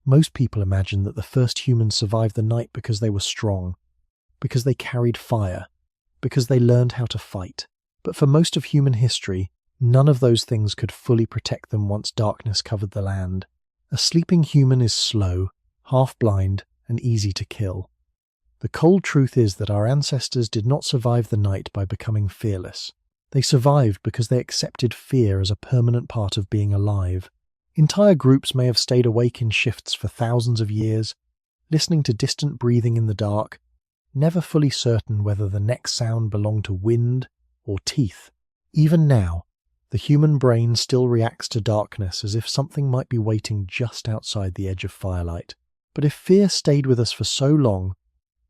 Most people imagine that the first humans survived the night because they were strong, because they carried fire, because they learned how to fight. But for most of human history, none of those things could fully protect them once darkness covered the land. A sleeping human is slow, half-blind, and easy to kill. The cold truth is that our ancestors did not survive the night by becoming fearless. They survived because they accepted fear as a permanent part of being alive. Entire groups may have stayed awake in shifts for thousands of years, listening to distant breathing in the dark, never fully certain whether the next sound belonged to wind or teeth. Even now, the human brain still reacts to darkness as if something might be waiting just outside the edge of firelight. But if fear stayed with us for so long,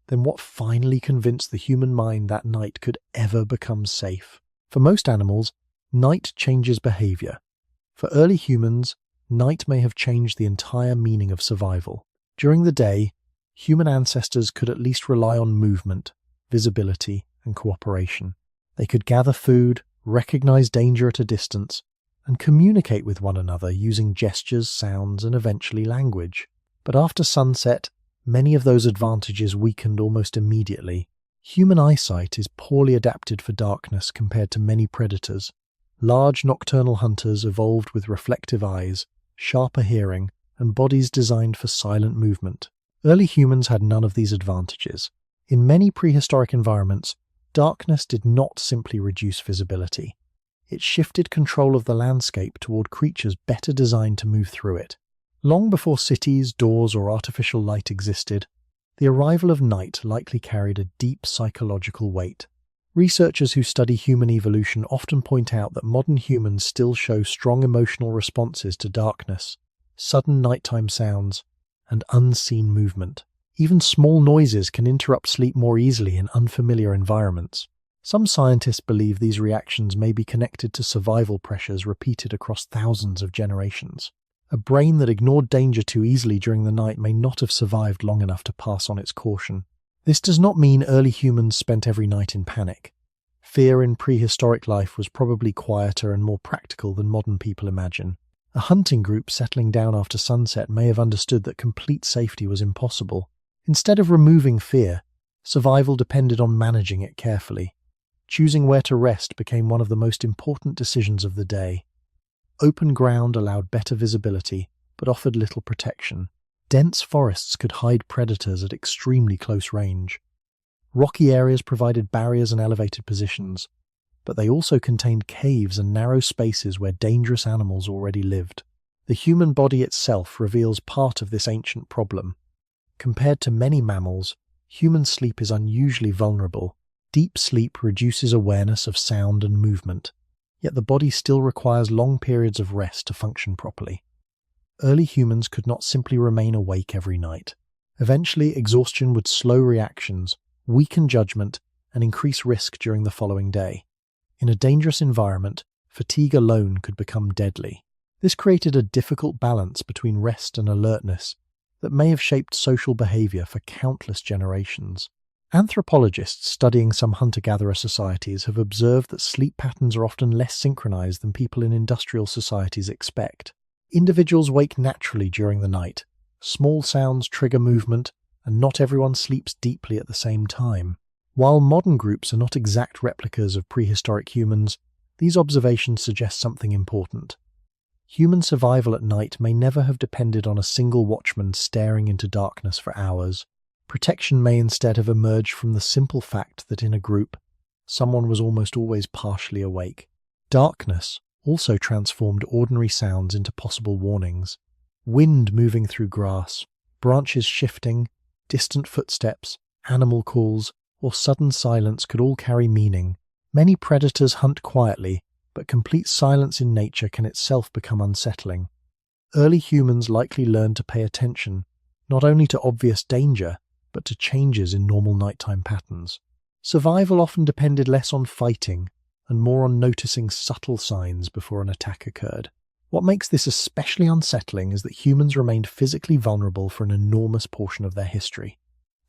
then what finally convinced the human mind that night could ever become safe? For most animals, night changes behavior. For early humans, night may have changed the entire meaning of survival. During the day, human ancestors could at least rely on movement, visibility, and cooperation. They could gather food, recognize danger at a distance, and communicate with one another using gestures, sounds, and eventually language. But after sunset, many of those advantages weakened almost immediately. Human eyesight is poorly adapted for darkness compared to many predators. Large nocturnal hunters evolved with reflective eyes, sharper hearing, and bodies designed for silent movement. Early humans had none of these advantages. In many prehistoric environments, darkness did not simply reduce visibility. It shifted control of the landscape toward creatures better designed to move through it. Long before cities, doors, or artificial light existed, the arrival of night likely carried a deep psychological weight. Researchers who study human evolution often point out that modern humans still show strong emotional responses to darkness, sudden nighttime sounds, and unseen movement. Even small noises can interrupt sleep more easily in unfamiliar environments. Some scientists believe these reactions may be connected to survival pressures repeated across thousands of generations. A brain that ignored danger too easily during the night may not have survived long enough to pass on its caution. This does not mean early humans spent every night in panic. Fear in prehistoric life was probably quieter and more practical than modern people imagine. A hunting group settling down after sunset may have understood that complete safety was impossible. Instead of removing fear, survival depended on managing it carefully. Choosing where to rest became one of the most important decisions of the day. Open ground allowed better visibility, but offered little protection. Dense forests could hide predators at extremely close range. Rocky areas provided barriers and elevated positions, but they also contained caves and narrow spaces where dangerous animals already lived. The human body itself reveals part of this ancient problem. Compared to many mammals, human sleep is unusually vulnerable. Deep sleep reduces awareness of sound and movement, yet the body still requires long periods of rest to function properly. Early humans could not simply remain awake every night. Eventually, exhaustion would slow reactions, weaken judgment, and increase risk during the following day. In a dangerous environment, fatigue alone could become deadly. This created a difficult balance between rest and alertness that may have shaped social behavior for countless generations. Anthropologists studying some hunter-gatherer societies have observed that sleep patterns are often less synchronized than people in industrial societies expect. Individuals wake naturally during the night. Small sounds trigger movement, and not everyone sleeps deeply at the same time. While modern groups are not exact replicas of prehistoric humans, these observations suggest something important. Human survival at night may never have depended on a single watchman staring into darkness for hours. Protection may instead have emerged from the simple fact that in a group, someone was almost always partially awake. Darkness also transformed ordinary sounds into possible warnings. Wind moving through grass, branches shifting, distant footsteps, animal calls, or sudden silence could all carry meaning. Many predators hunt quietly, but complete silence in nature can itself become unsettling. Early humans likely learned to pay attention, not only to obvious danger, but to changes in normal nighttime patterns. Survival often depended less on fighting and more on noticing subtle signs before an attack occurred. What makes this especially unsettling is that humans remained physically vulnerable for an enormous portion of their history.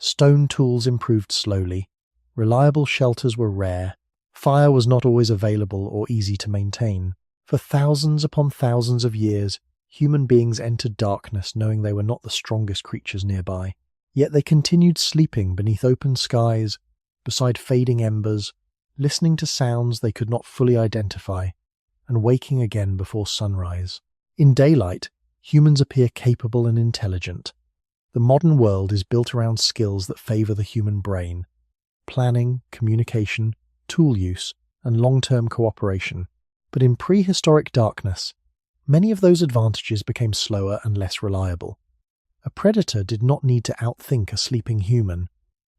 Stone tools improved slowly, reliable shelters were rare, fire was not always available or easy to maintain. For thousands upon thousands of years, human beings entered darkness knowing they were not the strongest creatures nearby. Yet they continued sleeping beneath open skies, beside fading embers, listening to sounds they could not fully identify, and waking again before sunrise. In daylight, humans appear capable and intelligent. The modern world is built around skills that favor the human brain: planning, communication, tool use, and long-term cooperation. But in prehistoric darkness, many of those advantages became slower and less reliable. A predator did not need to outthink a sleeping human.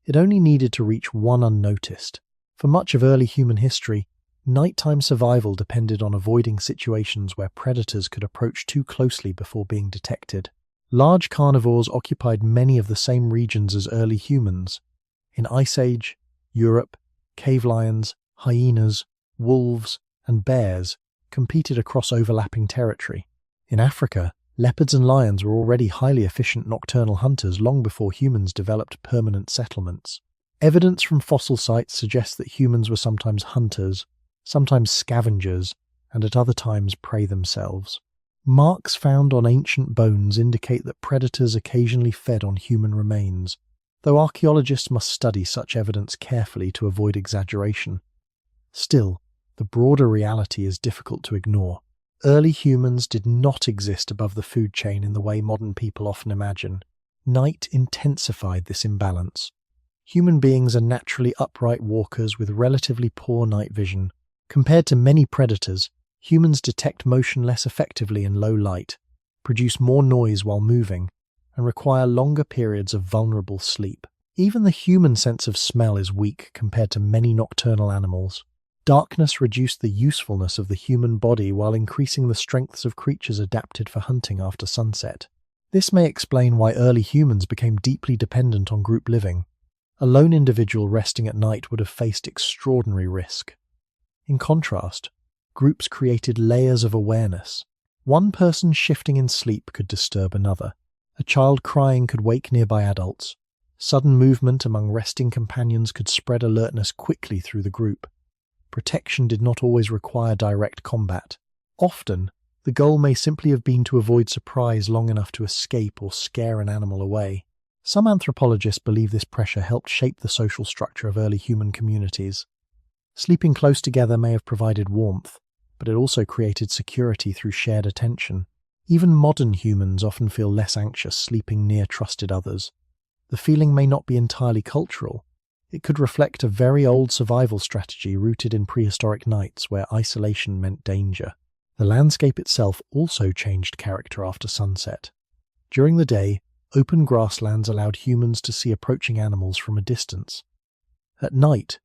It only needed to reach one unnoticed. For much of early human history, nighttime survival depended on avoiding situations where predators could approach too closely before being detected. Large carnivores occupied many of the same regions as early humans. In Ice Age, Europe, cave lions, hyenas, wolves, and bears competed across overlapping territory. In Africa, leopards and lions were already highly efficient nocturnal hunters long before humans developed permanent settlements. Evidence from fossil sites suggests that humans were sometimes hunters, sometimes scavengers, and at other times prey themselves. Marks found on ancient bones indicate that predators occasionally fed on human remains, though archaeologists must study such evidence carefully to avoid exaggeration. Still, the broader reality is difficult to ignore. Early humans did not exist above the food chain in the way modern people often imagine. Night intensified this imbalance. Human beings are naturally upright walkers with relatively poor night vision. Compared to many predators, humans detect motion less effectively in low light, produce more noise while moving, and require longer periods of vulnerable sleep. Even the human sense of smell is weak compared to many nocturnal animals. Darkness reduced the usefulness of the human body while increasing the strengths of creatures adapted for hunting after sunset. This may explain why early humans became deeply dependent on group living. A lone individual resting at night would have faced extraordinary risk. In contrast, groups created layers of awareness. One person shifting in sleep could disturb another. A child crying could wake nearby adults. Sudden movement among resting companions could spread alertness quickly through the group. Protection did not always require direct combat. Often, the goal may simply have been to avoid surprise long enough to escape or scare an animal away. Some anthropologists believe this pressure helped shape the social structure of early human communities. Sleeping close together may have provided warmth, but it also created security through shared attention. Even modern humans often feel less anxious sleeping near trusted others. The feeling may not be entirely cultural. It could reflect a very old survival strategy rooted in prehistoric nights where isolation meant danger. The landscape itself also changed character after sunset. During the day, open grasslands allowed humans to see approaching animals from a distance. At night,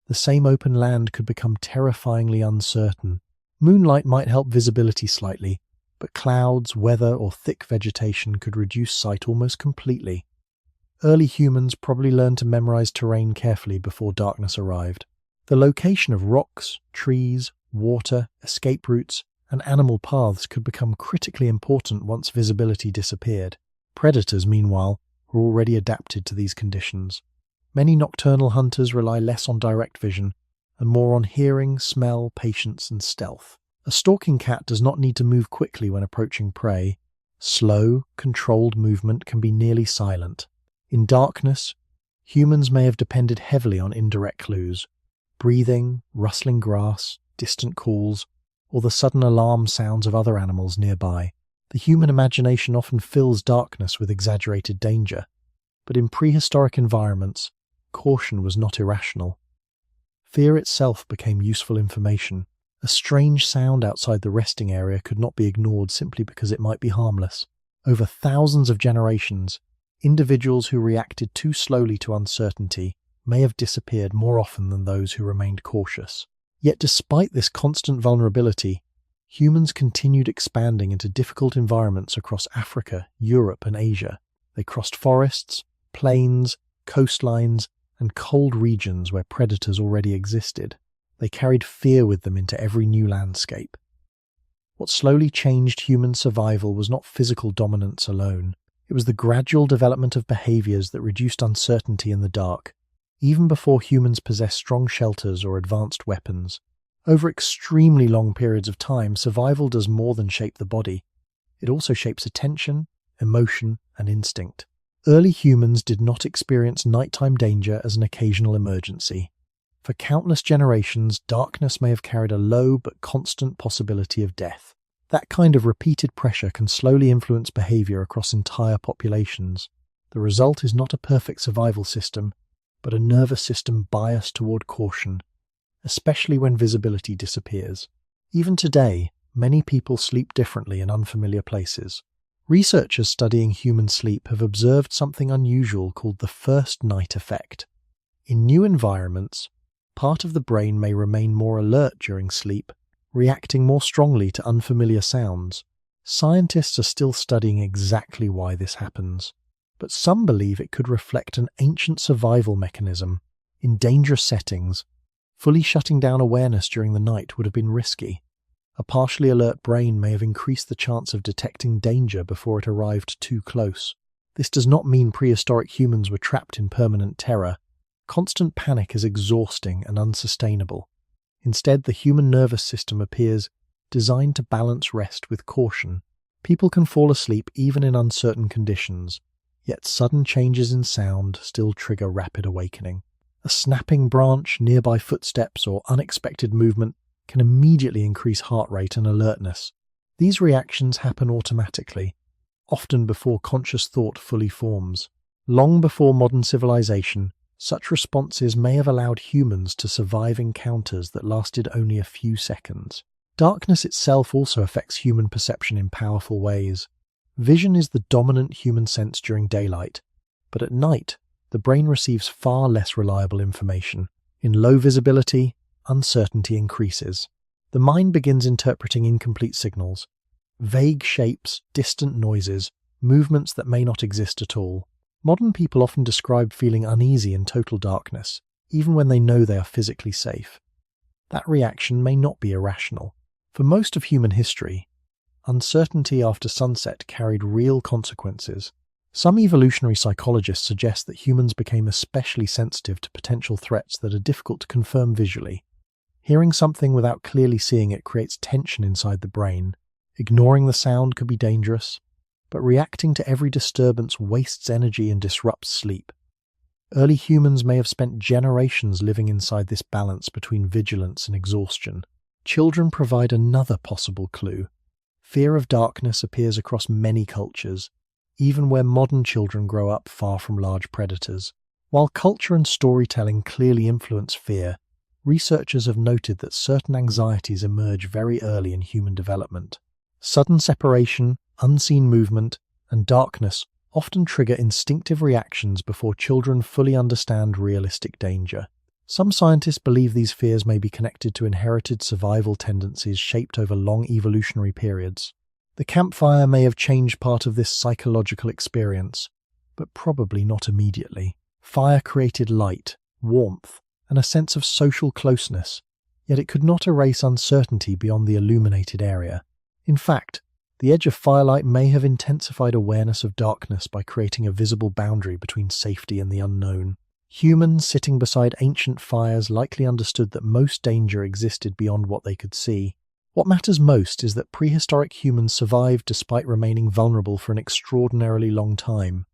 the same open land could become terrifyingly uncertain. Moonlight might help visibility slightly, but clouds, weather, or thick vegetation could reduce sight almost completely. Early humans probably learned to memorize terrain carefully before darkness arrived. The location of rocks, trees, water, escape routes, and animal paths could become critically important once visibility disappeared. Predators, meanwhile, were already adapted to these conditions. Many nocturnal hunters rely less on direct vision and more on hearing, smell, patience, and stealth. A stalking cat does not need to move quickly when approaching prey. Slow, controlled movement can be nearly silent. In darkness, humans may have depended heavily on indirect clues: breathing, rustling grass, distant calls, or the sudden alarm sounds of other animals nearby. The human imagination often fills darkness with exaggerated danger, but in prehistoric environments, caution was not irrational. Fear itself became useful information. A strange sound outside the resting area could not be ignored simply because it might be harmless. Over thousands of generations, individuals who reacted too slowly to uncertainty may have disappeared more often than those who remained cautious. Yet despite this constant vulnerability, humans continued expanding into difficult environments across Africa, Europe, and Asia. They crossed forests, plains, coastlines, and cold regions where predators already existed. They carried fear with them into every new landscape. What slowly changed human survival was not physical dominance alone. It was the gradual development of behaviors that reduced uncertainty in the dark, even before humans possessed strong shelters or advanced weapons. Over extremely long periods of time, survival does more than shape the body. It also shapes attention, emotion, and instinct. Early humans did not experience nighttime danger as an occasional emergency. For countless generations, darkness may have carried a low but constant possibility of death. That kind of repeated pressure can slowly influence behavior across entire populations. The result is not a perfect survival system, but a nervous system biased toward caution, especially when visibility disappears. Even today, many people sleep differently in unfamiliar places. Researchers studying human sleep have observed something unusual called the first night effect. In new environments, part of the brain may remain more alert during sleep, reacting more strongly to unfamiliar sounds. Scientists are still studying exactly why this happens, but some believe it could reflect an ancient survival mechanism. In dangerous settings, fully shutting down awareness during the night would have been risky. A partially alert brain may have increased the chance of detecting danger before it arrived too close. This does not mean prehistoric humans were trapped in permanent terror. Constant panic is exhausting and unsustainable. Instead, the human nervous system appears designed to balance rest with caution. People can fall asleep even in uncertain conditions, yet sudden changes in sound still trigger rapid awakening. A snapping branch, nearby footsteps, or unexpected movement can immediately increase heart rate and alertness. These reactions happen automatically, often before conscious thought fully forms. Long before modern civilization, such responses may have allowed humans to survive encounters that lasted only a few seconds. Darkness itself also affects human perception in powerful ways. Vision is the dominant human sense during daylight, but at night, the brain receives far less reliable information. In low visibility, uncertainty increases. The mind begins interpreting incomplete signals, vague shapes, distant noises, movements that may not exist at all. Modern people often describe feeling uneasy in total darkness, even when they know they are physically safe. That reaction may not be irrational. For most of human history, uncertainty after sunset carried real consequences. Some evolutionary psychologists suggest that humans became especially sensitive to potential threats that are difficult to confirm visually. Hearing something without clearly seeing it creates tension inside the brain. Ignoring the sound could be dangerous, but reacting to every disturbance wastes energy and disrupts sleep. Early humans may have spent generations living inside this balance between vigilance and exhaustion. Children provide another possible clue. Fear of darkness appears across many cultures, even where modern children grow up far from large predators. While culture and storytelling clearly influence fear, researchers have noted that certain anxieties emerge very early in human development. Sudden separation, unseen movement, and darkness often trigger instinctive reactions before children fully understand realistic danger. Some scientists believe these fears may be connected to inherited survival tendencies shaped over long evolutionary periods. The campfire may have changed part of this psychological experience, but probably not immediately. Fire created light, warmth, and a sense of social closeness, yet it could not erase uncertainty beyond the illuminated area. In fact, the edge of firelight may have intensified awareness of darkness by creating a visible boundary between safety and the unknown. Humans sitting beside ancient fires likely understood that most danger existed beyond what they could see. What matters most is that prehistoric humans survived despite remaining vulnerable for an extraordinarily long time.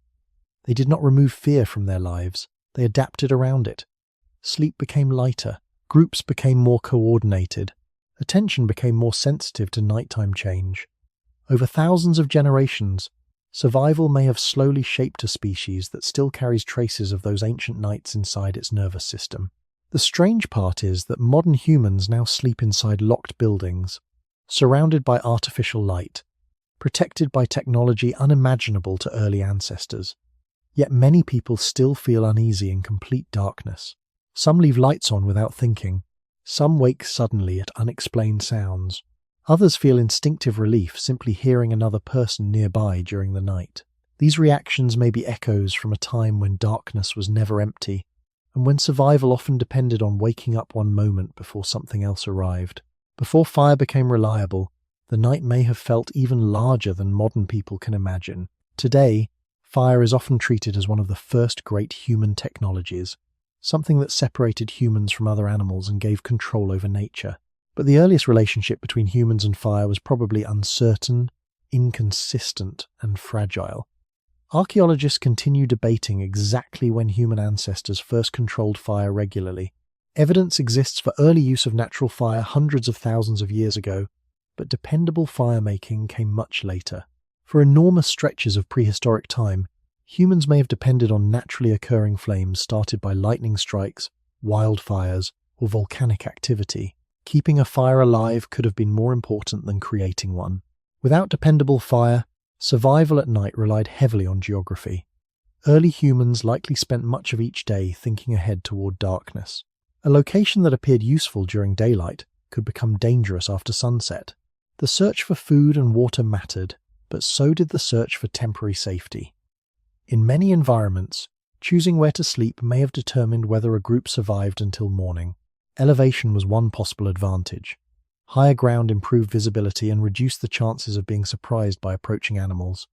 They did not remove fear from their lives, they adapted around it. Sleep became lighter, groups became more coordinated, attention became more sensitive to nighttime change. Over thousands of generations, survival may have slowly shaped a species that still carries traces of those ancient nights inside its nervous system. The strange part is that modern humans now sleep inside locked buildings, surrounded by artificial light, protected by technology unimaginable to early ancestors. Yet many people still feel uneasy in complete darkness. Some leave lights on without thinking. Some wake suddenly at unexplained sounds. Others feel instinctive relief simply hearing another person nearby during the night. These reactions may be echoes from a time when darkness was never empty, and when survival often depended on waking up one moment before something else arrived. Before fire became reliable, the night may have felt even larger than modern people can imagine. Today, fire is often treated as one of the first great human technologies, something that separated humans from other animals and gave control over nature. But the earliest relationship between humans and fire was probably uncertain, inconsistent and fragile. Archaeologists continue debating exactly when human ancestors first controlled fire regularly. Evidence exists for early use of natural fire hundreds of thousands of years ago, but dependable fire-making came much later. For enormous stretches of prehistoric time, humans may have depended on naturally occurring flames started by lightning strikes, wildfires, or volcanic activity. Keeping a fire alive could have been more important than creating one. Without dependable fire, survival at night relied heavily on geography. Early humans likely spent much of each day thinking ahead toward darkness. A location that appeared useful during daylight could become dangerous after sunset. The search for food and water mattered, but so did the search for temporary safety. In many environments, choosing where to sleep may have determined whether a group survived until morning. Elevation was one possible advantage. Higher ground improved visibility and reduced the chances of being surprised by approaching animals.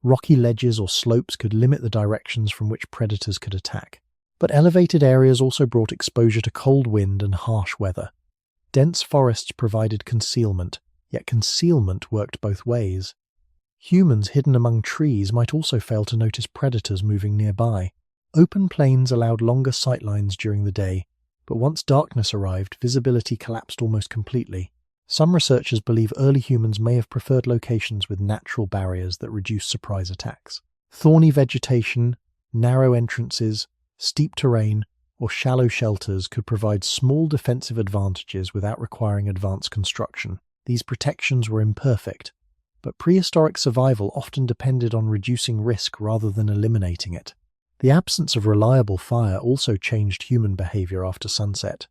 Rocky ledges or slopes could limit the directions from which predators could attack. But elevated areas also brought exposure to cold wind and harsh weather. Dense forests provided concealment, yet concealment worked both ways. Humans hidden among trees might also fail to notice predators moving nearby. Open plains allowed longer sightlines during the day, but once darkness arrived, visibility collapsed almost completely. Some researchers believe early humans may have preferred locations with natural barriers that reduced surprise attacks. Thorny vegetation, narrow entrances, steep terrain, or shallow shelters could provide small defensive advantages without requiring advanced construction. These protections were imperfect, but prehistoric survival often depended on reducing risk rather than eliminating it. The absence of reliable fire also changed human behavior after sunset.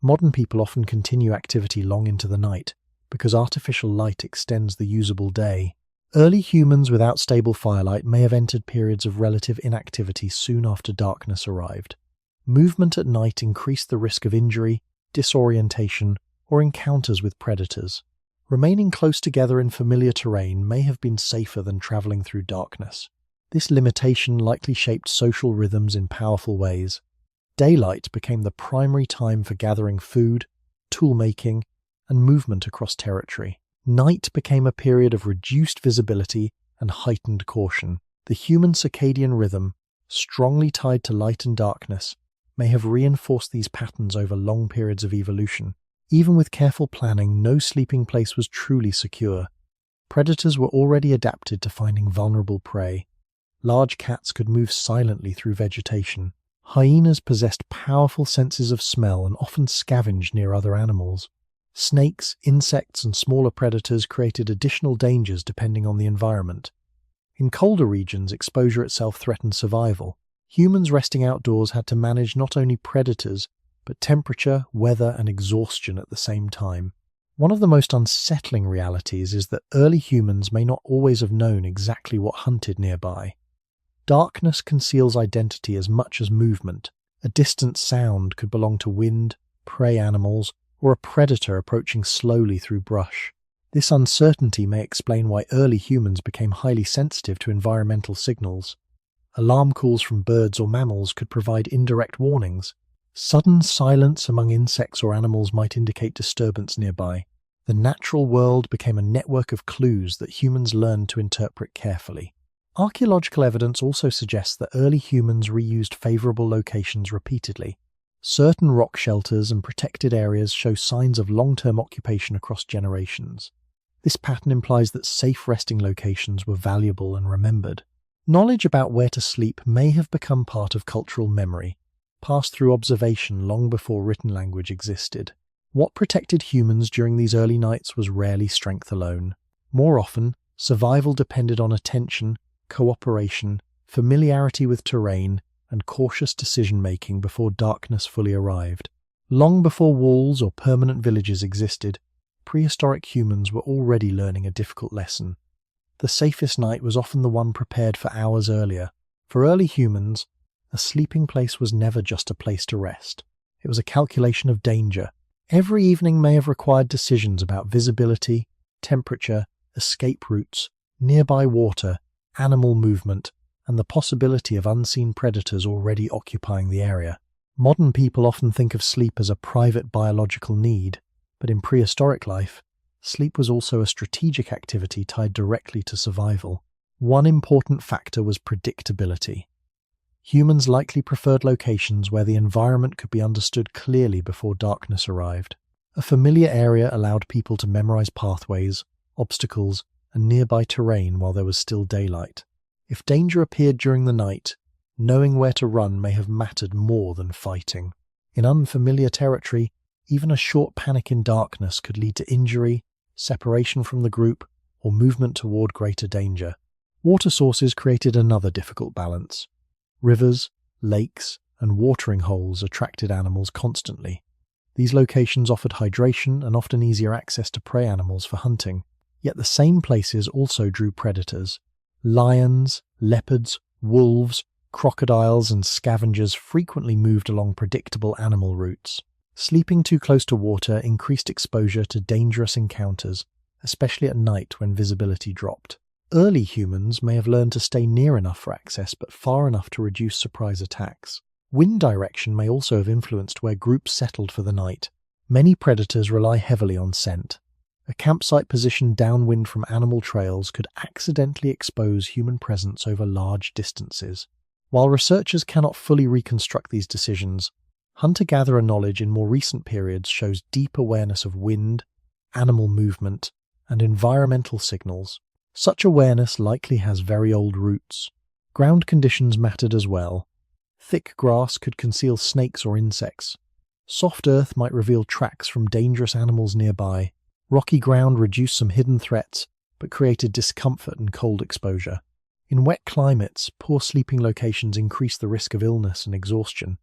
Modern people often continue activity long into the night because artificial light extends the usable day. Early humans without stable firelight may have entered periods of relative inactivity soon after darkness arrived. Movement at night increased the risk of injury, disorientation, or encounters with predators. Remaining close together in familiar terrain may have been safer than traveling through darkness. This limitation likely shaped social rhythms in powerful ways. Daylight became the primary time for gathering food, tool-making, and movement across territory. Night became a period of reduced visibility and heightened caution. The human circadian rhythm, strongly tied to light and darkness, may have reinforced these patterns over long periods of evolution. Even with careful planning, no sleeping place was truly secure. Predators were already adapted to finding vulnerable prey. Large cats could move silently through vegetation. Hyenas possessed powerful senses of smell and often scavenged near other animals. Snakes, insects, and smaller predators created additional dangers depending on the environment. In colder regions, exposure itself threatened survival. Humans resting outdoors had to manage not only predators, but temperature, weather, and exhaustion at the same time. One of the most unsettling realities is that early humans may not always have known exactly what hunted nearby. Darkness conceals identity as much as movement. A distant sound could belong to wind, prey animals, or a predator approaching slowly through brush. This uncertainty may explain why early humans became highly sensitive to environmental signals. Alarm calls from birds or mammals could provide indirect warnings. Sudden silence among insects or animals might indicate disturbance nearby. The natural world became a network of clues that humans learned to interpret carefully. Archaeological evidence also suggests that early humans reused favorable locations repeatedly. Certain rock shelters and protected areas show signs of long-term occupation across generations. This pattern implies that safe resting locations were valuable and remembered. Knowledge about where to sleep may have become part of cultural memory, passed through observation long before written language existed. What protected humans during these early nights was rarely strength alone. More often, survival depended on attention, cooperation, familiarity with terrain, and cautious decision-making before darkness fully arrived. Long before walls or permanent villages existed, prehistoric humans were already learning a difficult lesson. The safest night was often the one prepared for hours earlier. For early humans, a sleeping place was never just a place to rest. It was a calculation of danger. Every evening may have required decisions about visibility, temperature, escape routes, nearby water, animal movement, and the possibility of unseen predators already occupying the area. Modern people often think of sleep as a private biological need, but in prehistoric life, sleep was also a strategic activity tied directly to survival. One important factor was predictability. Humans likely preferred locations where the environment could be understood clearly before darkness arrived. A familiar area allowed people to memorize pathways, obstacles, and nearby terrain while there was still daylight. If danger appeared during the night, knowing where to run may have mattered more than fighting. In unfamiliar territory, even a short panic in darkness could lead to injury, separation from the group, or movement toward greater danger. Water sources created another difficult balance. Rivers, lakes, and watering holes attracted animals constantly. These locations offered hydration and often easier access to prey animals for hunting. Yet the same places also drew predators. Lions, leopards, wolves, crocodiles, and scavengers frequently moved along predictable animal routes. Sleeping too close to water increased exposure to dangerous encounters, especially at night when visibility dropped. Early humans may have learned to stay near enough for access but far enough to reduce surprise attacks. Wind direction may also have influenced where groups settled for the night. Many predators rely heavily on scent. A campsite positioned downwind from animal trails could accidentally expose human presence over large distances. While researchers cannot fully reconstruct these decisions, hunter-gatherer knowledge in more recent periods shows deep awareness of wind, animal movement, and environmental signals. Such awareness likely has very old roots. Ground conditions mattered as well. Thick grass could conceal snakes or insects. Soft earth might reveal tracks from dangerous animals nearby. Rocky ground reduced some hidden threats, but created discomfort and cold exposure. In wet climates, poor sleeping locations increased the risk of illness and exhaustion.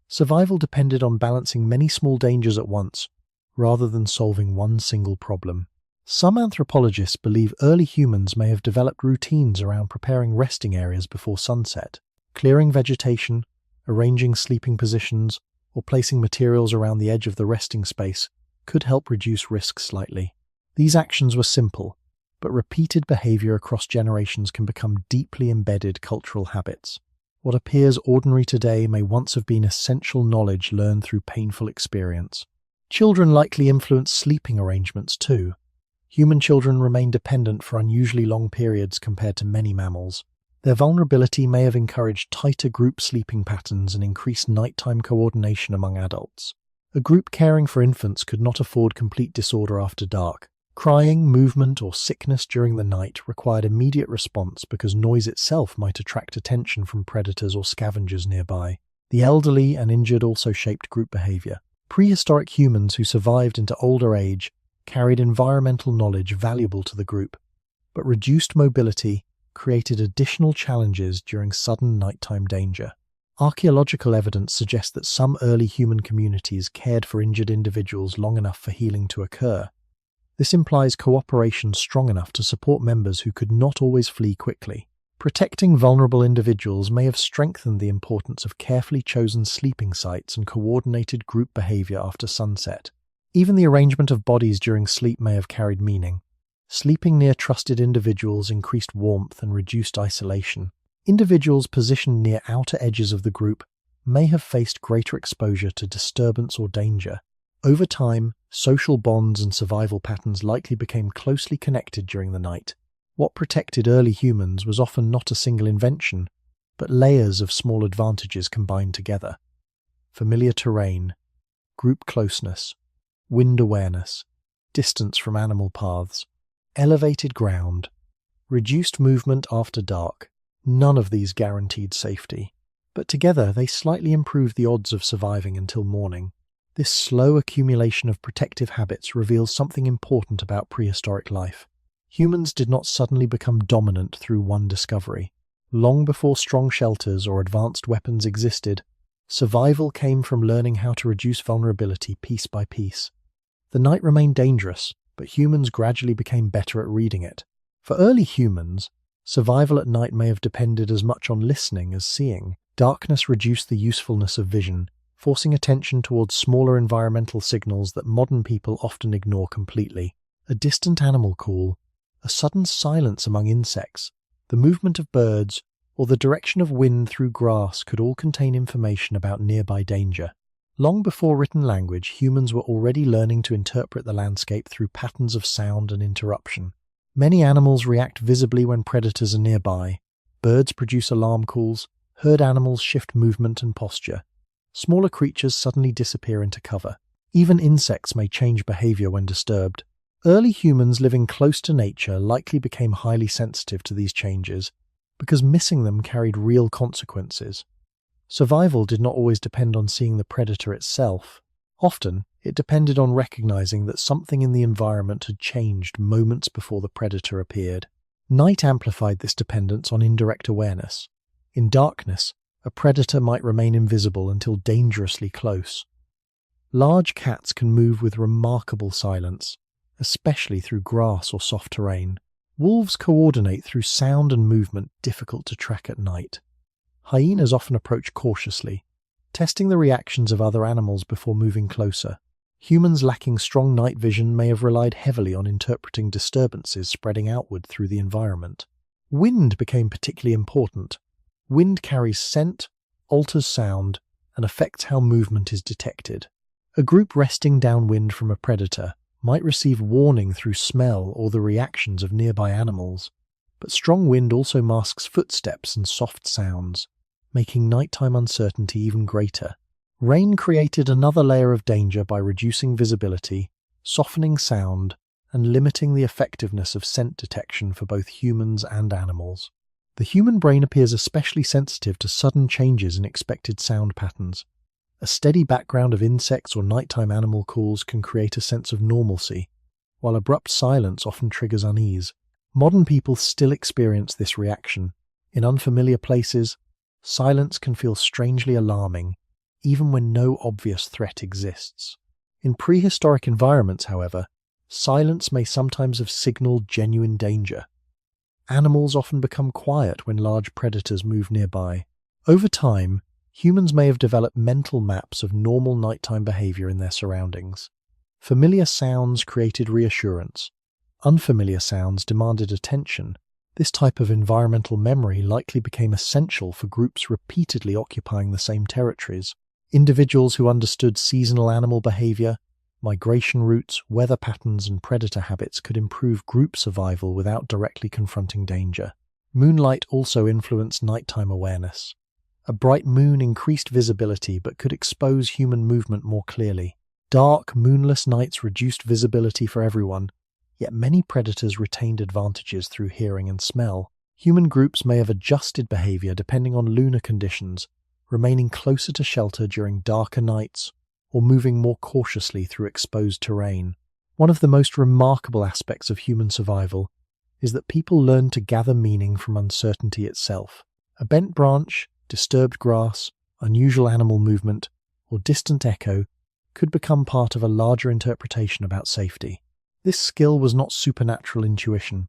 Survival depended on balancing many small dangers at once, rather than solving one single problem. Some anthropologists believe early humans may have developed routines around preparing resting areas before sunset. Clearing vegetation, arranging sleeping positions, or placing materials around the edge of the resting space could help reduce risk slightly. These actions were simple, but repeated behavior across generations can become deeply embedded cultural habits. What appears ordinary today may once have been essential knowledge learned through painful experience. Children likely influence sleeping arrangements too. Human children remain dependent for unusually long periods compared to many mammals. Their vulnerability may have encouraged tighter group sleeping patterns and increased nighttime coordination among adults. A group caring for infants could not afford complete disorder after dark. Crying, movement, or sickness during the night required immediate response because noise itself might attract attention from predators or scavengers nearby. The elderly and injured also shaped group behavior. Prehistoric humans who survived into older age carried environmental knowledge valuable to the group, but reduced mobility created additional challenges during sudden nighttime danger. Archaeological evidence suggests that some early human communities cared for injured individuals long enough for healing to occur. This implies cooperation strong enough to support members who could not always flee quickly. Protecting vulnerable individuals may have strengthened the importance of carefully chosen sleeping sites and coordinated group behavior after sunset. Even the arrangement of bodies during sleep may have carried meaning. Sleeping near trusted individuals increased warmth and reduced isolation. Individuals positioned near outer edges of the group may have faced greater exposure to disturbance or danger. Over time, social bonds and survival patterns likely became closely connected during the night. What protected early humans was often not a single invention, but layers of small advantages combined together. Familiar terrain, group closeness, wind awareness, distance from animal paths, elevated ground, reduced movement after dark. None of these guaranteed safety, but together they slightly improved the odds of surviving until morning. This slow accumulation of protective habits reveals something important about prehistoric life. Humans did not suddenly become dominant through one discovery. Long before strong shelters or advanced weapons existed, survival came from learning how to reduce vulnerability piece by piece. The night remained dangerous, but humans gradually became better at reading it. For early humans, survival at night may have depended as much on listening as seeing. Darkness reduced the usefulness of vision, forcing attention towards smaller environmental signals that modern people often ignore completely. A distant animal call, a sudden silence among insects, the movement of birds, or the direction of wind through grass could all contain information about nearby danger. Long before written language, humans were already learning to interpret the landscape through patterns of sound and interruption. Many animals react visibly when predators are nearby. Birds produce alarm calls, herd animals shift movement and posture. Smaller creatures suddenly disappear into cover. Even insects may change behavior when disturbed. Early humans living close to nature likely became highly sensitive to these changes because missing them carried real consequences. Survival did not always depend on seeing the predator itself. Often, it depended on recognizing that something in the environment had changed moments before the predator appeared. Night amplified this dependence on indirect awareness. In darkness, a predator might remain invisible until dangerously close. Large cats can move with remarkable silence, especially through grass or soft terrain. Wolves coordinate through sound and movement difficult to track at night. Hyenas often approach cautiously, testing the reactions of other animals before moving closer. Humans lacking strong night vision may have relied heavily on interpreting disturbances spreading outward through the environment. Wind became particularly important. Wind carries scent, alters sound, and affects how movement is detected. A group resting downwind from a predator might receive warning through smell or the reactions of nearby animals. But strong wind also masks footsteps and soft sounds, making nighttime uncertainty even greater. Rain created another layer of danger by reducing visibility, softening sound, and limiting the effectiveness of scent detection for both humans and animals. The human brain appears especially sensitive to sudden changes in expected sound patterns. A steady background of insects or nighttime animal calls can create a sense of normalcy, while abrupt silence often triggers unease. Modern people still experience this reaction. In unfamiliar places, silence can feel strangely alarming, even when no obvious threat exists. In prehistoric environments, however, silence may sometimes have signaled genuine danger. Animals often become quiet when large predators move nearby. Over time, humans may have developed mental maps of normal nighttime behavior in their surroundings. Familiar sounds created reassurance. Unfamiliar sounds demanded attention. This type of environmental memory likely became essential for groups repeatedly occupying the same territories. Individuals who understood seasonal animal behavior, migration routes, weather patterns, and predator habits could improve group survival without directly confronting danger. Moonlight also influenced nighttime awareness. A bright moon increased visibility but could expose human movement more clearly. Dark, moonless nights reduced visibility for everyone, yet many predators retained advantages through hearing and smell. Human groups may have adjusted behavior depending on lunar conditions, remaining closer to shelter during darker nights, or moving more cautiously through exposed terrain. One of the most remarkable aspects of human survival is that people learned to gather meaning from uncertainty itself. A bent branch, disturbed grass, unusual animal movement, or distant echo could become part of a larger interpretation about safety. This skill was not supernatural intuition.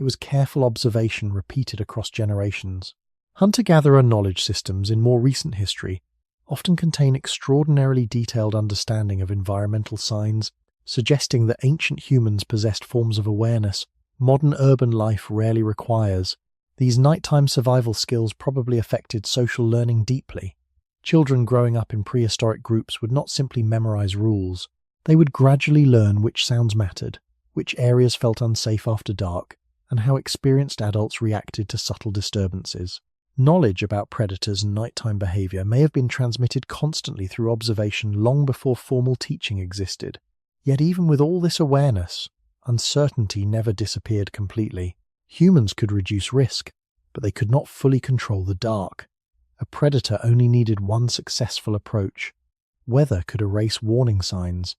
It was careful observation repeated across generations. Hunter-gatherer knowledge systems in more recent history often contain extraordinarily detailed understanding of environmental signs, suggesting that ancient humans possessed forms of awareness modern urban life rarely requires. These nighttime survival skills probably affected social learning deeply. Children growing up in prehistoric groups would not simply memorize rules. They would gradually learn which sounds mattered, which areas felt unsafe after dark, and how experienced adults reacted to subtle disturbances. Knowledge about predators and nighttime behavior may have been transmitted constantly through observation long before formal teaching existed. Yet even with all this awareness, uncertainty never disappeared completely. Humans could reduce risk, but they could not fully control the dark. A predator only needed one successful approach. Weather could erase warning signs.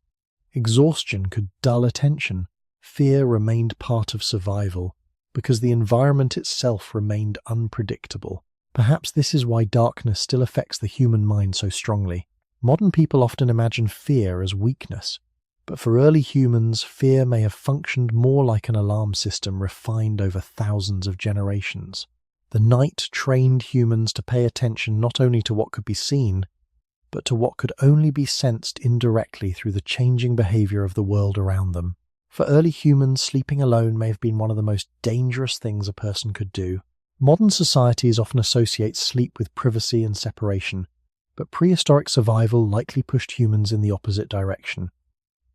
Exhaustion could dull attention. Fear remained part of survival, because the environment itself remained unpredictable. Perhaps this is why darkness still affects the human mind so strongly. Modern people often imagine fear as weakness, but for early humans, fear may have functioned more like an alarm system refined over thousands of generations. The night trained humans to pay attention not only to what could be seen, but to what could only be sensed indirectly through the changing behavior of the world around them. For early humans, sleeping alone may have been one of the most dangerous things a person could do. Modern societies often associate sleep with privacy and separation, But prehistoric survival likely pushed humans in the opposite direction.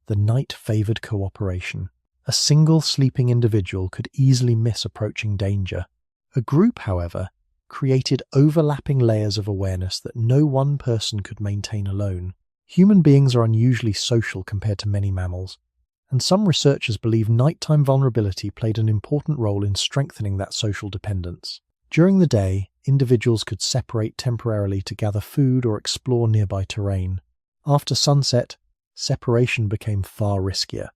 The night favored cooperation. A single sleeping individual could easily miss approaching danger. A group, however, created overlapping layers of awareness that no one person could maintain alone. Human beings are unusually social compared to many mammals, and some researchers believe nighttime vulnerability played an important role in strengthening that social dependence. During the day, individuals could separate temporarily to gather food or explore nearby terrain. After sunset, separation became far riskier.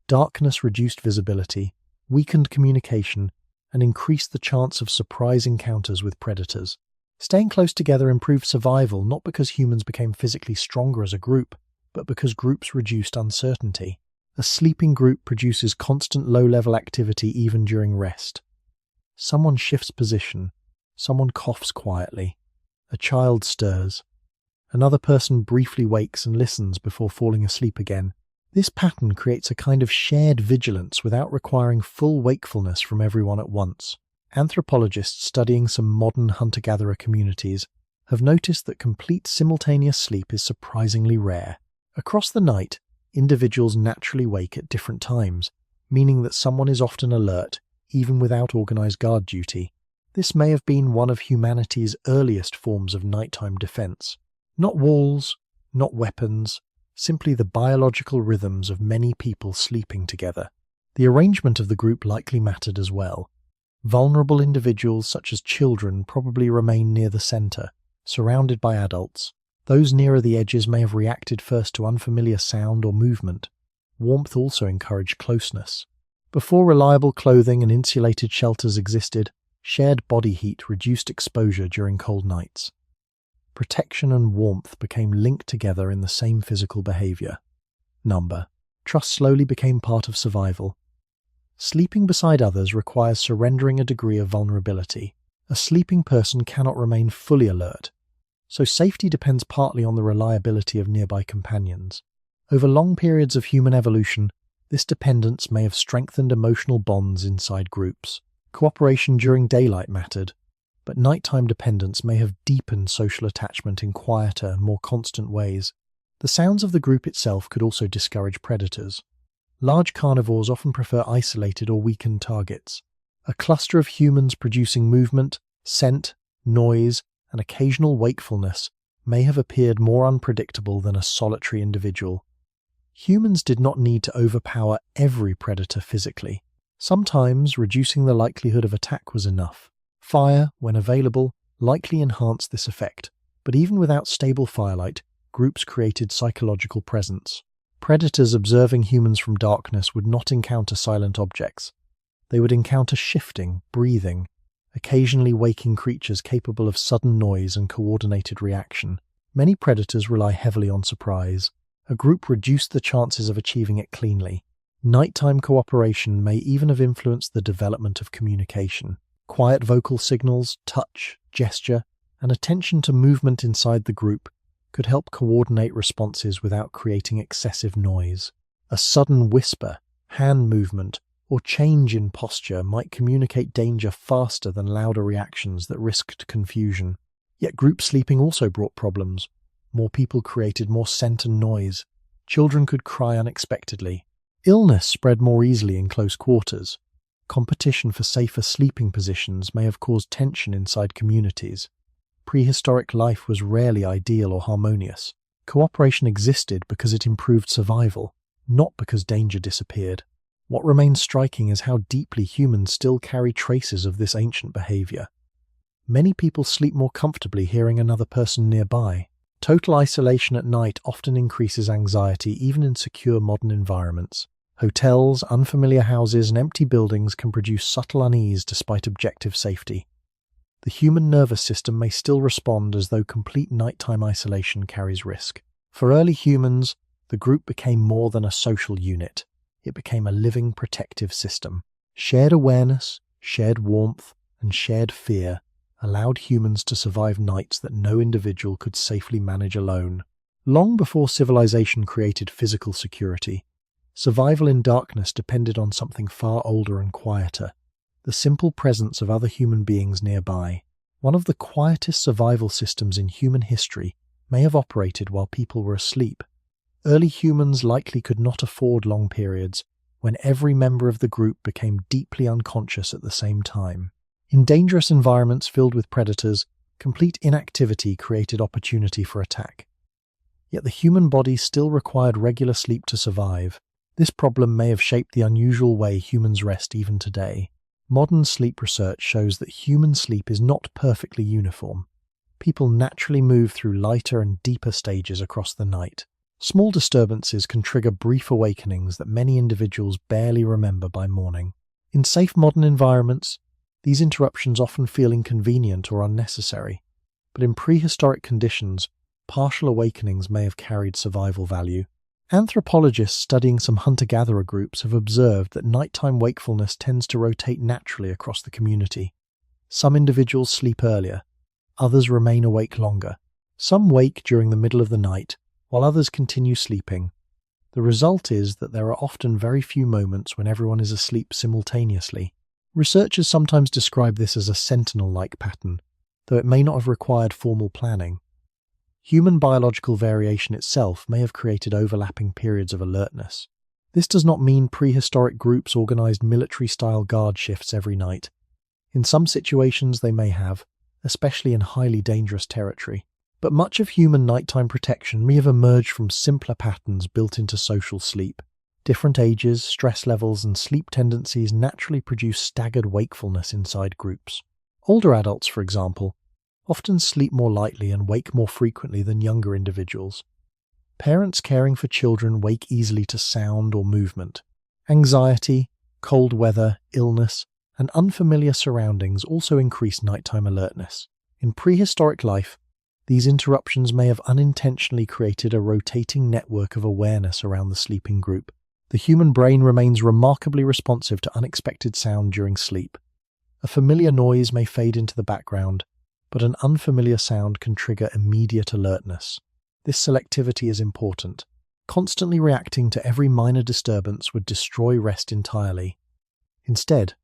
Darkness reduced visibility, weakened communication, and increased the chance of surprise encounters with predators. Staying close together improved survival not because humans became physically stronger as a group, but because groups reduced uncertainty. A sleeping group produces constant low-level activity even during rest. Someone shifts position, someone coughs quietly, a child stirs, another person briefly wakes and listens before falling asleep again. This pattern creates a kind of shared vigilance without requiring full wakefulness from everyone at once. Anthropologists studying some modern hunter-gatherer communities have noticed that complete simultaneous sleep is surprisingly rare. Across the night, individuals naturally wake at different times, meaning that someone is often alert, even without organized guard duty. This may have been one of humanity's earliest forms of nighttime defense. Not walls, not weapons, simply the biological rhythms of many people sleeping together. The arrangement of the group likely mattered as well. Vulnerable individuals such as children probably remain near the center, surrounded by adults. Those nearer the edges may have reacted first to unfamiliar sound or movement. Warmth also encouraged closeness. Before reliable clothing and insulated shelters existed, shared body heat reduced exposure during cold nights. Protection and warmth became linked together in the same physical behavior. Trust slowly became part of survival. Sleeping beside others requires surrendering a degree of vulnerability. A sleeping person cannot remain fully alert, so safety depends partly on the reliability of nearby companions. Over long periods of human evolution, this dependence may have strengthened emotional bonds inside groups. Cooperation during daylight mattered, but nighttime dependence may have deepened social attachment in quieter and more constant ways. The sounds of the group itself could also discourage predators. Large carnivores often prefer isolated or weakened targets. A cluster of humans producing movement, scent, noise, and occasional wakefulness may have appeared more unpredictable than a solitary individual. Humans did not need to overpower every predator physically. Sometimes reducing the likelihood of attack was enough. Fire, when available, likely enhanced this effect, but even without stable firelight, groups created psychological presence. Predators observing humans from darkness would not encounter silent objects. They would encounter shifting, breathing, occasionally waking creatures capable of sudden noise and coordinated reaction. Many predators rely heavily on surprise. A group reduced the chances of achieving it cleanly. Nighttime cooperation may even have influenced the development of communication. Quiet vocal signals, touch, gesture, and attention to movement inside the group could help coordinate responses without creating excessive noise. A sudden whisper, hand movement, or change in posture might communicate danger faster than louder reactions that risked confusion. Yet group sleeping also brought problems. More people created more scent and noise. Children could cry unexpectedly. Illness spread more easily in close quarters. Competition for safer sleeping positions may have caused tension inside communities. Prehistoric life was rarely ideal or harmonious. Cooperation existed because it improved survival, not because danger disappeared. What remains striking is how deeply humans still carry traces of this ancient behavior. Many people sleep more comfortably hearing another person nearby. Total isolation at night often increases anxiety even in secure modern environments. Hotels, unfamiliar houses, and empty buildings can produce subtle unease despite objective safety. The human nervous system may still respond as though complete nighttime isolation carries risk. For early humans, the group became more than a social unit. It became a living protective system. Shared awareness, shared warmth, and shared fear allowed humans to survive nights that no individual could safely manage alone. Long before civilization created physical security, survival in darkness depended on something far older and quieter: the simple presence of other human beings nearby. One of the quietest survival systems in human history may have operated while people were asleep. Early humans likely could not afford long periods when every member of the group became deeply unconscious at the same time. In dangerous environments filled with predators, complete inactivity created opportunity for attack. Yet the human body still required regular sleep to survive. This problem may have shaped the unusual way humans rest even today. Modern sleep research shows that human sleep is not perfectly uniform. People naturally move through lighter and deeper stages across the night. Small disturbances can trigger brief awakenings that many individuals barely remember by morning. In safe modern environments, these interruptions often feel inconvenient or unnecessary, but in prehistoric conditions, partial awakenings may have carried survival value. Anthropologists studying some hunter-gatherer groups have observed that nighttime wakefulness tends to rotate naturally across the community. Some individuals sleep earlier, others remain awake longer. Some wake during the middle of the night, while others continue sleeping. The result is that there are often very few moments when everyone is asleep simultaneously. Researchers sometimes describe this as a sentinel-like pattern, though it may not have required formal planning. Human biological variation itself may have created overlapping periods of alertness. This does not mean prehistoric groups organized military-style guard shifts every night. In some situations they may have, especially in highly dangerous territory. But much of human nighttime protection may have emerged from simpler patterns built into social sleep. Different ages, stress levels, and sleep tendencies naturally produce staggered wakefulness inside groups. Older adults, for example, often sleep more lightly and wake more frequently than younger individuals. Parents caring for children wake easily to sound or movement. Anxiety, cold weather, illness, and unfamiliar surroundings also increase nighttime alertness. In prehistoric life, these interruptions may have unintentionally created a rotating network of awareness around the sleeping group. The human brain remains remarkably responsive to unexpected sound during sleep. A familiar noise may fade into the background, but an unfamiliar sound can trigger immediate alertness. This selectivity is important. Constantly reacting to every minor disturbance would destroy rest entirely. Instead,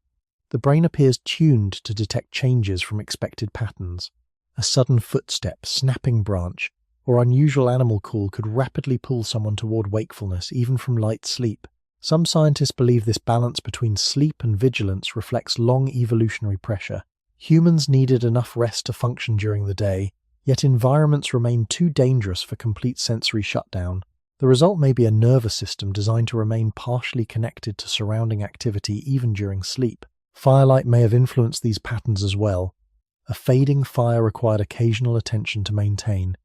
the brain appears tuned to detect changes from expected patterns. A sudden footstep, snapping branch, or unusual animal call could rapidly pull someone toward wakefulness even from light sleep. Some scientists believe this balance between sleep and vigilance reflects long evolutionary pressure. Humans needed enough rest to function during the day, yet environments remained too dangerous for complete sensory shutdown. The result may be a nervous system designed to remain partially connected to surrounding activity even during sleep. Firelight may have influenced these patterns as well. A fading fire required occasional attention to maintain.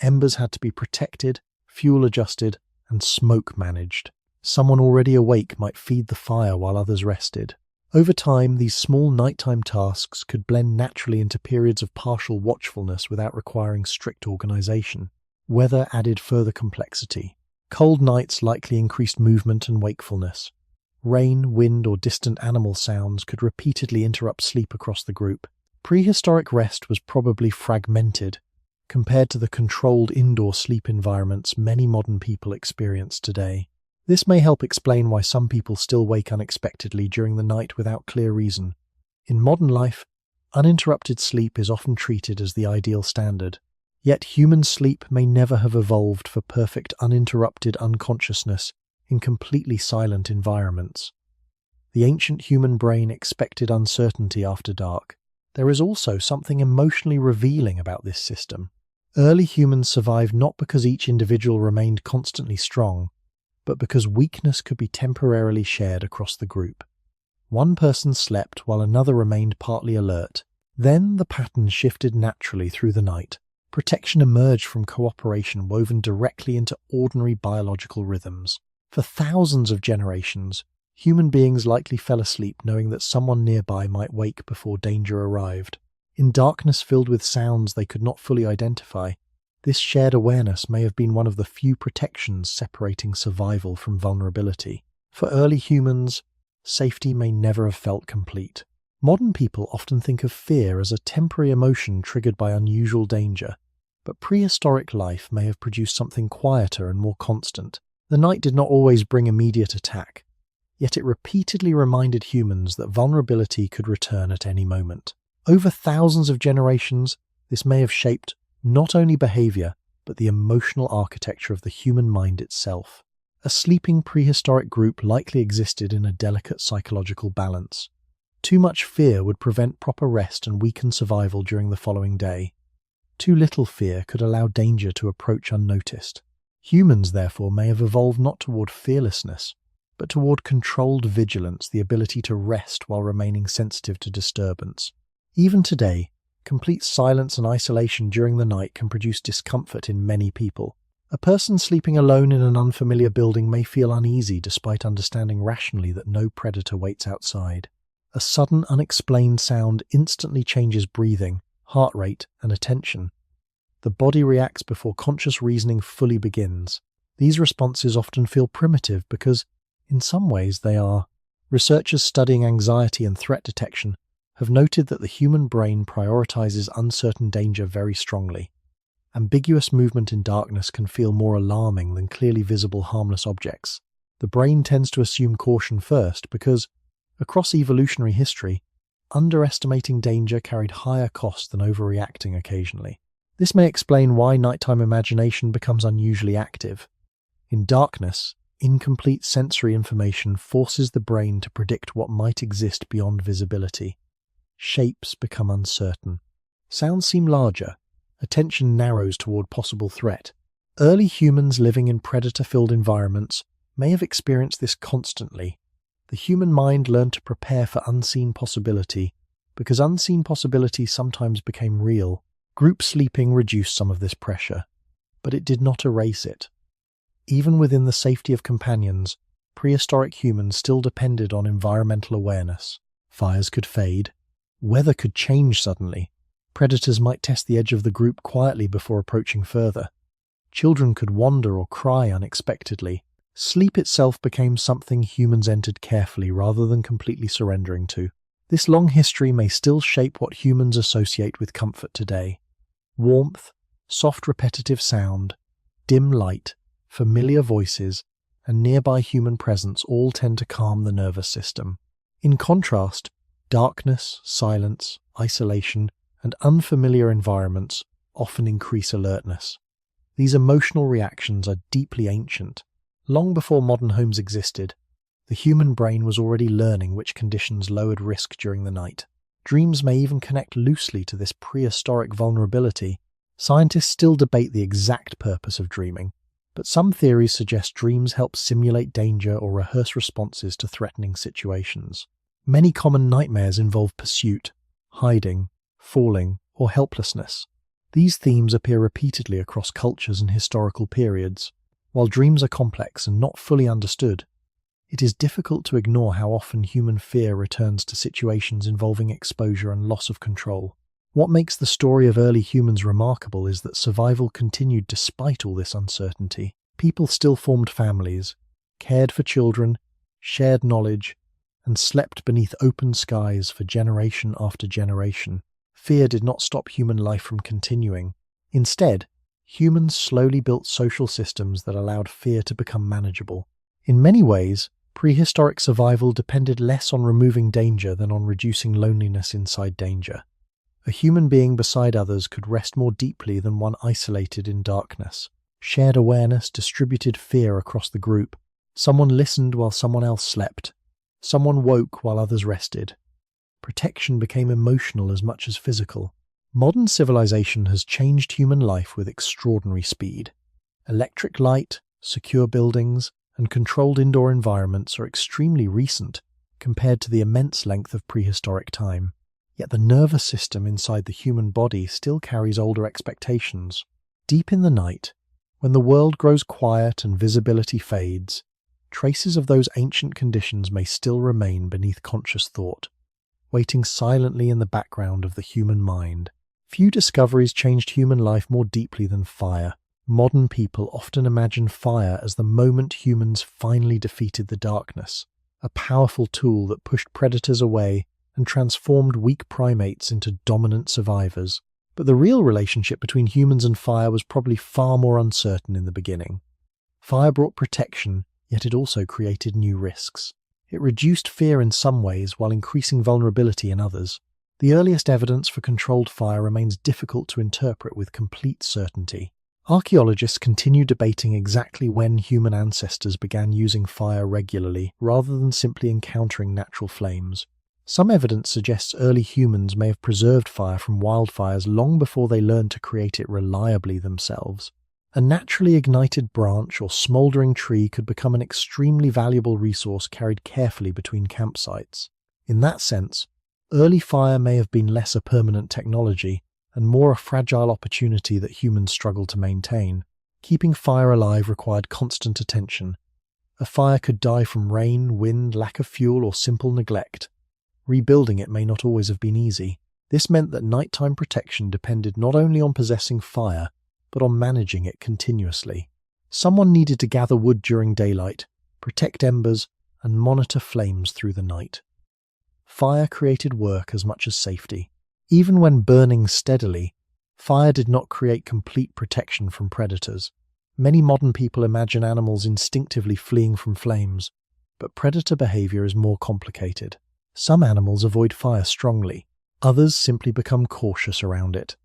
Embers had to be protected, fuel adjusted, and smoke managed. Someone already awake might feed the fire while others rested. Over time, these small nighttime tasks could blend naturally into periods of partial watchfulness without requiring strict organization. Weather added further complexity. Cold nights likely increased movement and wakefulness. Rain, wind, or distant animal sounds could repeatedly interrupt sleep across the group. Prehistoric rest was probably fragmented, compared to the controlled indoor sleep environments many modern people experience today. This may help explain why some people still wake unexpectedly during the night without clear reason. In modern life, uninterrupted sleep is often treated as the ideal standard. Yet human sleep may never have evolved for perfect uninterrupted unconsciousness in completely silent environments. The ancient human brain expected uncertainty after dark. There is also something emotionally revealing about this system. Early humans survived not because each individual remained constantly strong, but because weakness could be temporarily shared across the group. One person slept while another remained partly alert. Then the pattern shifted naturally through the night. Protection emerged from cooperation woven directly into ordinary biological rhythms. For thousands of generations, human beings likely fell asleep knowing that someone nearby might wake before danger arrived. In darkness filled with sounds they could not fully identify, this shared awareness may have been one of the few protections separating survival from vulnerability. For early humans, safety may never have felt complete. Modern people often think of fear as a temporary emotion triggered by unusual danger, but prehistoric life may have produced something quieter and more constant. The night did not always bring immediate attack, yet it repeatedly reminded humans that vulnerability could return at any moment. Over thousands of generations, this may have shaped not only behavior, but the emotional architecture of the human mind itself. A sleeping prehistoric group likely existed in a delicate psychological balance. Too much fear would prevent proper rest and weaken survival during the following day. Too little fear could allow danger to approach unnoticed. Humans, therefore, may have evolved not toward fearlessness, but toward controlled vigilance, the ability to rest while remaining sensitive to disturbance. Even today, complete silence and isolation during the night can produce discomfort in many people. A person sleeping alone in an unfamiliar building may feel uneasy despite understanding rationally that no predator waits outside. A sudden, unexplained sound instantly changes breathing, heart rate, and attention. The body reacts before conscious reasoning fully begins. These responses often feel primitive because, in some ways, they are. Researchers studying anxiety and threat detection have noted that the human brain prioritizes uncertain danger very strongly. Ambiguous movement in darkness can feel more alarming than clearly visible harmless objects. The brain tends to assume caution first because, across evolutionary history, underestimating danger carried higher cost than overreacting occasionally. This may explain why nighttime imagination becomes unusually active. In darkness, incomplete sensory information forces the brain to predict what might exist beyond visibility. Shapes become uncertain. Sounds seem larger. Attention narrows toward possible threat. Early humans living in predator-filled environments may have experienced this constantly. The human mind learned to prepare for unseen possibility because unseen possibility sometimes became real. Group sleeping reduced some of this pressure, but it did not erase it. Even within the safety of companions, prehistoric humans still depended on environmental awareness. Fires could fade. Weather could change suddenly. Predators might test the edge of the group quietly before approaching further. Children could wander or cry unexpectedly. Sleep itself became something humans entered carefully rather than completely surrendering to. This long history may still shape what humans associate with comfort today. Warmth, soft repetitive sound, dim light, familiar voices, and nearby human presence all tend to calm the nervous system. In contrast, darkness, silence, isolation, and unfamiliar environments often increase alertness. These emotional reactions are deeply ancient. Long before modern homes existed, the human brain was already learning which conditions lowered risk during the night. Dreams may even connect loosely to this prehistoric vulnerability. Scientists still debate the exact purpose of dreaming, but some theories suggest dreams help simulate danger or rehearse responses to threatening situations. Many common nightmares involve pursuit, hiding, falling, or helplessness. These themes appear repeatedly across cultures and historical periods. While dreams are complex and not fully understood, it is difficult to ignore how often human fear returns to situations involving exposure and loss of control. What makes the story of early humans remarkable is that survival continued despite all this uncertainty. People still formed families, cared for children, shared knowledge, and slept beneath open skies for generation after generation. Fear did not stop human life from continuing. Instead, humans slowly built social systems that allowed fear to become manageable. In many ways, prehistoric survival depended less on removing danger than on reducing loneliness inside danger. A human being beside others could rest more deeply than one isolated in darkness. Shared awareness distributed fear across the group. Someone listened while someone else slept. Someone woke while others rested. Protection became emotional as much as physical. Modern civilization has changed human life with extraordinary speed. Electric light, secure buildings, and controlled indoor environments are extremely recent compared to the immense length of prehistoric time. Yet the nervous system inside the human body still carries older expectations. Deep in the night, when the world grows quiet and visibility fades, traces of those ancient conditions may still remain beneath conscious thought, waiting silently in the background of the human mind. Few discoveries changed human life more deeply than fire. Modern people often imagine fire as the moment humans finally defeated the darkness, a powerful tool that pushed predators away and transformed weak primates into dominant survivors. But the real relationship between humans and fire was probably far more uncertain in the beginning. Fire brought protection, yet it also created new risks. It reduced fear in some ways while increasing vulnerability in others. The earliest evidence for controlled fire remains difficult to interpret with complete certainty. Archaeologists continue debating exactly when human ancestors began using fire regularly rather than simply encountering natural flames. Some evidence suggests early humans may have preserved fire from wildfires long before they learned to create it reliably themselves. A naturally ignited branch or smouldering tree could become an extremely valuable resource carried carefully between campsites. In that sense, early fire may have been less a permanent technology and more a fragile opportunity that humans struggled to maintain. Keeping fire alive required constant attention. A fire could die from rain, wind, lack of fuel, or simple neglect. Rebuilding it may not always have been easy. This meant that nighttime protection depended not only on possessing fire, but on managing it continuously. Someone needed to gather wood during daylight, protect embers, and monitor flames through the night. Fire created work as much as safety. Even when burning steadily, fire did not create complete protection from predators. Many modern people imagine animals instinctively fleeing from flames, but predator behavior is more complicated. Some animals avoid fire strongly, others simply become cautious around it.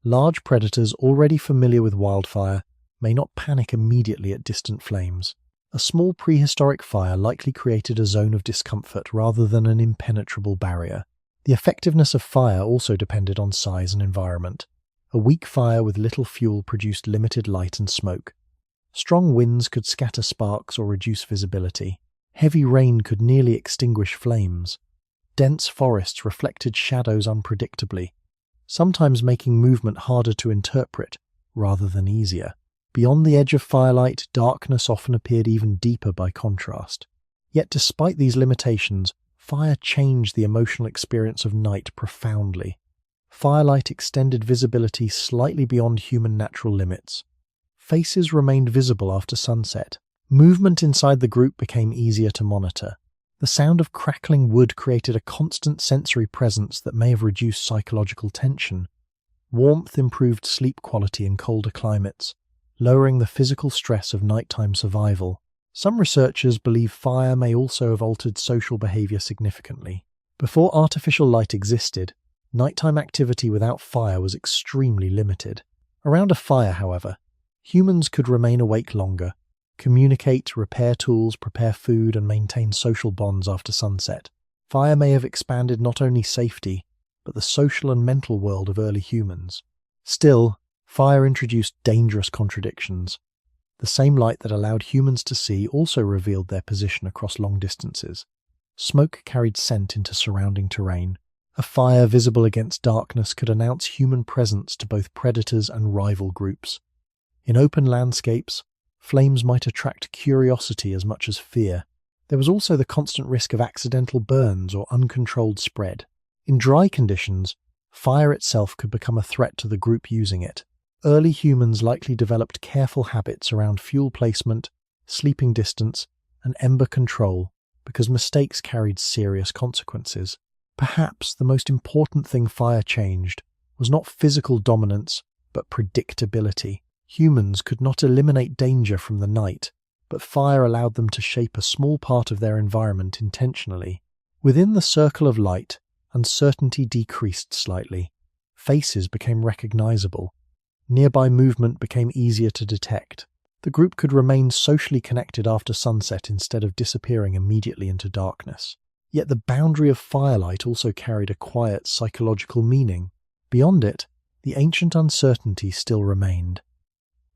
Large predators already familiar with wildfire may not panic immediately at distant flames. A small prehistoric fire likely created a zone of discomfort rather than an impenetrable barrier. The effectiveness of fire also depended on size and environment. A weak fire with little fuel produced limited light and smoke. Strong winds could scatter sparks or reduce visibility. Heavy rain could nearly extinguish flames. Dense forests reflected shadows unpredictably, sometimes making movement harder to interpret rather than easier. Beyond the edge of firelight, darkness often appeared even deeper by contrast. Yet despite these limitations, fire changed the emotional experience of night profoundly. Firelight extended visibility slightly beyond human natural limits. Faces remained visible after sunset. Movement inside the group became easier to monitor. The sound of crackling wood created a constant sensory presence that may have reduced psychological tension. Warmth improved sleep quality in colder climates, lowering the physical stress of nighttime survival. Some researchers believe fire may also have altered social behavior significantly. Before artificial light existed, nighttime activity without fire was extremely limited. Around a fire, however, humans could remain awake longer, communicate, repair tools, prepare food, and maintain social bonds after sunset. Fire may have expanded not only safety, but the social and mental world of early humans. Still, fire introduced dangerous contradictions. The same light that allowed humans to see also revealed their position across long distances. Smoke carried scent into surrounding terrain. A fire visible against darkness could announce human presence to both predators and rival groups. In open landscapes, flames might attract curiosity as much as fear. There was also the constant risk of accidental burns or uncontrolled spread. In dry conditions, fire itself could become a threat to the group using it. Early humans likely developed careful habits around fuel placement, sleeping distance, and ember control because mistakes carried serious consequences. Perhaps the most important thing fire changed was not physical dominance, but predictability. Humans could not eliminate danger from the night, but fire allowed them to shape a small part of their environment intentionally. Within the circle of light, uncertainty decreased slightly. Faces became recognizable. Nearby movement became easier to detect. The group could remain socially connected after sunset instead of disappearing immediately into darkness. Yet the boundary of firelight also carried a quiet psychological meaning. Beyond it, the ancient uncertainty still remained.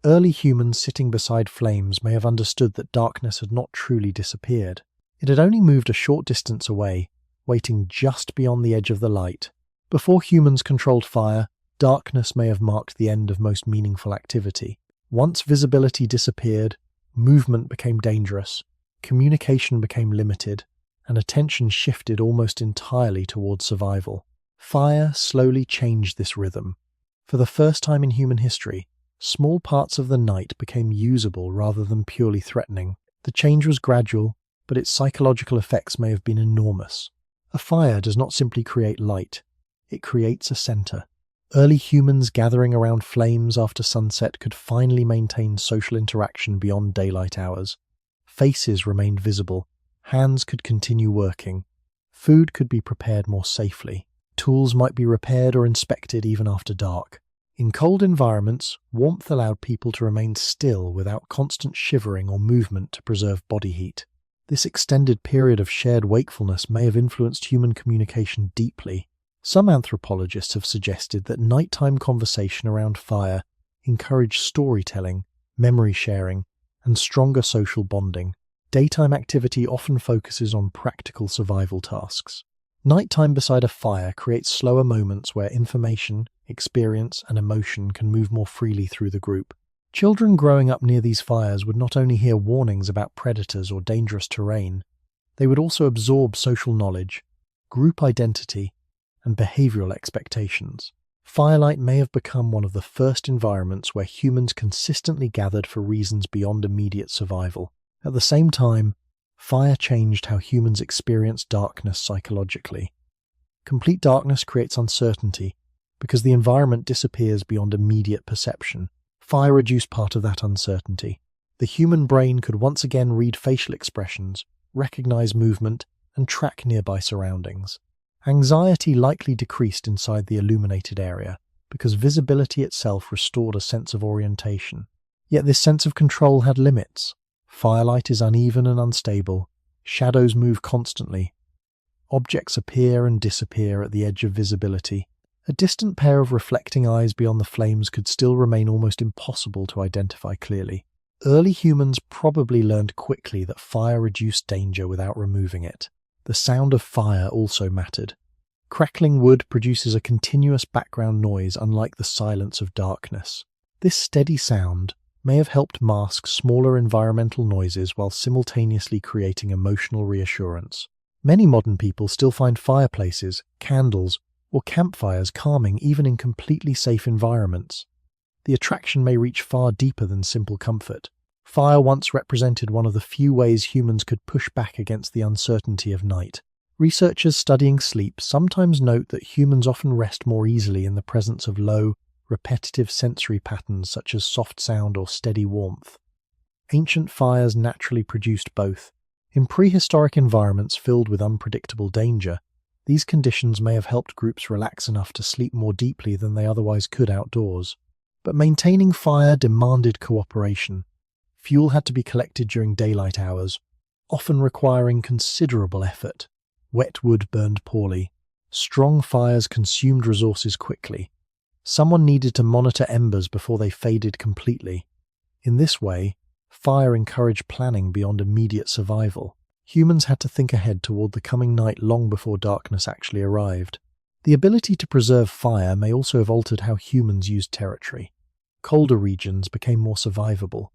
Early humans sitting beside flames may have understood that darkness had not truly disappeared. It had only moved a short distance away, waiting just beyond the edge of the light. Before humans controlled fire, darkness may have marked the end of most meaningful activity. Once visibility disappeared, movement became dangerous, communication became limited, and attention shifted almost entirely towards survival. Fire slowly changed this rhythm. For the first time in human history, small parts of the night became usable rather than purely threatening. The change was gradual, but its psychological effects may have been enormous. A fire does not simply create light, it creates a center. Early humans gathering around flames after sunset could finally maintain social interaction beyond daylight hours. Faces remained visible, hands could continue working, food could be prepared more safely, tools might be repaired or inspected even after dark. In cold environments, warmth allowed people to remain still without constant shivering or movement to preserve body heat. This extended period of shared wakefulness may have influenced human communication deeply. Some anthropologists have suggested that nighttime conversation around fire encouraged storytelling, memory sharing, and stronger social bonding. Daytime activity often focuses on practical survival tasks. Nighttime beside a fire creates slower moments where information, experience, and emotion can move more freely through the group. Children growing up near these fires would not only hear warnings about predators or dangerous terrain, they would also absorb social knowledge, group identity, and behavioral expectations. Firelight may have become one of the first environments where humans consistently gathered for reasons beyond immediate survival. At the same time, fire changed how humans experience darkness psychologically. Complete darkness creates uncertainty because the environment disappears beyond immediate perception. Fire reduced part of that uncertainty. The human brain could once again read facial expressions, recognize movement, and track nearby surroundings. Anxiety likely decreased inside the illuminated area because visibility itself restored a sense of orientation. Yet this sense of control had limits. Firelight is uneven and unstable. Shadows move constantly. Objects appear and disappear at the edge of visibility. A distant pair of reflecting eyes beyond the flames could still remain almost impossible to identify clearly. Early humans probably learned quickly that fire reduced danger without removing it. The sound of fire also mattered. Crackling wood produces a continuous background noise unlike the silence of darkness. This steady sound may have helped mask smaller environmental noises while simultaneously creating emotional reassurance. Many modern people still find fireplaces, candles, or campfires calming even in completely safe environments. The attraction may reach far deeper than simple comfort. Fire once represented one of the few ways humans could push back against the uncertainty of night. Researchers studying sleep sometimes note that humans often rest more easily in the presence of low, repetitive sensory patterns such as soft sound or steady warmth. Ancient fires naturally produced both. In prehistoric environments filled with unpredictable danger, these conditions may have helped groups relax enough to sleep more deeply than they otherwise could outdoors. But maintaining fire demanded cooperation. Fuel had to be collected during daylight hours, often requiring considerable effort. Wet wood burned poorly. Strong fires consumed resources quickly. Someone needed to monitor embers before they faded completely. In this way, fire encouraged planning beyond immediate survival. Humans had to think ahead toward the coming night long before darkness actually arrived. The ability to preserve fire may also have altered how humans used territory. Colder regions became more survivable.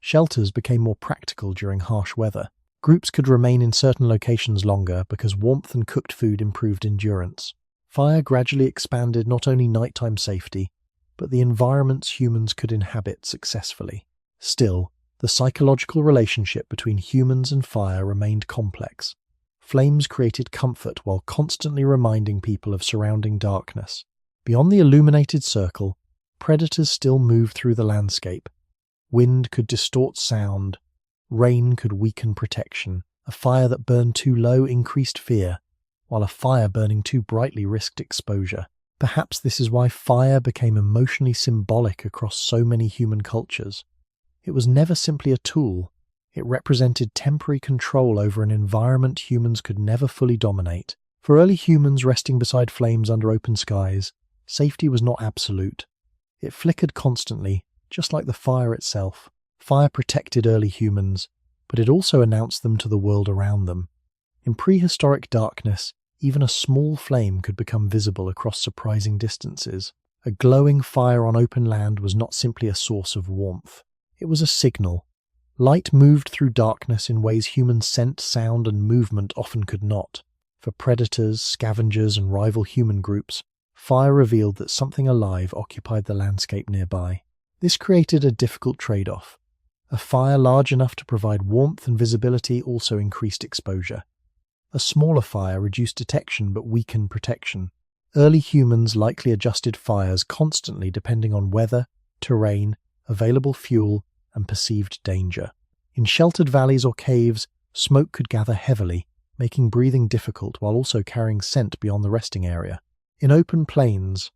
Shelters became more practical during harsh weather. Groups could remain in certain locations longer because warmth and cooked food improved endurance. Fire gradually expanded not only nighttime safety, but the environments humans could inhabit successfully. Still, the psychological relationship between humans and fire remained complex. Flames created comfort while constantly reminding people of surrounding darkness. Beyond the illuminated circle, predators still moved through the landscape. Wind could distort sound. Rain could weaken protection. A fire that burned too low increased fear, while a fire burning too brightly risked exposure. Perhaps this is why fire became emotionally symbolic across so many human cultures. It was never simply a tool. It represented temporary control over an environment humans could never fully dominate. For early humans resting beside flames under open skies, safety was not absolute. It flickered constantly, just like the fire itself. Fire protected early humans, but it also announced them to the world around them. In prehistoric darkness, even a small flame could become visible across surprising distances. A glowing fire on open land was not simply a source of warmth. It was a signal. Light moved through darkness in ways human scent, sound, and movement often could not. For predators, scavengers, and rival human groups, fire revealed that something alive occupied the landscape nearby. This created a difficult trade-off. A fire large enough to provide warmth and visibility also increased exposure. A smaller fire reduced detection but weakened protection. Early humans likely adjusted fires constantly depending on weather, terrain, available fuel, and perceived danger. In sheltered valleys or caves, smoke could gather heavily, making breathing difficult while also carrying scent beyond the resting area. In open plains,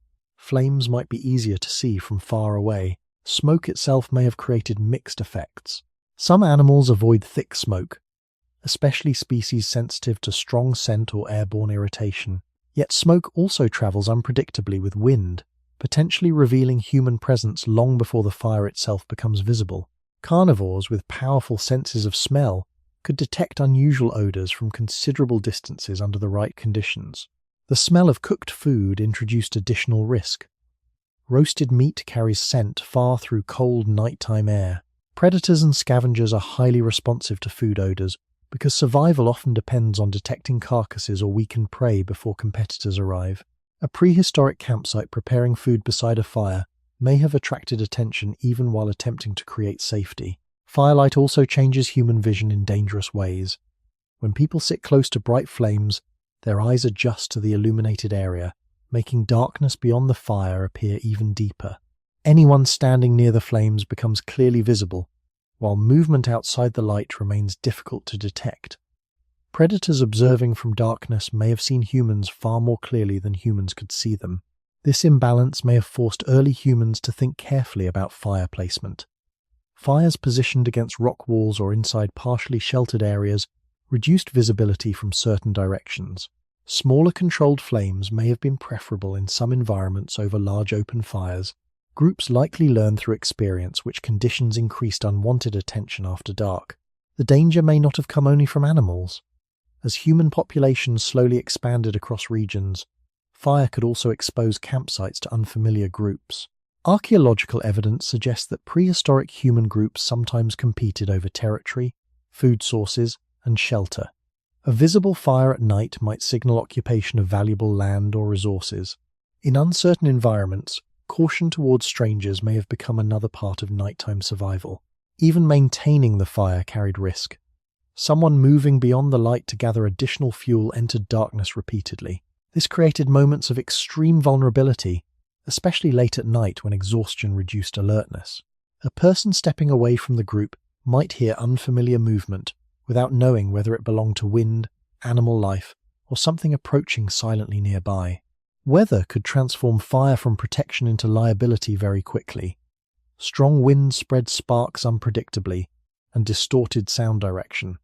flames might be easier to see from far away. Smoke itself may have created mixed effects. Some animals avoid thick smoke, especially species sensitive to strong scent or airborne irritation. Yet smoke also travels unpredictably with wind, potentially revealing human presence long before the fire itself becomes visible. Carnivores with powerful senses of smell could detect unusual odors from considerable distances under the right conditions. The smell of cooked food introduced additional risk. Roasted meat carries scent far through cold nighttime air. Predators and scavengers are highly responsive to food odors because survival often depends on detecting carcasses or weakened prey before competitors arrive. A prehistoric campsite preparing food beside a fire may have attracted attention even while attempting to create safety. Firelight also changes human vision in dangerous ways. When people sit close to bright flames, their eyes adjust to the illuminated area, making darkness beyond the fire appear even deeper. Anyone standing near the flames becomes clearly visible, while movement outside the light remains difficult to detect. Predators observing from darkness may have seen humans far more clearly than humans could see them. This imbalance may have forced early humans to think carefully about fire placement. Fires positioned against rock walls or inside partially sheltered areas reduced visibility from certain directions. Smaller controlled flames may have been preferable in some environments over large open fires. Groups likely learned through experience which conditions increased unwanted attention after dark. The danger may not have come only from animals. As human populations slowly expanded across regions, fire could also expose campsites to unfamiliar groups. Archaeological evidence suggests that prehistoric human groups sometimes competed over territory, food sources, and shelter. A visible fire at night might signal occupation of valuable land or resources. In uncertain environments, caution towards strangers may have become another part of nighttime survival. Even maintaining the fire carried risk. Someone moving beyond the light to gather additional fuel entered darkness repeatedly. This created moments of extreme vulnerability, especially late at night when exhaustion reduced alertness. A person stepping away from the group might hear unfamiliar movement without knowing whether it belonged to wind, animal life, or something approaching silently nearby. Weather could transform fire from protection into liability very quickly. Strong winds spread sparks unpredictably and distorted sound direction.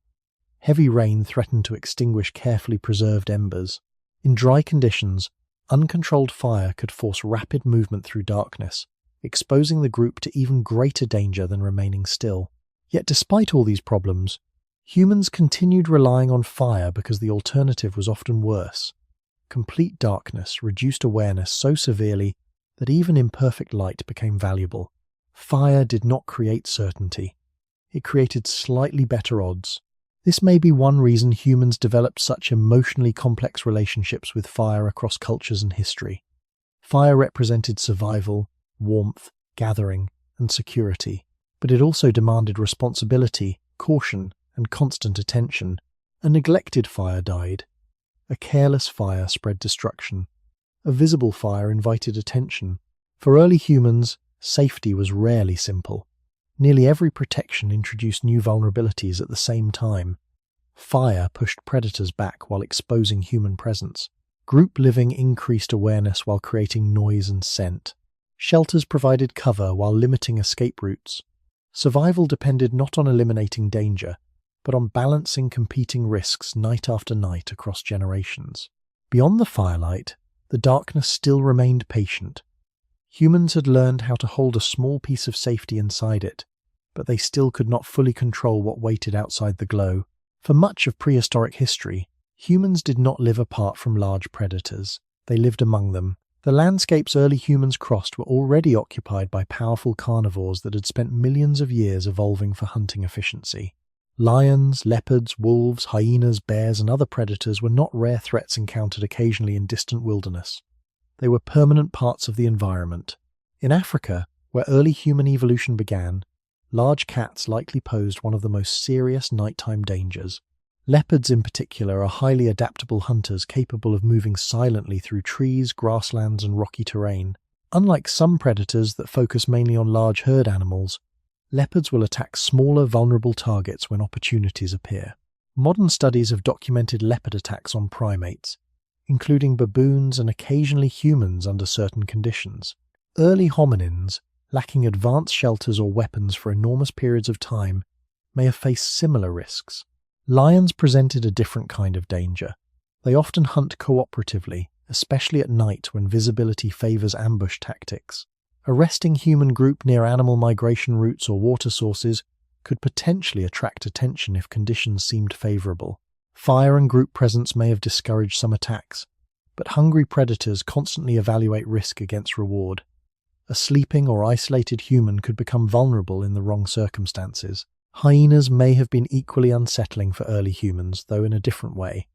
Heavy rain threatened to extinguish carefully preserved embers. In dry conditions, uncontrolled fire could force rapid movement through darkness, exposing the group to even greater danger than remaining still. Yet despite all these problems, humans continued relying on fire because the alternative was often worse. Complete darkness reduced awareness so severely that even imperfect light became valuable. Fire did not create certainty. It created slightly better odds. This may be one reason humans developed such emotionally complex relationships with fire across cultures and history. Fire represented survival, warmth, gathering, and security, but it also demanded responsibility, caution, and constant attention. A neglected fire died. A careless fire spread destruction. A visible fire invited attention. For early humans, safety was rarely simple. Nearly every protection introduced new vulnerabilities at the same time. Fire pushed predators back while exposing human presence. Group living increased awareness while creating noise and scent. Shelters provided cover while limiting escape routes. Survival depended not on eliminating danger, but on balancing competing risks night after night across generations. Beyond the firelight, the darkness still remained patient. Humans had learned how to hold a small piece of safety inside it, but they still could not fully control what waited outside the glow. For much of prehistoric history, humans did not live apart from large predators. They lived among them. The landscapes early humans crossed were already occupied by powerful carnivores that had spent millions of years evolving for hunting efficiency. Lions, leopards, wolves, hyenas, bears, and other predators were not rare threats encountered occasionally in distant wilderness. They were permanent parts of the environment. In Africa, where early human evolution began, large cats likely posed one of the most serious nighttime dangers. Leopards in particular are highly adaptable hunters capable of moving silently through trees, grasslands, and rocky terrain. Unlike some predators that focus mainly on large herd animals, leopards will attack smaller, vulnerable targets when opportunities appear. Modern studies have documented leopard attacks on primates, including baboons and occasionally humans under certain conditions. Early hominins, lacking advanced shelters or weapons for enormous periods of time, may have faced similar risks. Lions presented a different kind of danger. They often hunt cooperatively, especially at night when visibility favors ambush tactics. A resting human group near animal migration routes or water sources could potentially attract attention if conditions seemed favorable. Fire and group presence may have discouraged some attacks, but hungry predators constantly evaluate risk against reward. A sleeping or isolated human could become vulnerable in the wrong circumstances. Hyenas may have been equally unsettling for early humans, though in a different way.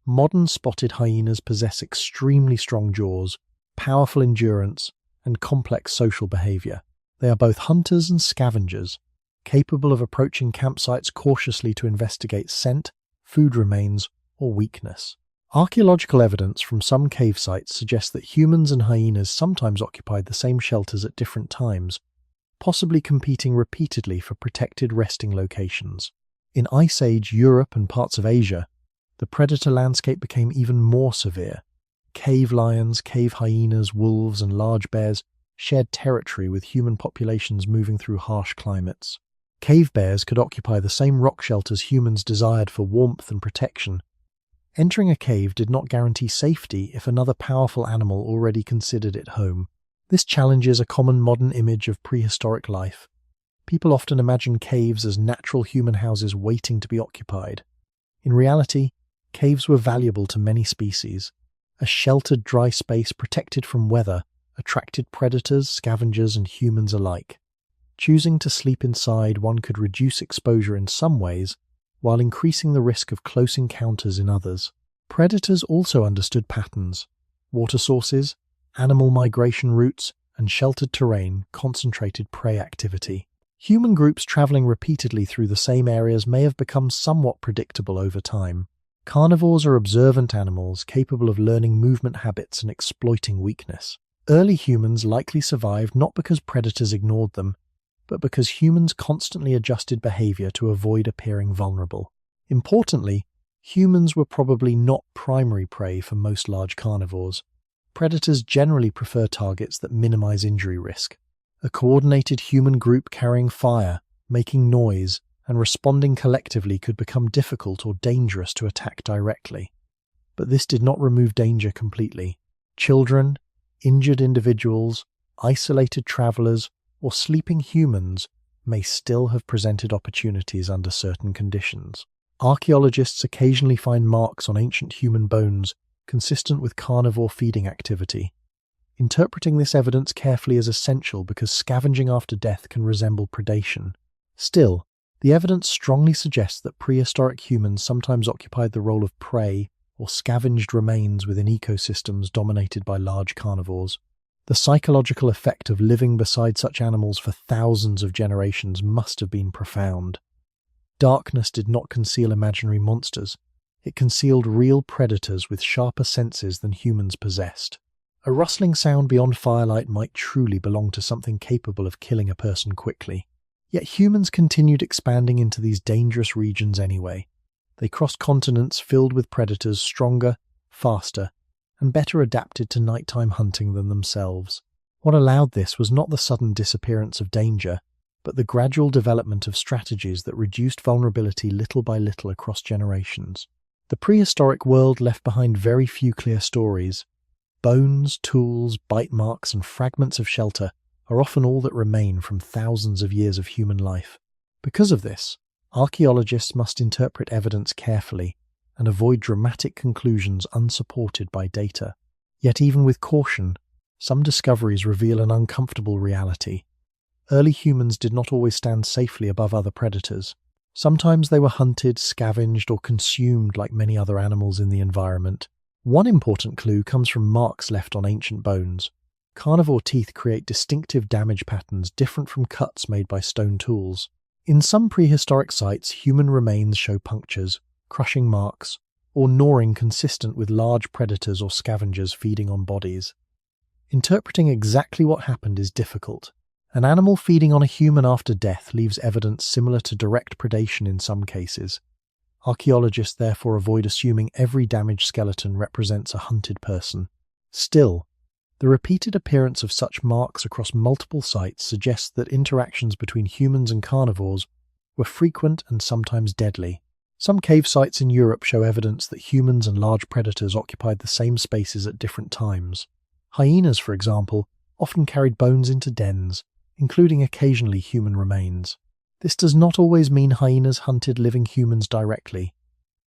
Modern spotted hyenas possess extremely strong jaws, powerful endurance, and complex social behavior. They are both hunters and scavengers, capable of approaching campsites cautiously to investigate scent, food remains, or weakness. Archaeological evidence from some cave sites suggests that humans and hyenas sometimes occupied the same shelters at different times, possibly competing repeatedly for protected resting locations. In Ice Age Europe and parts of Asia, the predator landscape became even more severe. Cave lions, cave hyenas, wolves, and large bears shared territory with human populations moving through harsh climates. Cave bears could occupy the same rock shelters humans desired for warmth and protection. Entering a cave did not guarantee safety if another powerful animal already considered it home. This challenges a common modern image of prehistoric life. People often imagine caves as natural human houses waiting to be occupied. In reality, caves were valuable to many species. A sheltered, dry space protected from weather attracted predators, scavengers, and humans alike. Choosing to sleep inside, one could reduce exposure in some ways, while increasing the risk of close encounters in others. Predators also understood patterns. Water sources, animal migration routes, and sheltered terrain concentrated prey activity. Human groups traveling repeatedly through the same areas may have become somewhat predictable over time. Carnivores are observant animals capable of learning movement habits and exploiting weakness. Early humans likely survived not because predators ignored them, but because humans constantly adjusted behavior to avoid appearing vulnerable. Importantly, humans were probably not primary prey for most large carnivores. Predators generally prefer targets that minimize injury risk. A coordinated human group carrying fire, making noise, and responding collectively could become difficult or dangerous to attack directly. But this did not remove danger completely. Children, injured individuals, isolated travelers, or sleeping humans may still have presented opportunities under certain conditions. Archaeologists occasionally find marks on ancient human bones consistent with carnivore feeding activity. Interpreting this evidence carefully is essential because scavenging after death can resemble predation. Still, the evidence strongly suggests that prehistoric humans sometimes occupied the role of prey or scavenged remains within ecosystems dominated by large carnivores. The psychological effect of living beside such animals for thousands of generations must have been profound. Darkness did not conceal imaginary monsters. It concealed real predators with sharper senses than humans possessed. A rustling sound beyond firelight might truly belong to something capable of killing a person quickly. Yet humans continued expanding into these dangerous regions anyway. They crossed continents filled with predators stronger, faster, and better adapted to nighttime hunting than themselves. What allowed this was not the sudden disappearance of danger, but the gradual development of strategies that reduced vulnerability little by little across generations. The prehistoric world left behind very few clear stories. Bones, tools, bite marks, and fragments of shelter are often all that remain from thousands of years of human life. Because of this, archaeologists must interpret evidence carefully and avoid dramatic conclusions unsupported by data. Yet even with caution, some discoveries reveal an uncomfortable reality. Early humans did not always stand safely above other predators. Sometimes they were hunted, scavenged, or consumed like many other animals in the environment. One important clue comes from marks left on ancient bones. Carnivore teeth create distinctive damage patterns different from cuts made by stone tools. In some prehistoric sites, human remains show punctures, crushing marks, or gnawing consistent with large predators or scavengers feeding on bodies. Interpreting exactly what happened is difficult. An animal feeding on a human after death leaves evidence similar to direct predation in some cases. Archaeologists therefore avoid assuming every damaged skeleton represents a hunted person. Still, the repeated appearance of such marks across multiple sites suggests that interactions between humans and carnivores were frequent and sometimes deadly. Some cave sites in Europe show evidence that humans and large predators occupied the same spaces at different times. Hyenas, for example, often carried bones into dens, including occasionally human remains. This does not always mean hyenas hunted living humans directly.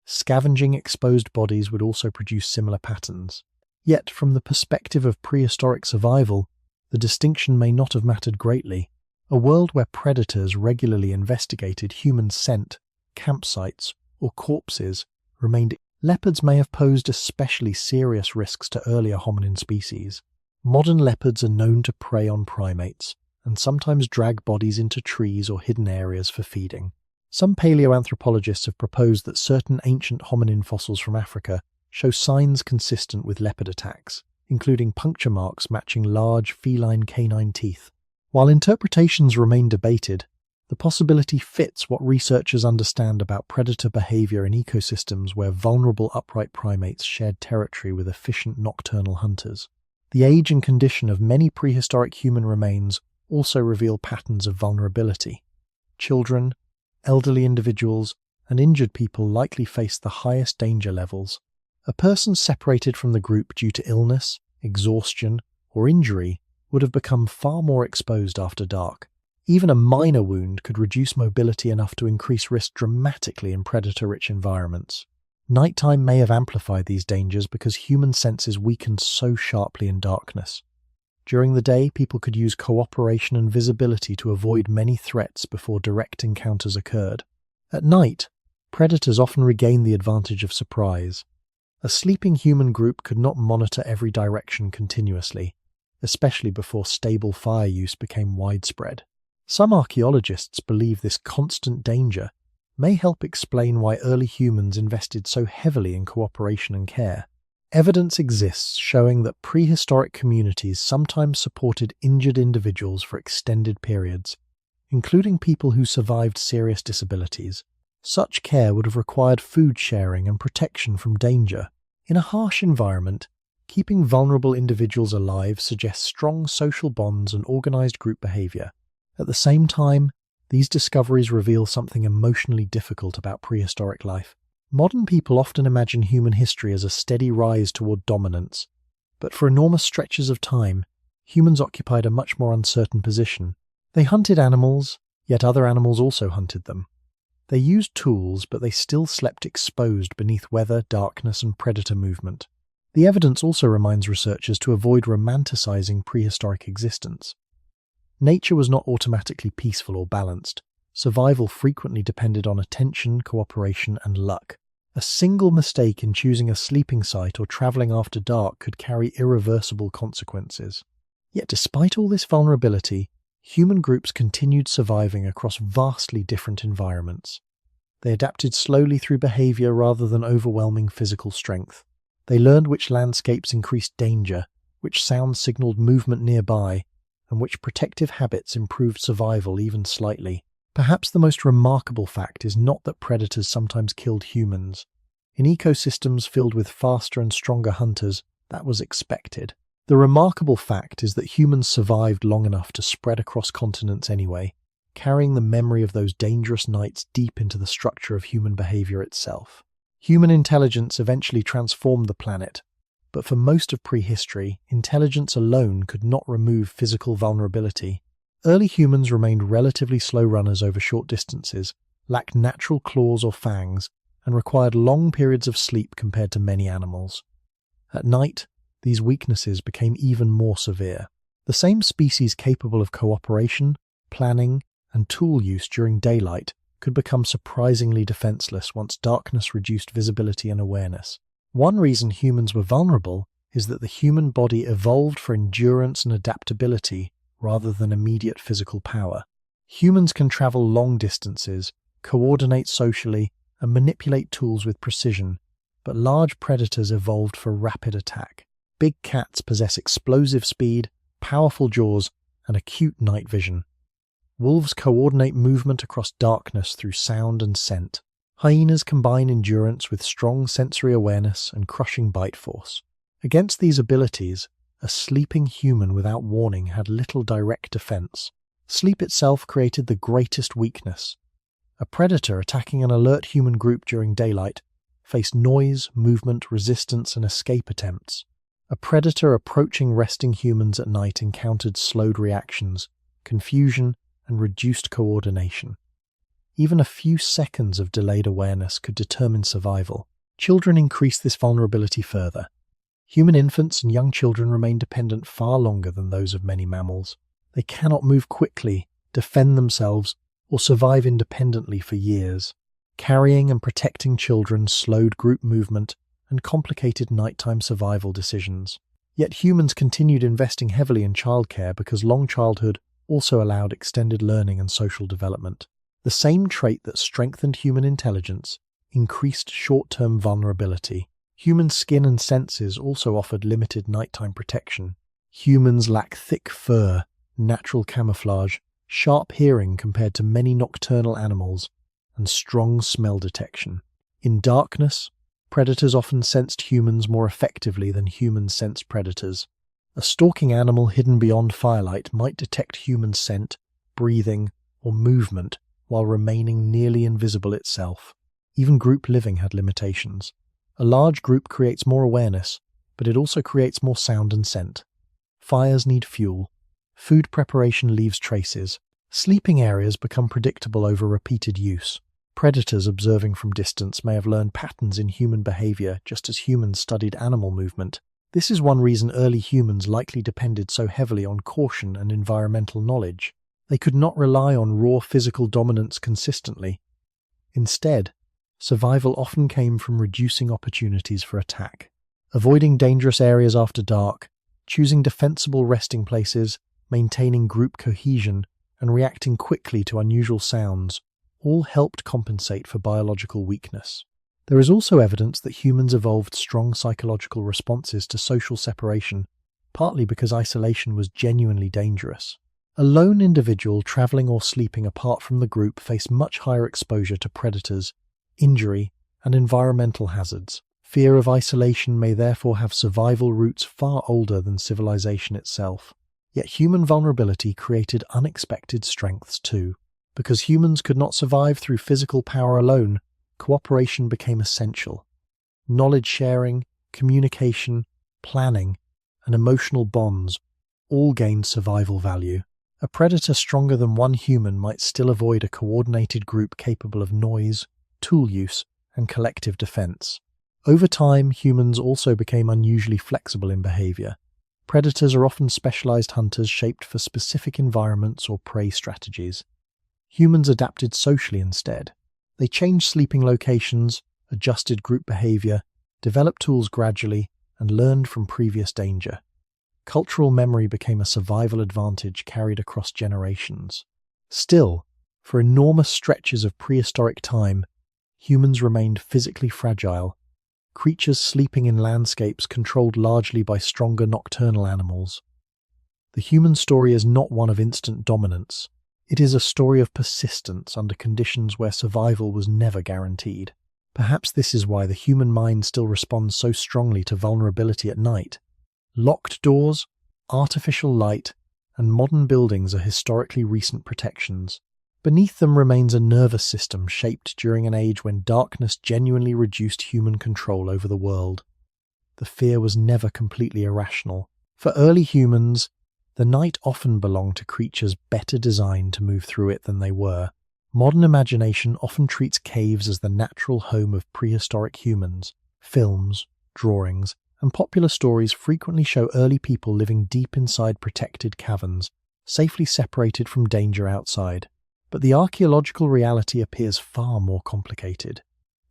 Scavenging exposed bodies would also produce similar patterns. Yet, from the perspective of prehistoric survival, the distinction may not have mattered greatly. A world where predators regularly investigated human scent, campsites, or corpses remained. Leopards may have posed especially serious risks to earlier hominin species. Modern leopards are known to prey on primates, and sometimes drag bodies into trees or hidden areas for feeding. Some paleoanthropologists have proposed that certain ancient hominin fossils from Africa show signs consistent with leopard attacks, including puncture marks matching large feline canine teeth. While interpretations remain debated, the possibility fits what researchers understand about predator behavior in ecosystems where vulnerable upright primates shared territory with efficient nocturnal hunters. The age and condition of many prehistoric human remains also reveal patterns of vulnerability. Children, elderly individuals, and injured people likely face the highest danger levels. A person separated from the group due to illness, exhaustion, or injury would have become far more exposed after dark. Even a minor wound could reduce mobility enough to increase risk dramatically in predator-rich environments. Nighttime may have amplified these dangers because human senses weakened so sharply in darkness. During the day, people could use cooperation and visibility to avoid many threats before direct encounters occurred. At night, predators often regained the advantage of surprise. A sleeping human group could not monitor every direction continuously, especially before stable fire use became widespread. Some archaeologists believe this constant danger may help explain why early humans invested so heavily in cooperation and care. Evidence exists showing that prehistoric communities sometimes supported injured individuals for extended periods, including people who survived serious disabilities. Such care would have required food sharing and protection from danger. In a harsh environment, keeping vulnerable individuals alive suggests strong social bonds and organized group behavior. At the same time, these discoveries reveal something emotionally difficult about prehistoric life. Modern people often imagine human history as a steady rise toward dominance, but for enormous stretches of time, humans occupied a much more uncertain position. They hunted animals, yet other animals also hunted them. They used tools, but they still slept exposed beneath weather, darkness, and predator movement. The evidence also reminds researchers to avoid romanticizing prehistoric existence. Nature was not automatically peaceful or balanced. Survival frequently depended on attention, cooperation, and luck. A single mistake in choosing a sleeping site or traveling after dark could carry irreversible consequences. Yet despite all this vulnerability, human groups continued surviving across vastly different environments. They adapted slowly through behavior rather than overwhelming physical strength. They learned which landscapes increased danger, which sounds signaled movement nearby, and which protective habits improved survival even slightly. Perhaps the most remarkable fact is not that predators sometimes killed humans. In ecosystems filled with faster and stronger hunters, that was expected. The remarkable fact is that humans survived long enough to spread across continents anyway, carrying the memory of those dangerous nights deep into the structure of human behavior itself. Human intelligence eventually transformed the planet, but for most of prehistory, intelligence alone could not remove physical vulnerability. Early humans remained relatively slow runners over short distances, lacked natural claws or fangs, and required long periods of sleep compared to many animals. At night, these weaknesses became even more severe. The same species capable of cooperation, planning, and tool use during daylight could become surprisingly defenseless once darkness reduced visibility and awareness. One reason humans were vulnerable is that the human body evolved for endurance and adaptability rather than immediate physical power. Humans can travel long distances, coordinate socially, and manipulate tools with precision, but large predators evolved for rapid attack. Big cats possess explosive speed, powerful jaws, and acute night vision. Wolves coordinate movement across darkness through sound and scent. Hyenas combine endurance with strong sensory awareness and crushing bite force. Against these abilities, a sleeping human without warning had little direct defense. Sleep itself created the greatest weakness. A predator attacking an alert human group during daylight faced noise, movement, resistance, and escape attempts. A predator approaching resting humans at night encountered slowed reactions, confusion, and reduced coordination. Even a few seconds of delayed awareness could determine survival. Children increase this vulnerability further. Human infants and young children remain dependent far longer than those of many mammals. They cannot move quickly, defend themselves, or survive independently for years. Carrying and protecting children slowed group movement and complicated nighttime survival decisions. Yet humans continued investing heavily in childcare because long childhood also allowed extended learning and social development. The same trait that strengthened human intelligence increased short-term vulnerability. Human skin and senses also offered limited nighttime protection. Humans lack thick fur, natural camouflage, sharp hearing compared to many nocturnal animals, and strong smell detection. In darkness, predators often sensed humans more effectively than humans sensed predators. A stalking animal hidden beyond firelight might detect human scent, breathing, or movement while remaining nearly invisible itself. Even group living had limitations. A large group creates more awareness, but it also creates more sound and scent. Fires need fuel. Food preparation leaves traces. Sleeping areas become predictable over repeated use. Predators observing from distance may have learned patterns in human behavior just as humans studied animal movement. This is one reason early humans likely depended so heavily on caution and environmental knowledge. They could not rely on raw physical dominance consistently. Instead, survival often came from reducing opportunities for attack, avoiding dangerous areas after dark, choosing defensible resting places, maintaining group cohesion, and reacting quickly to unusual sounds, all helped compensate for biological weakness. There is also evidence that humans evolved strong psychological responses to social separation, partly because isolation was genuinely dangerous. A lone individual traveling or sleeping apart from the group faced much higher exposure to predators, injury, and environmental hazards. Fear of isolation may therefore have survival roots far older than civilization itself. Yet human vulnerability created unexpected strengths too. Because humans could not survive through physical power alone, cooperation became essential. Knowledge sharing, communication, planning, and emotional bonds all gained survival value. A predator stronger than one human might still avoid a coordinated group capable of noise, tool use, and collective defense. Over time, humans also became unusually flexible in behavior. Predators are often specialized hunters shaped for specific environments or prey strategies. Humans adapted socially instead. They changed sleeping locations, adjusted group behavior, developed tools gradually, and learned from previous danger. Cultural memory became a survival advantage carried across generations. Still, for enormous stretches of prehistoric time, humans remained physically fragile, creatures sleeping in landscapes controlled largely by stronger nocturnal animals. The human story is not one of instant dominance. It is a story of persistence under conditions where survival was never guaranteed. Perhaps this is why the human mind still responds so strongly to vulnerability at night. Locked doors, artificial light, and modern buildings are historically recent protections. Beneath them remains a nervous system shaped during an age when darkness genuinely reduced human control over the world. The fear was never completely irrational. For early humans, the night often belonged to creatures better designed to move through it than they were. Modern imagination often treats caves as the natural home of prehistoric humans. Films, drawings, and popular stories frequently show early people living deep inside protected caverns, safely separated from danger outside. But the archaeological reality appears far more complicated.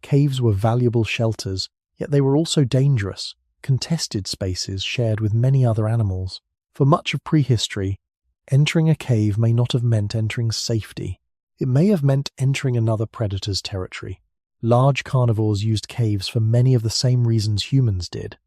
Caves were valuable shelters, yet they were also dangerous, contested spaces shared with many other animals. For much of prehistory, entering a cave may not have meant entering safety. It may have meant entering another predator's territory. Large carnivores used caves for many of the same reasons humans did.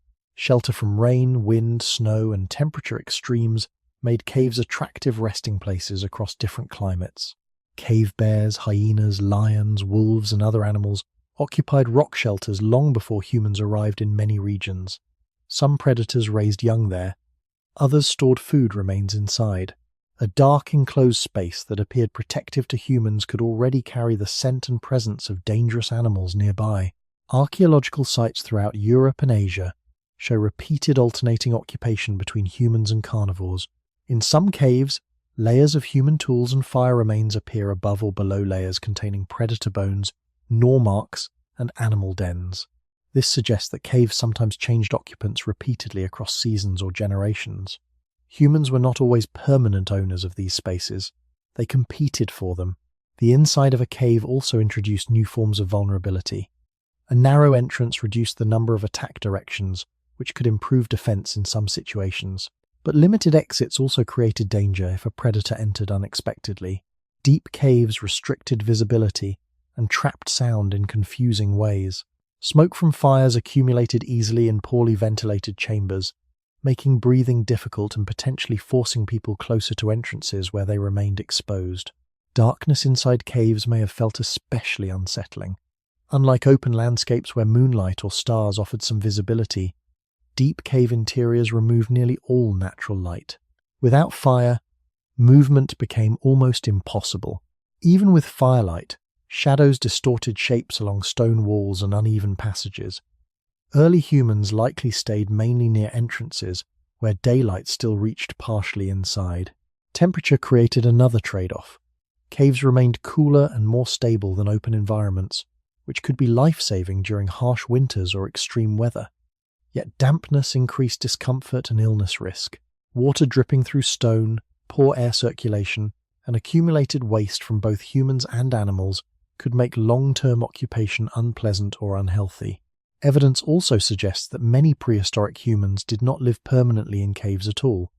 Shelter from rain, wind, snow, and temperature extremes made caves attractive resting places across different climates. Cave bears, hyenas, lions, wolves, and other animals occupied rock shelters long before humans arrived in many regions. Some predators raised young there, others stored food remains inside. A dark enclosed space that appeared protective to humans could already carry the scent and presence of dangerous animals nearby. Archaeological sites throughout Europe and Asia show repeated alternating occupation between humans and carnivores. In some caves, layers of human tools and fire remains appear above or below layers containing predator bones, gnaw marks, and animal dens. This suggests that caves sometimes changed occupants repeatedly across seasons or generations. Humans were not always permanent owners of these spaces. They competed for them. The inside of a cave also introduced new forms of vulnerability. A narrow entrance reduced the number of attack directions, which could improve defense in some situations. But limited exits also created danger if a predator entered unexpectedly. Deep caves restricted visibility and trapped sound in confusing ways. Smoke from fires accumulated easily in poorly ventilated chambers, making breathing difficult and potentially forcing people closer to entrances where they remained exposed. Darkness inside caves may have felt especially unsettling. Unlike open landscapes where moonlight or stars offered some visibility, deep cave interiors removed nearly all natural light. Without fire, movement became almost impossible. Even with firelight, shadows distorted shapes along stone walls and uneven passages. Early humans likely stayed mainly near entrances, where daylight still reached partially inside. Temperature created another trade-off. Caves remained cooler and more stable than open environments, which could be life-saving during harsh winters or extreme weather. Yet dampness increased discomfort and illness risk. Water dripping through stone, poor air circulation, and accumulated waste from both humans and animals could make long-term occupation unpleasant or unhealthy. Evidence also suggests that many prehistoric humans did not live permanently in caves at all.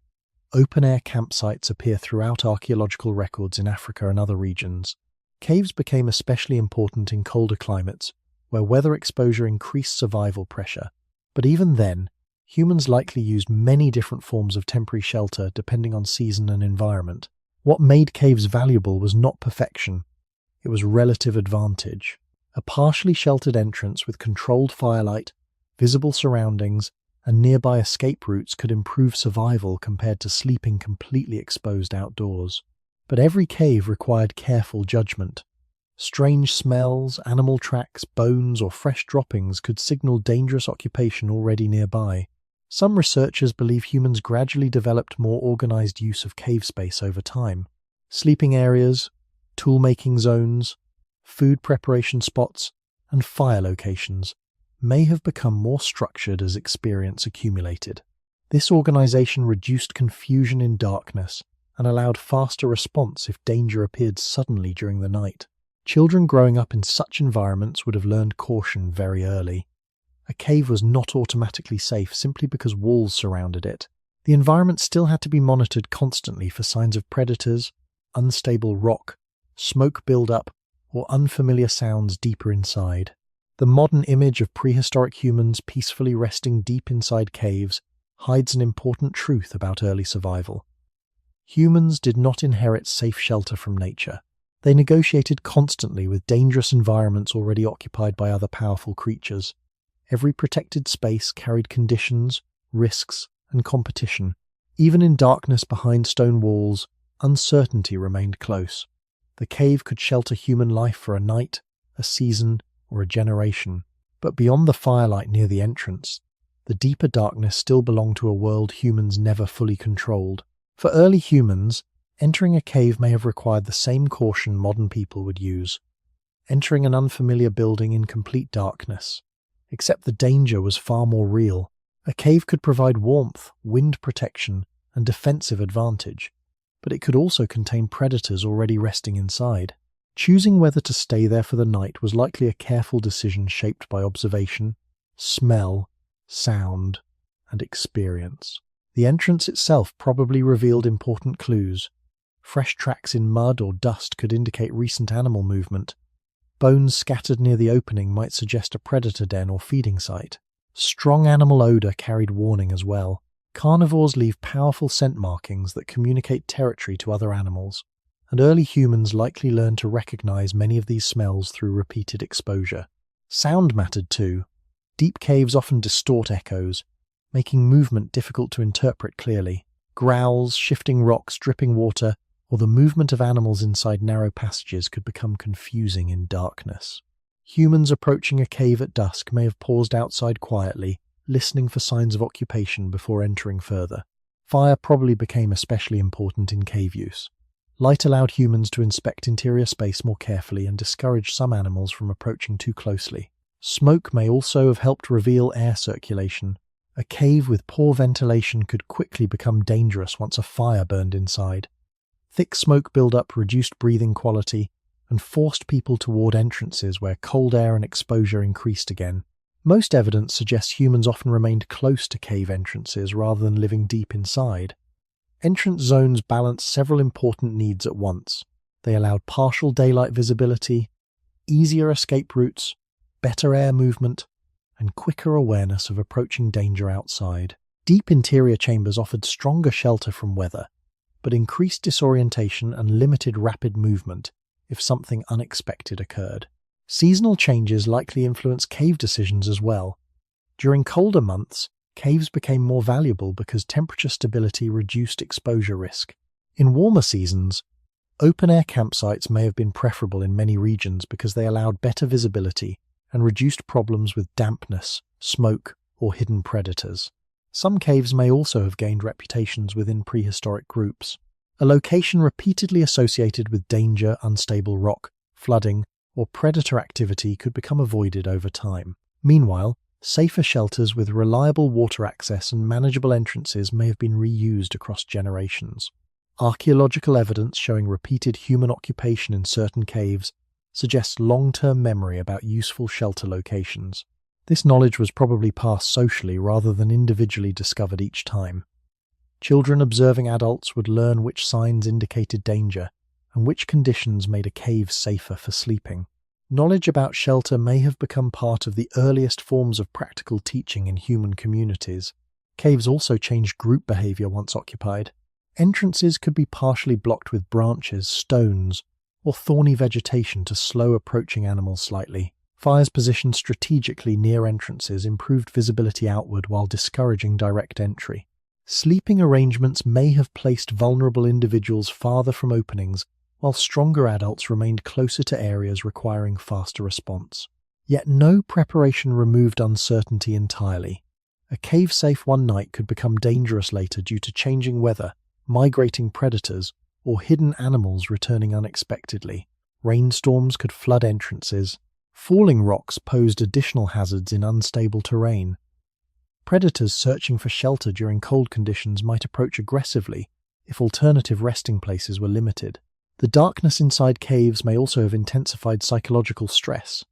Open-air campsites appear throughout archaeological records in Africa and other regions. Caves became especially important in colder climates, where weather exposure increased survival pressure. But even then, humans likely used many different forms of temporary shelter depending on season and environment. What made caves valuable was not perfection. It was relative advantage. A partially sheltered entrance with controlled firelight, visible surroundings, and nearby escape routes could improve survival compared to sleeping completely exposed outdoors. But every cave required careful judgment. Strange smells, animal tracks, bones, or fresh droppings could signal dangerous occupation already nearby. Some researchers believe humans gradually developed more organized use of cave space over time. Sleeping areas, tool-making zones, food preparation spots, and fire locations may have become more structured as experience accumulated. This organization reduced confusion in darkness and allowed faster response if danger appeared suddenly during the night. Children growing up in such environments would have learned caution very early. A cave was not automatically safe simply because walls surrounded it. The environment still had to be monitored constantly for signs of predators, unstable rock, smoke buildup, or unfamiliar sounds deeper inside. The modern image of prehistoric humans peacefully resting deep inside caves hides an important truth about early survival. Humans did not inherit safe shelter from nature. They negotiated constantly with dangerous environments already occupied by other powerful creatures. Every protected space carried conditions, risks, and competition. Even in darkness behind stone walls, uncertainty remained close. The cave could shelter human life for a night, a season, or a generation. But beyond the firelight near the entrance, the deeper darkness still belonged to a world humans never fully controlled. For early humans, entering a cave may have required the same caution modern people would use. Entering an unfamiliar building in complete darkness. Except the danger was far more real. A cave could provide warmth, wind protection, and defensive advantage, but it could also contain predators already resting inside. Choosing whether to stay there for the night was likely a careful decision shaped by observation, smell, sound, and experience. The entrance itself probably revealed important clues. Fresh tracks in mud or dust could indicate recent animal movement. Bones scattered near the opening might suggest a predator den or feeding site. Strong animal odor carried warning as well. Carnivores leave powerful scent markings that communicate territory to other animals, and early humans likely learned to recognize many of these smells through repeated exposure. Sound mattered too. Deep caves often distort echoes, making movement difficult to interpret clearly. Growls, shifting rocks, dripping water, or the movement of animals inside narrow passages could become confusing in darkness. Humans approaching a cave at dusk may have paused outside quietly, listening for signs of occupation before entering further. Fire probably became especially important in cave use. Light allowed humans to inspect interior space more carefully and discouraged some animals from approaching too closely. Smoke may also have helped reveal air circulation. A cave with poor ventilation could quickly become dangerous once a fire burned inside. Thick smoke buildup reduced breathing quality and forced people toward entrances where cold air and exposure increased again. Most evidence suggests humans often remained close to cave entrances rather than living deep inside. Entrance zones balanced several important needs at once. They allowed partial daylight visibility, easier escape routes, better air movement, and quicker awareness of approaching danger outside. Deep interior chambers offered stronger shelter from weather, but increased disorientation and limited rapid movement if something unexpected occurred. Seasonal changes likely influenced cave decisions as well. During colder months, caves became more valuable because temperature stability reduced exposure risk. In warmer seasons, open-air campsites may have been preferable in many regions because they allowed better visibility and reduced problems with dampness, smoke, or hidden predators. Some caves may also have gained reputations within prehistoric groups. A location repeatedly associated with danger, unstable rock, flooding, or predator activity could become avoided over time. Meanwhile, safer shelters with reliable water access and manageable entrances may have been reused across generations. Archaeological evidence showing repeated human occupation in certain caves suggests long-term memory about useful shelter locations. This knowledge was probably passed socially rather than individually discovered each time. Children observing adults would learn which signs indicated danger and which conditions made a cave safer for sleeping. Knowledge about shelter may have become part of the earliest forms of practical teaching in human communities. Caves also changed group behavior once occupied. Entrances could be partially blocked with branches, stones, or thorny vegetation to slow approaching animals slightly. Fires positioned strategically near entrances improved visibility outward while discouraging direct entry. Sleeping arrangements may have placed vulnerable individuals farther from openings, while stronger adults remained closer to areas requiring faster response. Yet no preparation removed uncertainty entirely. A cave safe one night could become dangerous later due to changing weather, migrating predators, or hidden animals returning unexpectedly. Rainstorms could flood entrances. Falling rocks posed additional hazards in unstable terrain. Predators searching for shelter during cold conditions might approach aggressively if alternative resting places were limited. The darkness inside caves may also have intensified psychological stress.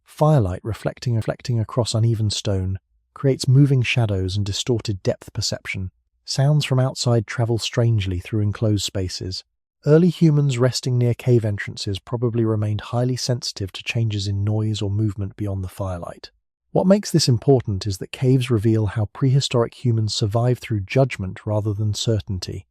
Firelight reflecting across uneven stone creates moving shadows and distorted depth perception. Sounds from outside travel strangely through enclosed spaces. Early humans resting near cave entrances probably remained highly sensitive to changes in noise or movement beyond the firelight. What makes this important is that caves reveal how prehistoric humans survived through judgment rather than certainty.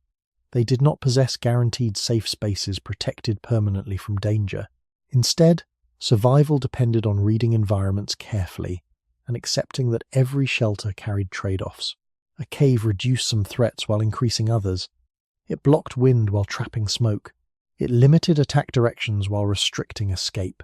They did not possess guaranteed safe spaces protected permanently from danger. Instead, survival depended on reading environments carefully and accepting that every shelter carried trade-offs. A cave reduced some threats while increasing others. It blocked wind while trapping smoke. It limited attack directions while restricting escape.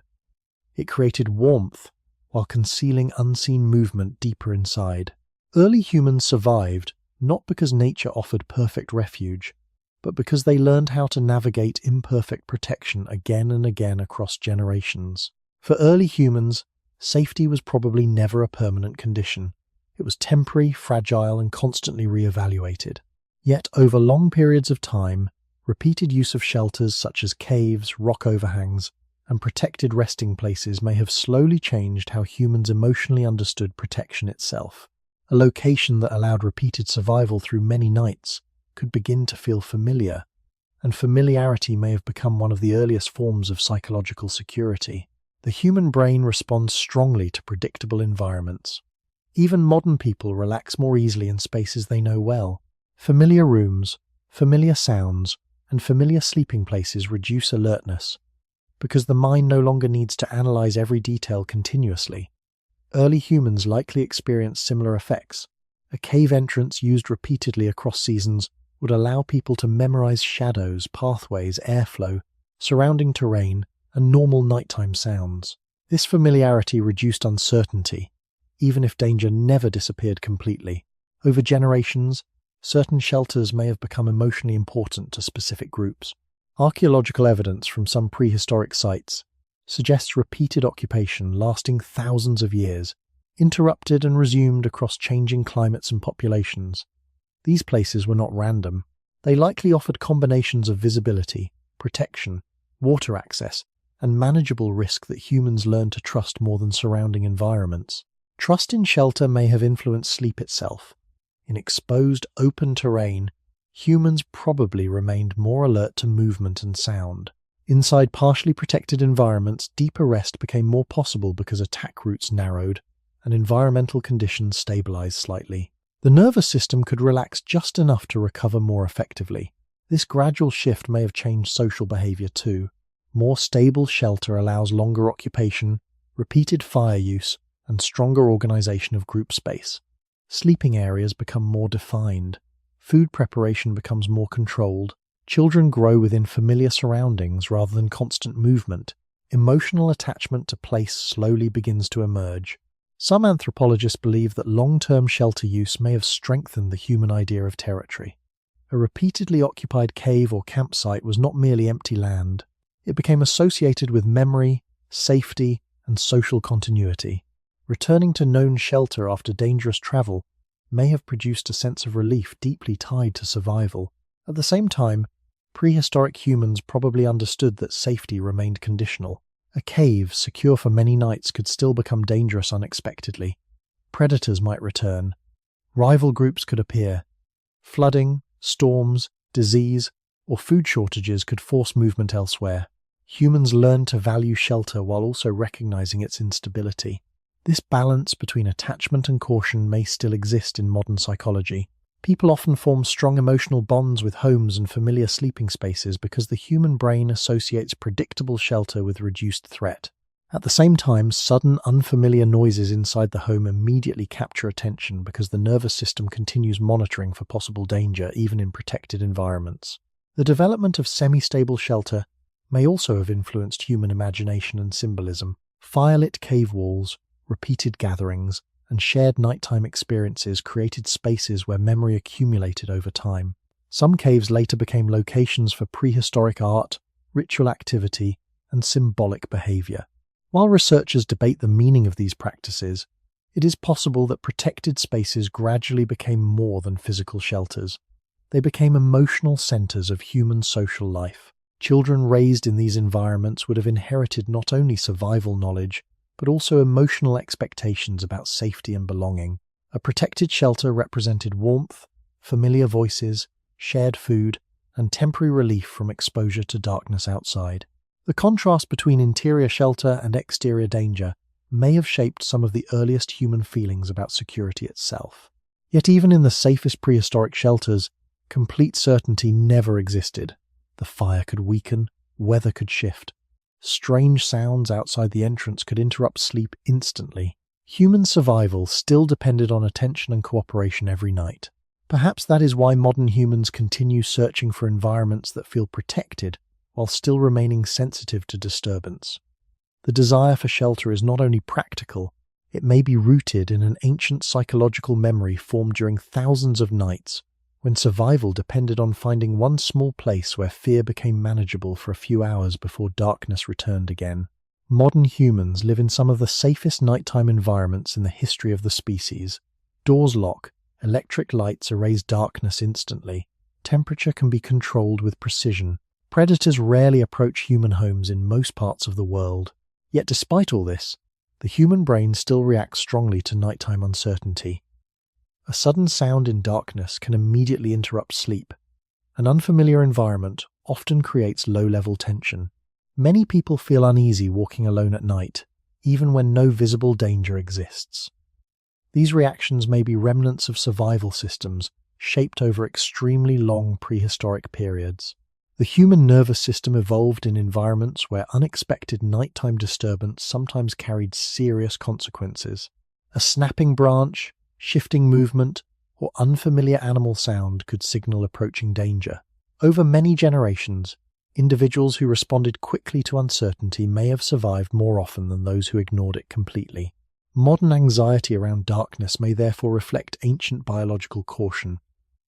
It created warmth while concealing unseen movement deeper inside. Early humans survived not because nature offered perfect refuge, but because they learned how to navigate imperfect protection again and again across generations. For early humans, safety was probably never a permanent condition. It was temporary, fragile, and constantly re-evaluated. Yet, over long periods of time, repeated use of shelters such as caves, rock overhangs, and protected resting places may have slowly changed how humans emotionally understood protection itself. A location that allowed repeated survival through many nights could begin to feel familiar, and familiarity may have become one of the earliest forms of psychological security. The human brain responds strongly to predictable environments. Even modern people relax more easily in spaces they know well. Familiar rooms, familiar sounds, and familiar sleeping places reduce alertness. because the mind no longer needs to analyze every detail continuously. Early humans likely experienced similar effects. A cave entrance used repeatedly across seasons would allow people to memorize shadows, pathways, airflow, surrounding terrain, and normal nighttime sounds. This familiarity reduced uncertainty, even if danger never disappeared completely. Over generations, certain shelters may have become emotionally important to specific groups. Archaeological evidence from some prehistoric sites suggests repeated occupation lasting thousands of years, interrupted and resumed across changing climates and populations. These places were not random. They likely offered combinations of visibility, protection, water access, and manageable risk that humans learned to trust more than surrounding environments. Trust in shelter may have influenced sleep itself. In exposed, open terrain, humans probably remained more alert to movement and sound. Inside partially protected environments, deeper rest became more possible because attack routes narrowed and environmental conditions stabilized slightly. The nervous system could relax just enough to recover more effectively. This gradual shift may have changed social behavior too. More stable shelter allows longer occupation, repeated fire use, and stronger organization of group space. Sleeping areas become more defined. Food preparation becomes more controlled. Children grow within familiar surroundings rather than constant movement. Emotional attachment to place slowly begins to emerge. Some anthropologists believe that long-term shelter use may have strengthened the human idea of territory. A repeatedly occupied cave or campsite was not merely empty land. It became associated with memory, safety, and social continuity. Returning to known shelter after dangerous travel may have produced a sense of relief deeply tied to survival. At the same time, prehistoric humans probably understood that safety remained conditional. A cave, secure for many nights, could still become dangerous unexpectedly. Predators might return. Rival groups could appear. Flooding, storms, disease, or food shortages could force movement elsewhere. Humans learned to value shelter while also recognizing its instability. This balance between attachment and caution may still exist in modern psychology. People often form strong emotional bonds with homes and familiar sleeping spaces because the human brain associates predictable shelter with reduced threat. At the same time, sudden, unfamiliar noises inside the home immediately capture attention because the nervous system continues monitoring for possible danger even in protected environments. The development of semi-stable shelter may also have influenced human imagination and symbolism. Firelit cave walls, repeated gatherings, and shared nighttime experiences created spaces where memory accumulated over time. Some caves later became locations for prehistoric art, ritual activity, and symbolic behavior. While researchers debate the meaning of these practices, it is possible that protected spaces gradually became more than physical shelters. They became emotional centers of human social life. Children raised in these environments would have inherited not only survival knowledge, but also emotional expectations about safety and belonging. A protected shelter represented warmth, familiar voices, shared food, and temporary relief from exposure to darkness outside. The contrast between interior shelter and exterior danger may have shaped some of the earliest human feelings about security itself. Yet even in the safest prehistoric shelters, complete certainty never existed. The fire could weaken, weather could shift. Strange sounds outside the entrance could interrupt sleep instantly. Human survival still depended on attention and cooperation every night. Perhaps that is why modern humans continue searching for environments that feel protected while still remaining sensitive to disturbance. The desire for shelter is not only practical, it may be rooted in an ancient psychological memory formed during thousands of nights, when survival depended on finding one small place where fear became manageable for a few hours before darkness returned again. Modern humans live in some of the safest nighttime environments in the history of the species. Doors lock, electric lights erase darkness instantly, temperature can be controlled with precision. Predators rarely approach human homes in most parts of the world. Yet despite all this, the human brain still reacts strongly to nighttime uncertainty. A sudden sound in darkness can immediately interrupt sleep. An unfamiliar environment often creates low-level tension. Many people feel uneasy walking alone at night, even when no visible danger exists. These reactions may be remnants of survival systems shaped over extremely long prehistoric periods. The human nervous system evolved in environments where unexpected nighttime disturbance sometimes carried serious consequences. A snapping branch, shifting movement, or unfamiliar animal sound could signal approaching danger. Over many generations, individuals who responded quickly to uncertainty may have survived more often than those who ignored it completely. Modern anxiety around darkness may therefore reflect ancient biological caution,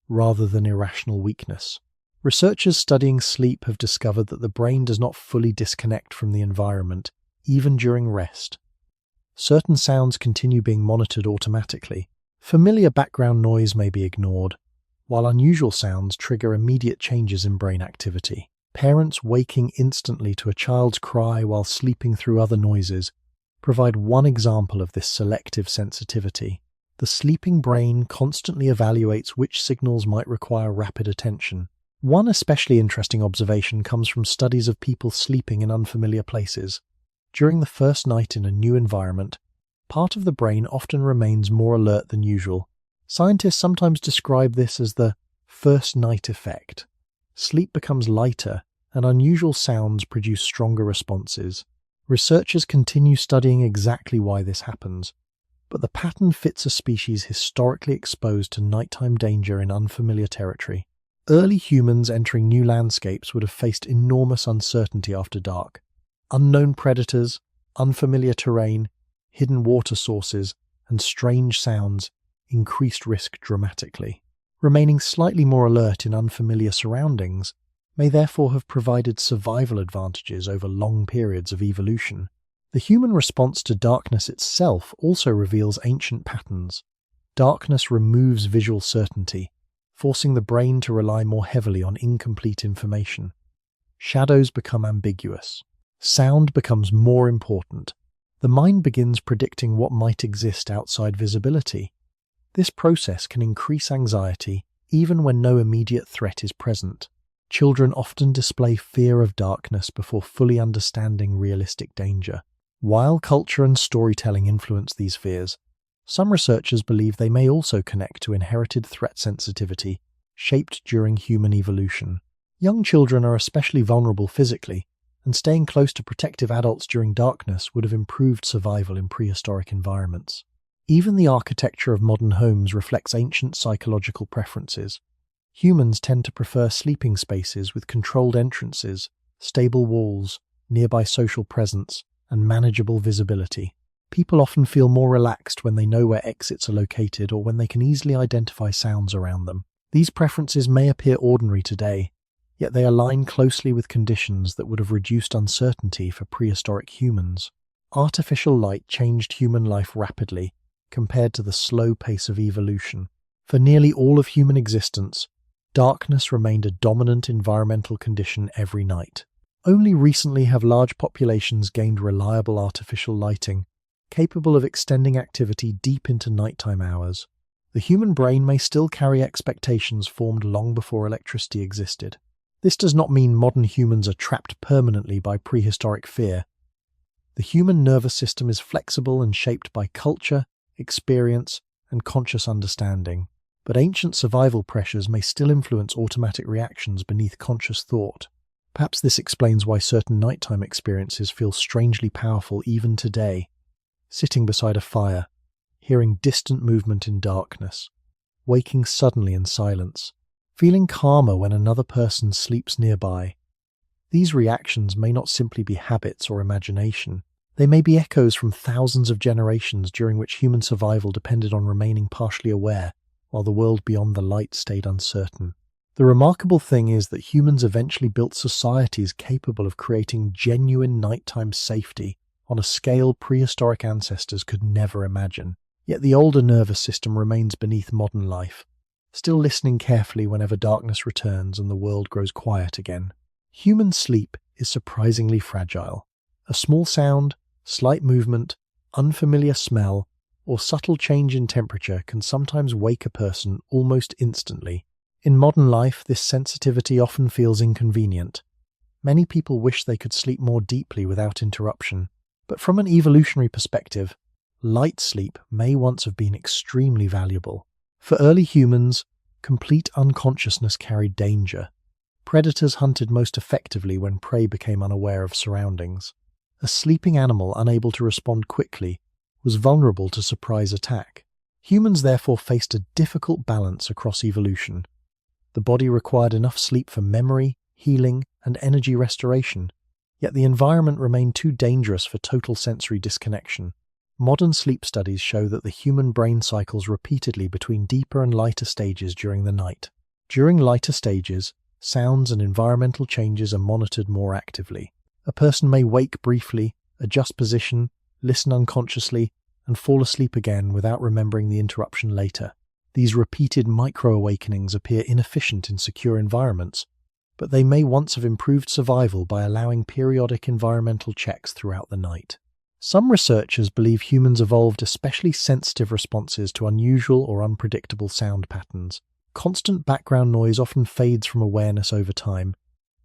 rather than irrational weakness. Researchers studying sleep have discovered that the brain does not fully disconnect from the environment, even during rest. Certain sounds continue being monitored automatically. Familiar background noise may be ignored, while unusual sounds trigger immediate changes in brain activity. Parents waking instantly to a child's cry while sleeping through other noises provide one example of this selective sensitivity. The sleeping brain constantly evaluates which signals might require rapid attention. One especially interesting observation comes from studies of people sleeping in unfamiliar places. During the first night in a new environment, part of the brain often remains more alert than usual. Scientists sometimes describe this as the first night effect. Sleep becomes lighter, and unusual sounds produce stronger responses. Researchers continue studying exactly why this happens, but the pattern fits a species historically exposed to nighttime danger in unfamiliar territory. Early humans entering new landscapes would have faced enormous uncertainty after dark. Unknown predators, unfamiliar terrain, hidden water sources, and strange sounds increased risk dramatically. Remaining slightly more alert in unfamiliar surroundings may therefore have provided survival advantages over long periods of evolution. The human response to darkness itself also reveals ancient patterns. Darkness removes visual certainty, forcing the brain to rely more heavily on incomplete information. Shadows become ambiguous. Sound becomes more important. The mind begins predicting what might exist outside visibility. This process can increase anxiety even when no immediate threat is present. Children often display fear of darkness before fully understanding realistic danger. While culture and storytelling influence these fears, some researchers believe they may also connect to inherited threat sensitivity shaped during human evolution. Young children are especially vulnerable physically, and staying close to protective adults during darkness would have improved survival in prehistoric environments. Even the architecture of modern homes reflects ancient psychological preferences. Humans tend to prefer sleeping spaces with controlled entrances, stable walls, nearby social presence, and manageable visibility. People often feel more relaxed when they know where exits are located or when they can easily identify sounds around them. These preferences may appear ordinary today, yet they align closely with conditions that would have reduced uncertainty for prehistoric humans. Artificial light changed human life rapidly compared to the slow pace of evolution. For nearly all of human existence, darkness remained a dominant environmental condition every night. Only recently have large populations gained reliable artificial lighting, capable of extending activity deep into nighttime hours. The human brain may still carry expectations formed long before electricity existed. This does not mean modern humans are trapped permanently by prehistoric fear. The human nervous system is flexible and shaped by culture, experience, and conscious understanding. But ancient survival pressures may still influence automatic reactions beneath conscious thought. Perhaps this explains why certain nighttime experiences feel strangely powerful even today. Sitting beside a fire, hearing distant movement in darkness, waking suddenly in silence, feeling calmer when another person sleeps nearby. These reactions may not simply be habits or imagination. They may be echoes from thousands of generations during which human survival depended on remaining partially aware, while the world beyond the light stayed uncertain. The remarkable thing is that humans eventually built societies capable of creating genuine nighttime safety on a scale prehistoric ancestors could never imagine. Yet the older nervous system remains beneath modern life, still listening carefully whenever darkness returns and the world grows quiet again. Human sleep is surprisingly fragile. A small sound, slight movement, unfamiliar smell, or subtle change in temperature can sometimes wake a person almost instantly. In modern life, this sensitivity often feels inconvenient. Many people wish they could sleep more deeply without interruption. But from an evolutionary perspective, light sleep may once have been extremely valuable. For early humans, complete unconsciousness carried danger. Predators hunted most effectively when prey became unaware of surroundings. A sleeping animal unable to respond quickly was vulnerable to surprise attack. Humans therefore faced a difficult balance across evolution. The body required enough sleep for memory, healing, and energy restoration, yet the environment remained too dangerous for total sensory disconnection. Modern sleep studies show that the human brain cycles repeatedly between deeper and lighter stages during the night. During lighter stages, sounds and environmental changes are monitored more actively. A person may wake briefly, adjust position, listen unconsciously, and fall asleep again without remembering the interruption later. These repeated micro-awakenings appear inefficient in secure environments, but they may once have improved survival by allowing periodic environmental checks throughout the night. Some researchers believe humans evolved especially sensitive responses to unusual or unpredictable sound patterns. Constant background noise often fades from awareness over time,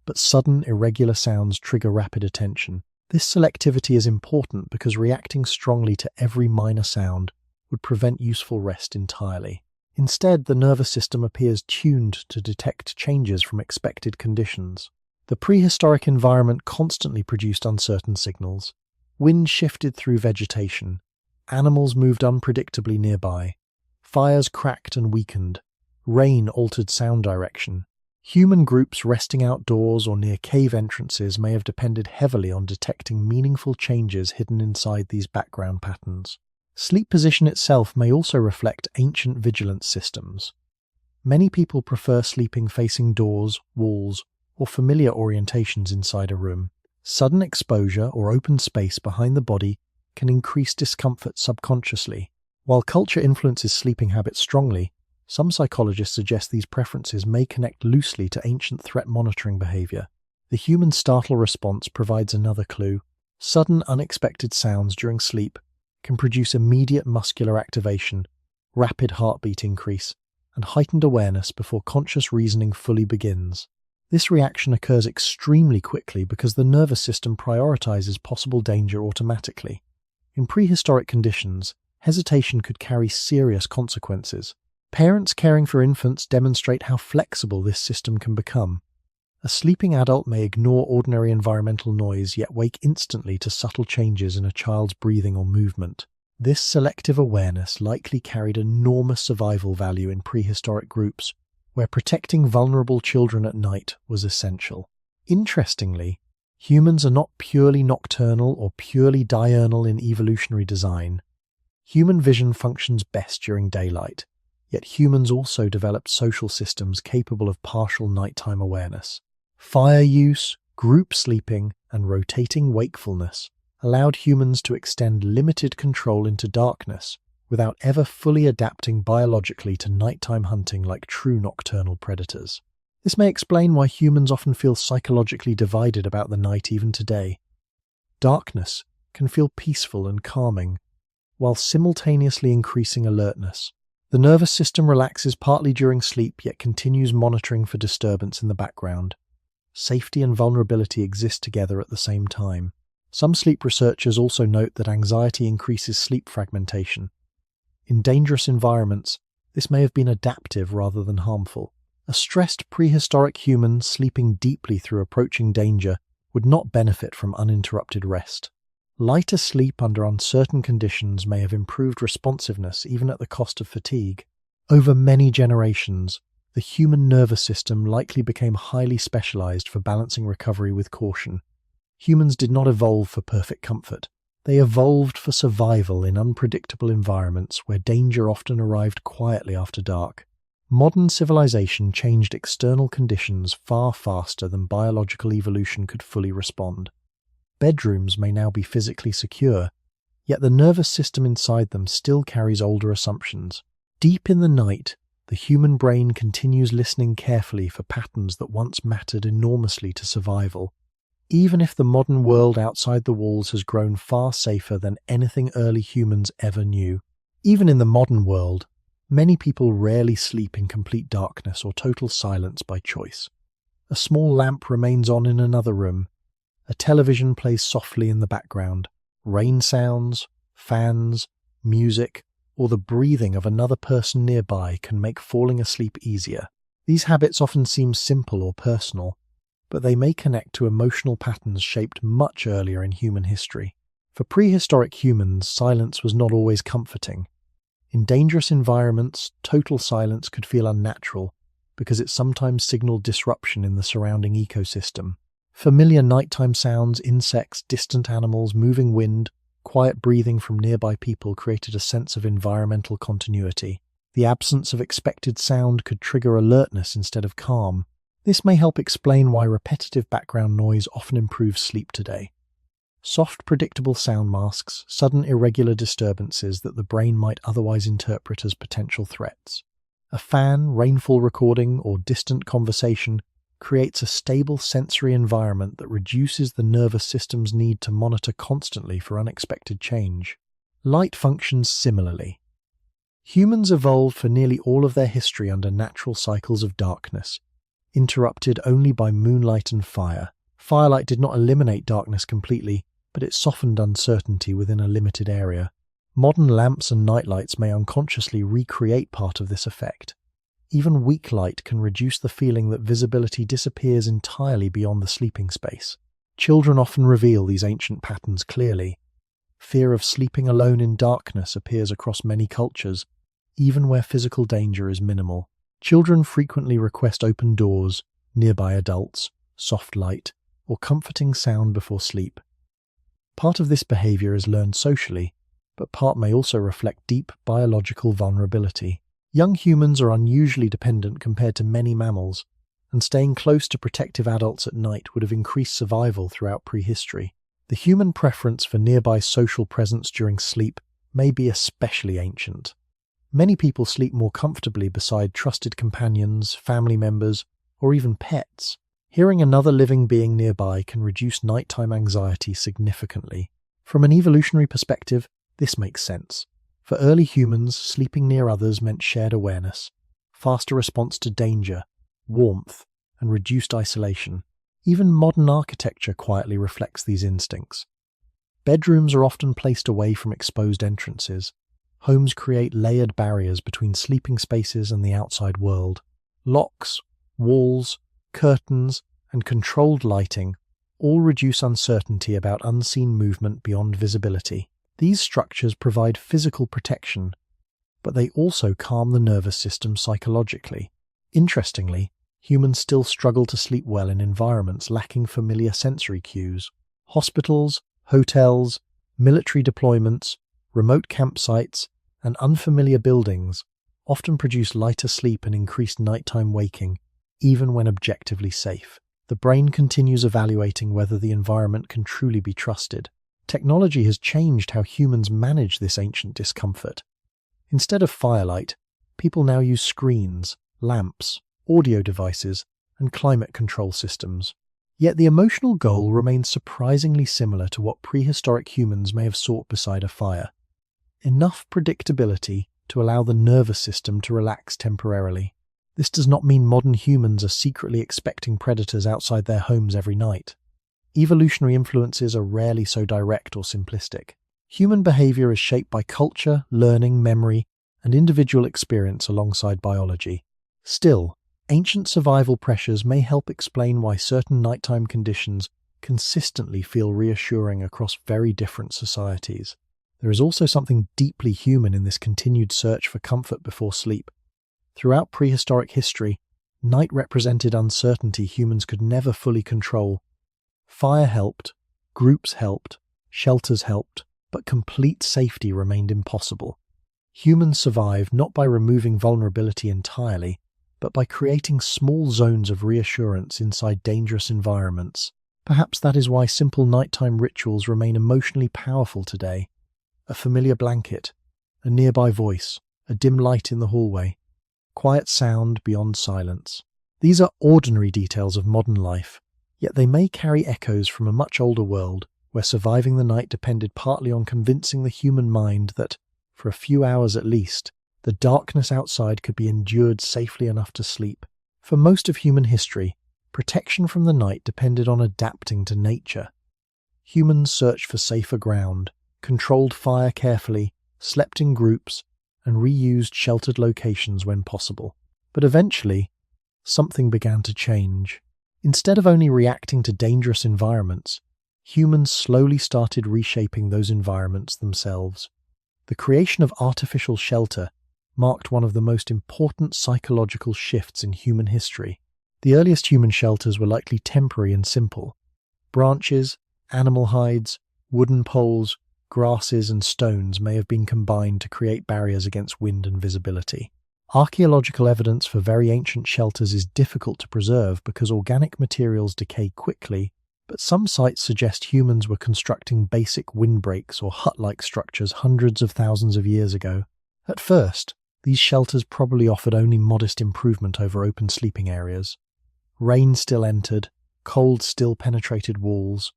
but sudden, irregular sounds trigger rapid attention. This selectivity is important because reacting strongly to every minor sound would prevent useful rest entirely. Instead, the nervous system appears tuned to detect changes from expected conditions. The prehistoric environment constantly produced uncertain signals. Wind shifted through vegetation. Animals moved unpredictably nearby. Fires cracked and weakened. Rain altered sound direction. Human groups resting outdoors or near cave entrances may have depended heavily on detecting meaningful changes hidden inside these background patterns. Sleep position itself may also reflect ancient vigilance systems. Many people prefer sleeping facing doors, walls, or familiar orientations inside a room. Sudden exposure or open space behind the body can increase discomfort subconsciously. While culture influences sleeping habits strongly, some psychologists suggest these preferences may connect loosely to ancient threat monitoring behavior. The human startle response provides another clue. Sudden, unexpected sounds during sleep can produce immediate muscular activation, rapid heartbeat increase, and heightened awareness before conscious reasoning fully begins. This reaction occurs extremely quickly because the nervous system prioritizes possible danger automatically. In prehistoric conditions, hesitation could carry serious consequences. Parents caring for infants demonstrate how flexible this system can become. A sleeping adult may ignore ordinary environmental noise yet wake instantly to subtle changes in a child's breathing or movement. This selective awareness likely carried enormous survival value in prehistoric groups, where protecting vulnerable children at night was essential. Interestingly, humans are not purely nocturnal or purely diurnal in evolutionary design. Human vision functions best during daylight, yet humans also developed social systems capable of partial nighttime awareness. Fire use, group sleeping, and rotating wakefulness allowed humans to extend limited control into darkness without ever fully adapting biologically to nighttime hunting like true nocturnal predators. This may explain why humans often feel psychologically divided about the night even today. Darkness can feel peaceful and calming, while simultaneously increasing alertness. The nervous system relaxes partly during sleep yet continues monitoring for disturbance in the background. Safety and vulnerability exist together at the same time. Some sleep researchers also note that anxiety increases sleep fragmentation. In dangerous environments, this may have been adaptive rather than harmful. A stressed prehistoric human sleeping deeply through approaching danger would not benefit from uninterrupted rest. Lighter sleep under uncertain conditions may have improved responsiveness even at the cost of fatigue. Over many generations, the human nervous system likely became highly specialized for balancing recovery with caution. Humans did not evolve for perfect comfort. They evolved for survival in unpredictable environments where danger often arrived quietly after dark. Modern civilization changed external conditions far faster than biological evolution could fully respond. Bedrooms may now be physically secure, yet the nervous system inside them still carries older assumptions. Deep in the night, the human brain continues listening carefully for patterns that once mattered enormously to survival. Even if the modern world outside the walls has grown far safer than anything early humans ever knew. Even in the modern world, many people rarely sleep in complete darkness or total silence by choice. A small lamp remains on in another room. A television plays softly in the background. Rain sounds, fans, music, or the breathing of another person nearby can make falling asleep easier. These habits often seem simple or personal, but they may connect to emotional patterns shaped much earlier in human history. For prehistoric humans, silence was not always comforting. In dangerous environments, total silence could feel unnatural because it sometimes signaled disruption in the surrounding ecosystem. Familiar nighttime sounds, insects, distant animals, moving wind, quiet breathing from nearby people created a sense of environmental continuity. The absence of expected sound could trigger alertness instead of calm. This may help explain why repetitive background noise often improves sleep today. Soft, predictable sound masks sudden irregular disturbances that the brain might otherwise interpret as potential threats. A fan, rainfall recording, or distant conversation creates a stable sensory environment that reduces the nervous system's need to monitor constantly for unexpected change. Light functions similarly. Humans evolved for nearly all of their history under natural cycles of darkness, interrupted only by moonlight and fire. Firelight did not eliminate darkness completely, but it softened uncertainty within a limited area. Modern lamps and nightlights may unconsciously recreate part of this effect. Even weak light can reduce the feeling that visibility disappears entirely beyond the sleeping space. Children often reveal these ancient patterns clearly. Fear of sleeping alone in darkness appears across many cultures, even where physical danger is minimal. Children frequently request open doors, nearby adults, soft light, or comforting sound before sleep. Part of this behavior is learned socially, but part may also reflect deep biological vulnerability. Young humans are unusually dependent compared to many mammals, and staying close to protective adults at night would have increased survival throughout prehistory. The human preference for nearby social presence during sleep may be especially ancient. Many people sleep more comfortably beside trusted companions, family members, or even pets. Hearing another living being nearby can reduce nighttime anxiety significantly. From an evolutionary perspective, this makes sense. For early humans, sleeping near others meant shared awareness, faster response to danger, warmth, and reduced isolation. Even modern architecture quietly reflects these instincts. Bedrooms are often placed away from exposed entrances. Homes create layered barriers between sleeping spaces and the outside world. Locks, walls, curtains, and controlled lighting all reduce uncertainty about unseen movement beyond visibility. These structures provide physical protection, but they also calm the nervous system psychologically. Interestingly, humans still struggle to sleep well in environments lacking familiar sensory cues. Hospitals, hotels, military deployments, remote campsites, and unfamiliar buildings often produce lighter sleep and increased nighttime waking, even when objectively safe. The brain continues evaluating whether the environment can truly be trusted. Technology has changed how humans manage this ancient discomfort. Instead of firelight, people now use screens, lamps, audio devices, and climate control systems. Yet the emotional goal remains surprisingly similar to what prehistoric humans may have sought beside a fire. Enough predictability to allow the nervous system to relax temporarily. This does not mean modern humans are secretly expecting predators outside their homes every night. Evolutionary influences are rarely so direct or simplistic. Human behavior is shaped by culture, learning, memory, and individual experience alongside biology. Still, ancient survival pressures may help explain why certain nighttime conditions consistently feel reassuring across very different societies. There is also something deeply human in this continued search for comfort before sleep. Throughout prehistoric history, night represented uncertainty humans could never fully control. Fire helped, groups helped, shelters helped, but complete safety remained impossible. Humans survived not by removing vulnerability entirely, but by creating small zones of reassurance inside dangerous environments. Perhaps that is why simple nighttime rituals remain emotionally powerful today. A familiar blanket, a nearby voice, a dim light in the hallway, quiet sound beyond silence. These are ordinary details of modern life, yet they may carry echoes from a much older world, where surviving the night depended partly on convincing the human mind that, for a few hours at least, the darkness outside could be endured safely enough to sleep. For most of human history, protection from the night depended on adapting to nature. Humans searched for safer ground, controlled fire carefully, slept in groups, and reused sheltered locations when possible. But eventually, something began to change. Instead of only reacting to dangerous environments, humans slowly started reshaping those environments themselves. The creation of artificial shelter marked one of the most important psychological shifts in human history. The earliest human shelters were likely temporary and simple. Branches, animal hides, wooden poles, grasses and stones may have been combined to create barriers against wind and visibility. Archaeological evidence for very ancient shelters is difficult to preserve because organic materials decay quickly, but some sites suggest humans were constructing basic windbreaks or hut-like structures hundreds of thousands of years ago. At first, these shelters probably offered only modest improvement over open sleeping areas. Rain still entered, cold still penetrated walls.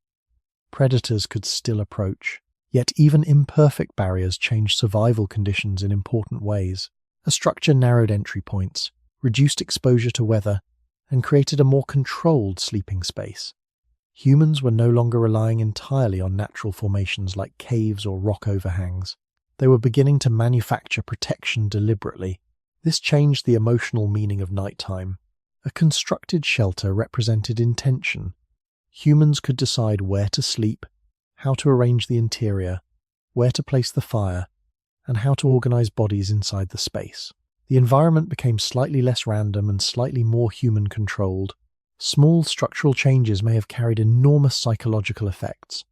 Predators could still approach. Yet even imperfect barriers changed survival conditions in important ways. A structure narrowed entry points, reduced exposure to weather, and created a more controlled sleeping space. Humans were no longer relying entirely on natural formations like caves or rock overhangs. They were beginning to manufacture protection deliberately. This changed the emotional meaning of nighttime. A constructed shelter represented intention. Humans could decide where to sleep, how to arrange the interior, where to place the fire, and how to organize bodies inside the space. The environment became slightly less random and slightly more human-controlled. Small structural changes may have carried enormous psychological effects.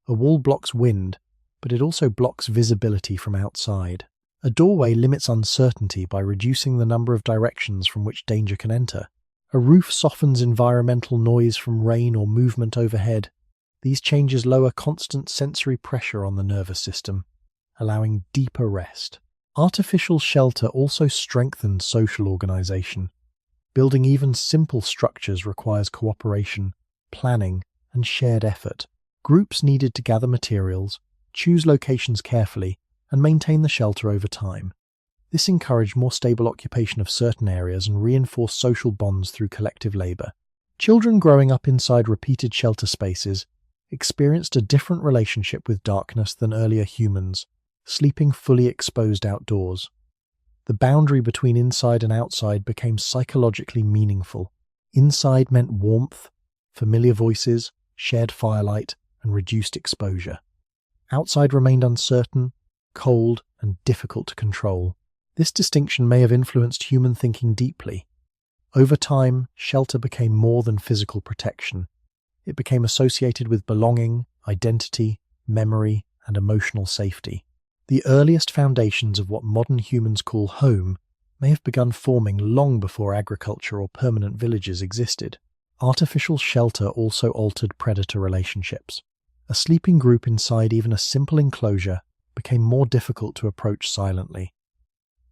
A wall blocks wind, but it also blocks visibility from outside. A doorway limits uncertainty by reducing the number of directions from which danger can enter. A roof softens environmental noise from rain or movement overhead. These changes lower constant sensory pressure on the nervous system, allowing deeper rest. Artificial shelter also strengthens social organization. Building even simple structures requires cooperation, planning, and shared effort. Groups needed to gather materials, choose locations carefully, and maintain the shelter over time. This encouraged more stable occupation of certain areas and reinforced social bonds through collective labor. Children growing up inside repeated shelter spaces experienced a different relationship with darkness than earlier humans, sleeping fully exposed outdoors. The boundary between inside and outside became psychologically meaningful. Inside meant warmth, familiar voices, shared firelight, and reduced exposure. Outside remained uncertain, cold, and difficult to control. This distinction may have influenced human thinking deeply. Over time, shelter became more than physical protection. It became associated with belonging, identity, memory, and emotional safety. The earliest foundations of what modern humans call home may have begun forming long before agriculture or permanent villages existed. Artificial shelter also altered predator relationships. A sleeping group inside even a simple enclosure became more difficult to approach silently.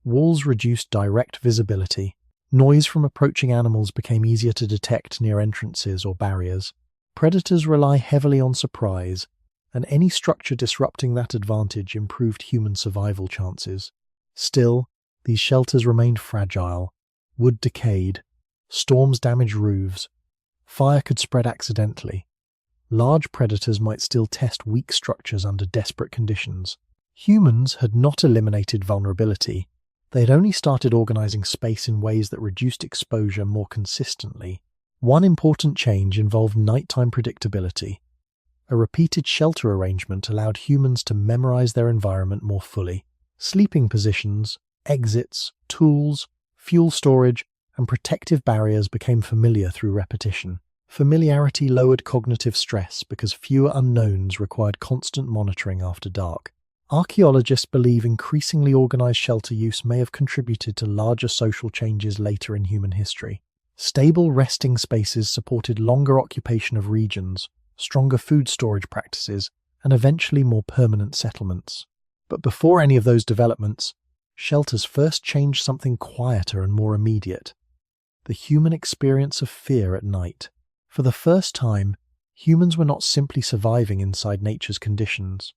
Walls reduced direct visibility. Noise from approaching animals became easier to detect near entrances or barriers. Predators rely heavily on surprise, and any structure disrupting that advantage improved human survival chances. Still, these shelters remained fragile. Wood decayed. Storms damaged roofs. Fire could spread accidentally. Large predators might still test weak structures under desperate conditions. Humans had not eliminated vulnerability. They had only started organizing space in ways that reduced exposure more consistently. One important change involved nighttime predictability. A repeated shelter arrangement allowed humans to memorize their environment more fully. Sleeping positions, exits, tools, fuel storage, and protective barriers became familiar through repetition. Familiarity lowered cognitive stress because fewer unknowns required constant monitoring after dark. Archaeologists believe increasingly organized shelter use may have contributed to larger social changes later in human history. Stable resting spaces supported longer occupation of regions, stronger food storage practices, and eventually more permanent settlements. But before any of those developments, shelters first changed something quieter and more immediate: the human experience of fear at night. For the first time, humans were not simply surviving inside nature's conditions.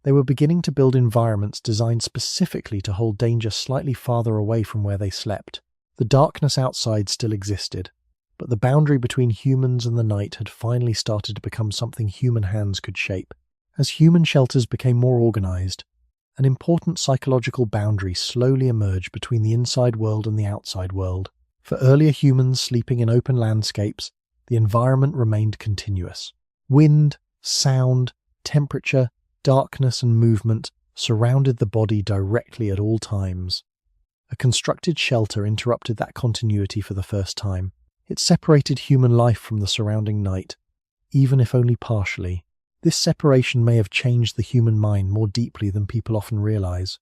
They were beginning to build environments designed specifically to hold danger slightly farther away from where they slept. The darkness outside still existed, but the boundary between humans and the night had finally started to become something human hands could shape. As human shelters became more organized, an important psychological boundary slowly emerged between the inside world and the outside world. For earlier humans sleeping in open landscapes, the environment remained continuous. Wind, sound, temperature, darkness, and movement surrounded the body directly at all times. A constructed shelter interrupted that continuity for the first time. It separated human life from the surrounding night, even if only partially. This separation may have changed the human mind more deeply than people often realize.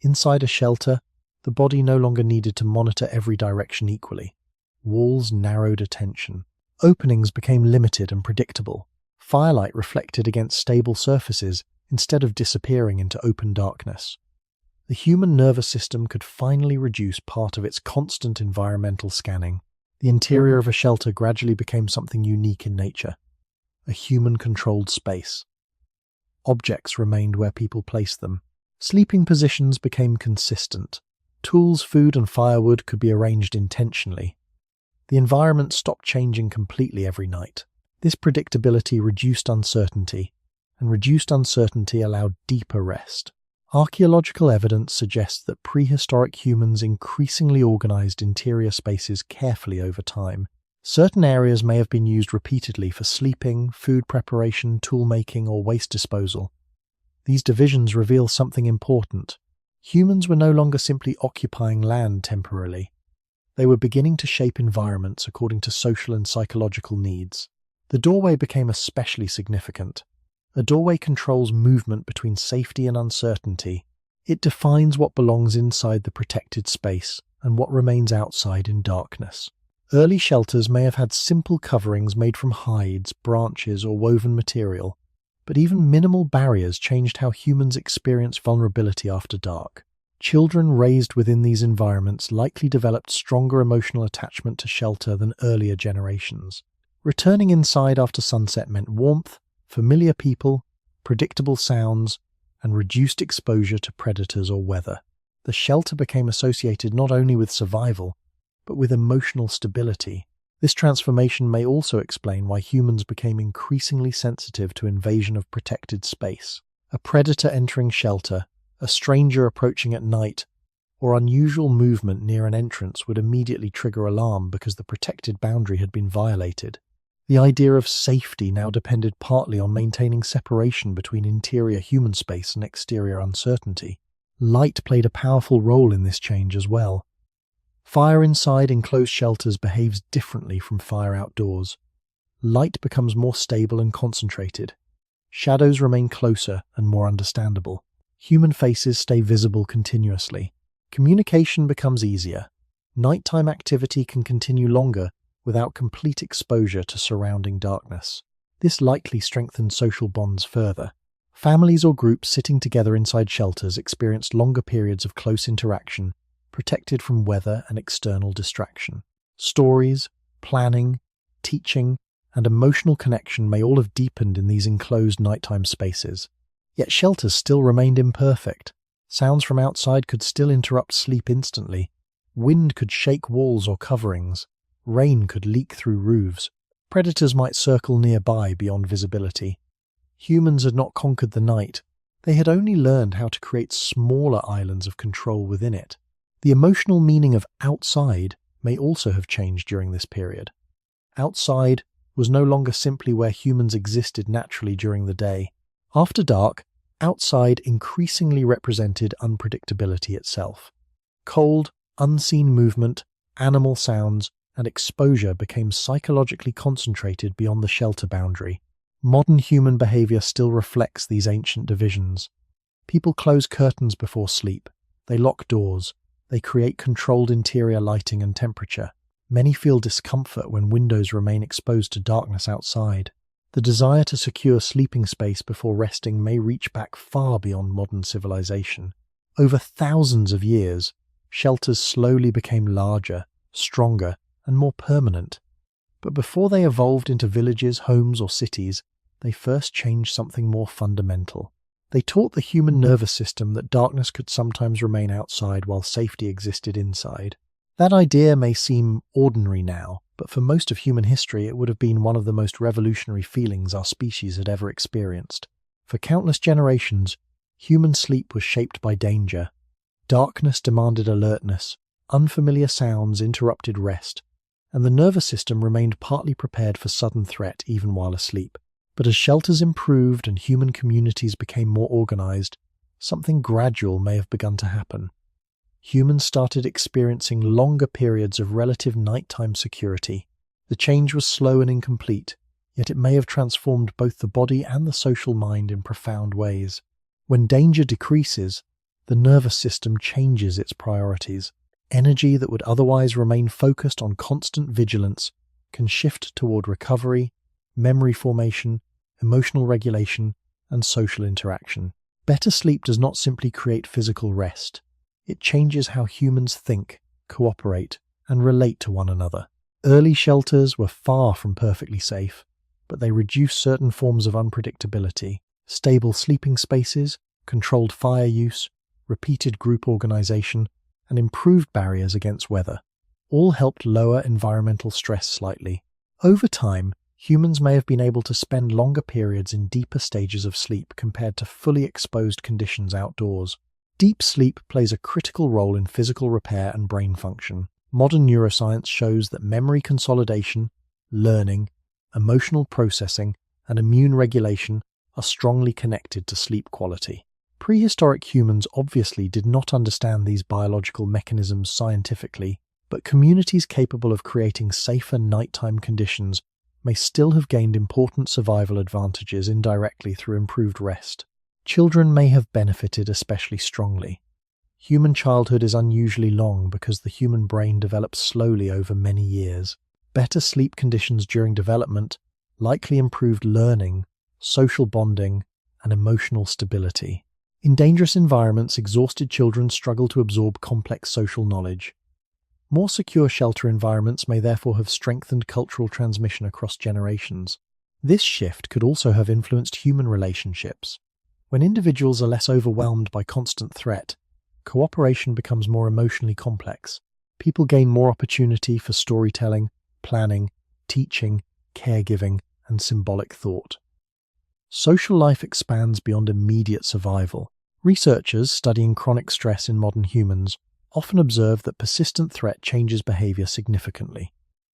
Inside a shelter, the body no longer needed to monitor every direction equally. Walls narrowed attention. Openings became limited and predictable. Firelight reflected against stable surfaces instead of disappearing into open darkness. The human nervous system could finally reduce part of its constant environmental scanning. The interior of a shelter gradually became something unique in nature, a human-controlled space. Objects remained where people placed them. Sleeping positions became consistent. Tools, food, and firewood could be arranged intentionally. The environment stopped changing completely every night. This predictability reduced uncertainty, and reduced uncertainty allowed deeper rest. Archaeological evidence suggests that prehistoric humans increasingly organized interior spaces carefully over time. Certain areas may have been used repeatedly for sleeping, food preparation, tool-making, or waste disposal. These divisions reveal something important. Humans were no longer simply occupying land temporarily. They were beginning to shape environments according to social and psychological needs. The doorway became especially significant. A doorway controls movement between safety and uncertainty. It defines what belongs inside the protected space and what remains outside in darkness. Early shelters may have had simple coverings made from hides, branches, or woven material, but even minimal barriers changed how humans experience vulnerability after dark. Children raised within these environments likely developed stronger emotional attachment to shelter than earlier generations. Returning inside after sunset meant warmth, familiar people, predictable sounds, and reduced exposure to predators or weather. The shelter became associated not only with survival, but with emotional stability. This transformation may also explain why humans became increasingly sensitive to invasion of protected space. A predator entering shelter, a stranger approaching at night, or unusual movement near an entrance would immediately trigger alarm because the protected boundary had been violated. The idea of safety now depended partly on maintaining separation between interior human space and exterior uncertainty. Light played a powerful role in this change as well. Fire inside enclosed shelters behaves differently from fire outdoors. Light becomes more stable and concentrated. Shadows remain closer and more understandable. Human faces stay visible continuously. Communication becomes easier. Nighttime activity can continue longer without complete exposure to surrounding darkness. This likely strengthened social bonds further. Families or groups sitting together inside shelters experienced longer periods of close interaction, protected from weather and external distraction. Stories, planning, teaching, and emotional connection may all have deepened in these enclosed nighttime spaces. Yet shelters still remained imperfect. Sounds from outside could still interrupt sleep instantly. Wind could shake walls or coverings. Rain could leak through roofs. Predators might circle nearby beyond visibility. Humans had not conquered the night. They had only learned how to create smaller islands of control within it. The emotional meaning of outside may also have changed during this period. Outside was no longer simply where humans existed naturally during the day. After dark, outside increasingly represented unpredictability itself. Cold, unseen movement, animal sounds, and exposure became psychologically concentrated beyond the shelter boundary. Modern human behavior still reflects these ancient divisions. People close curtains before sleep. They lock doors. They create controlled interior lighting and temperature. Many feel discomfort when windows remain exposed to darkness outside. The desire to secure sleeping space before resting may reach back far beyond modern civilization. Over thousands of years, shelters slowly became larger, stronger, and more permanent. But before they evolved into villages, homes, or cities, they first changed something more fundamental. They taught the human nervous system that darkness could sometimes remain outside while safety existed inside. That idea may seem ordinary now, but for most of human history it would have been one of the most revolutionary feelings our species had ever experienced. For countless generations, human sleep was shaped by danger. Darkness demanded alertness, unfamiliar sounds interrupted rest, and the nervous system remained partly prepared for sudden threat even while asleep. But as shelters improved and human communities became more organized, something gradual may have begun to happen. Humans started experiencing longer periods of relative nighttime security. The change was slow and incomplete, yet it may have transformed both the body and the social mind in profound ways. When danger decreases, the nervous system changes its priorities. Energy that would otherwise remain focused on constant vigilance can shift toward recovery, memory formation, emotional regulation, and social interaction. Better sleep does not simply create physical rest. It changes how humans think, cooperate, and relate to one another. Early shelters were far from perfectly safe, but they reduced certain forms of unpredictability. Stable sleeping spaces, controlled fire use, repeated group organization, and improved barriers against weather all helped lower environmental stress slightly. Over time, humans may have been able to spend longer periods in deeper stages of sleep compared to fully exposed conditions outdoors. Deep sleep plays a critical role in physical repair and brain function. Modern neuroscience shows that memory consolidation, learning, emotional processing, and immune regulation are strongly connected to sleep quality. Prehistoric humans obviously did not understand these biological mechanisms scientifically, but communities capable of creating safer nighttime conditions may still have gained important survival advantages indirectly through improved rest. Children may have benefited especially strongly. Human childhood is unusually long because the human brain develops slowly over many years. Better sleep conditions during development likely improved learning, social bonding, and emotional stability. In dangerous environments, exhausted children struggle to absorb complex social knowledge. More secure shelter environments may therefore have strengthened cultural transmission across generations. This shift could also have influenced human relationships. When individuals are less overwhelmed by constant threat, cooperation becomes more emotionally complex. People gain more opportunity for storytelling, planning, teaching, caregiving, and symbolic thought. Social life expands beyond immediate survival. Researchers studying chronic stress in modern humans often observe that persistent threat changes behavior significantly.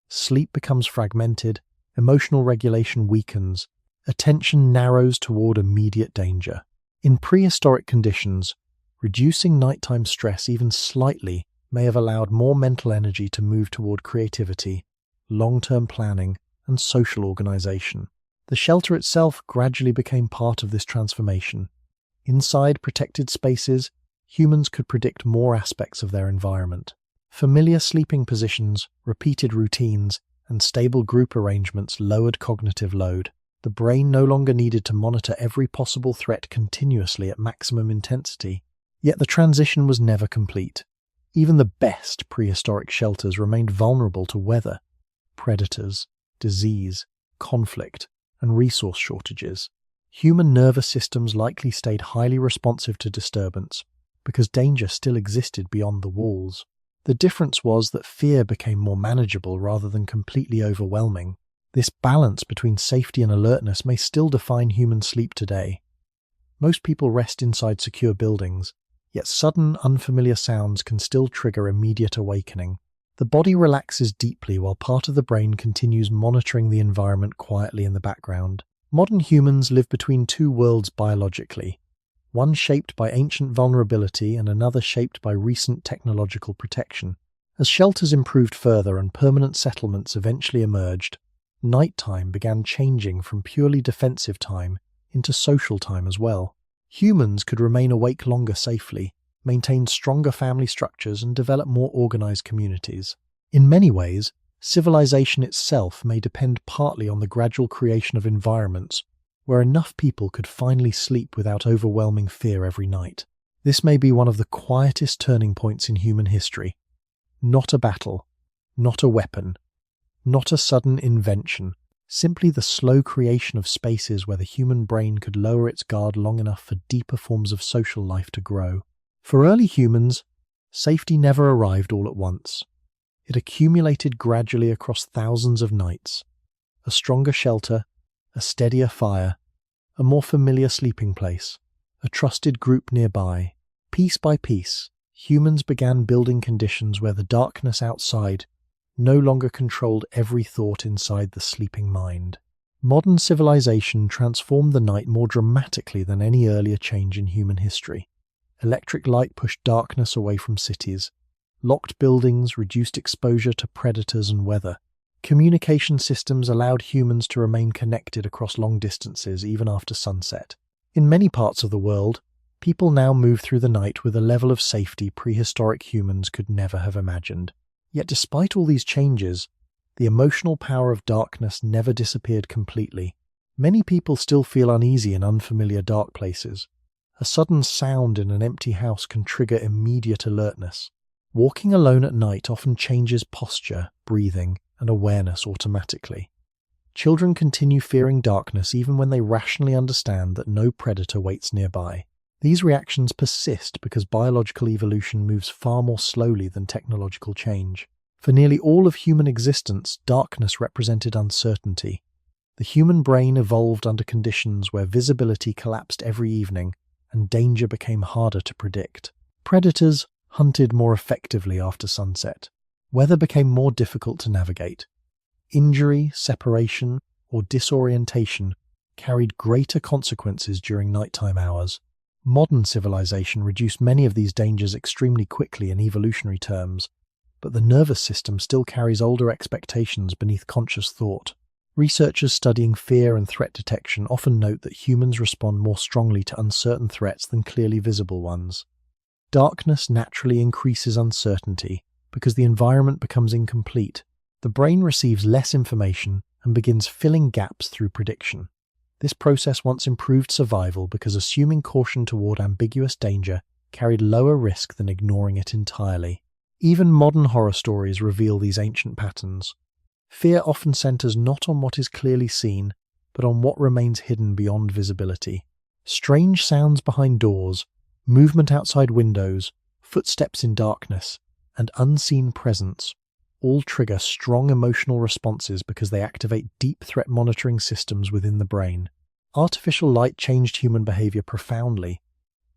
Sleep becomes fragmented, emotional regulation weakens, attention narrows toward immediate danger. In prehistoric conditions, reducing nighttime stress even slightly may have allowed more mental energy to move toward creativity, long-term planning, and social organization. The shelter itself gradually became part of this transformation. Inside protected spaces, humans could predict more aspects of their environment. Familiar sleeping positions, repeated routines, and stable group arrangements lowered cognitive load. The brain no longer needed to monitor every possible threat continuously at maximum intensity. Yet the transition was never complete. Even the best prehistoric shelters remained vulnerable to weather, predators, disease, conflict, and resource shortages. Human nervous systems likely stayed highly responsive to disturbance because danger still existed beyond the walls. The difference was that fear became more manageable rather than completely overwhelming. This balance between safety and alertness may still define human sleep today. Most people rest inside secure buildings, yet sudden, unfamiliar sounds can still trigger immediate awakening. The body relaxes deeply while part of the brain continues monitoring the environment quietly in the background. Modern humans live between two worlds biologically, one shaped by ancient vulnerability and another shaped by recent technological protection. As shelters improved further and permanent settlements eventually emerged, nighttime began changing from purely defensive time into social time as well. Humans could remain awake longer safely, maintain stronger family structures, and develop more organized communities. In many ways, civilization itself may depend partly on the gradual creation of environments where enough people could finally sleep without overwhelming fear every night. This may be one of the quietest turning points in human history. Not a battle, not a weapon, not a sudden invention, simply the slow creation of spaces where the human brain could lower its guard long enough for deeper forms of social life to grow. For early humans, safety never arrived all at once. It accumulated gradually across thousands of nights. A stronger shelter, a steadier fire, a more familiar sleeping place, a trusted group nearby. Piece by piece, humans began building conditions where the darkness outside no longer controlled every thought inside the sleeping mind. Modern civilization transformed the night more dramatically than any earlier change in human history. Electric light pushed darkness away from cities. Locked buildings reduced exposure to predators and weather. Communication systems allowed humans to remain connected across long distances even after sunset. In many parts of the world, people now move through the night with a level of safety prehistoric humans could never have imagined. Yet despite all these changes, the emotional power of darkness never disappeared completely. Many people still feel uneasy in unfamiliar dark places. A sudden sound in an empty house can trigger immediate alertness. Walking alone at night often changes posture, breathing, and awareness automatically. Children continue fearing darkness even when they rationally understand that no predator waits nearby. These reactions persist because biological evolution moves far more slowly than technological change. For nearly all of human existence, darkness represented uncertainty. The human brain evolved under conditions where visibility collapsed every evening and danger became harder to predict. Predators hunted more effectively after sunset. Weather became more difficult to navigate. Injury, separation, or disorientation carried greater consequences during nighttime hours. Modern civilization reduced many of these dangers extremely quickly in evolutionary terms, but the nervous system still carries older expectations beneath conscious thought. Researchers studying fear and threat detection often note that humans respond more strongly to uncertain threats than clearly visible ones. Darkness naturally increases uncertainty because the environment becomes incomplete. The brain receives less information and begins filling gaps through prediction. This process once improved survival because assuming caution toward ambiguous danger carried lower risk than ignoring it entirely. Even modern horror stories reveal these ancient patterns. Fear often centers not on what is clearly seen, but on what remains hidden beyond visibility. Strange sounds behind doors, movement outside windows, footsteps in darkness, and unseen presence all trigger strong emotional responses because they activate deep threat monitoring systems within the brain. Artificial light changed human behavior profoundly,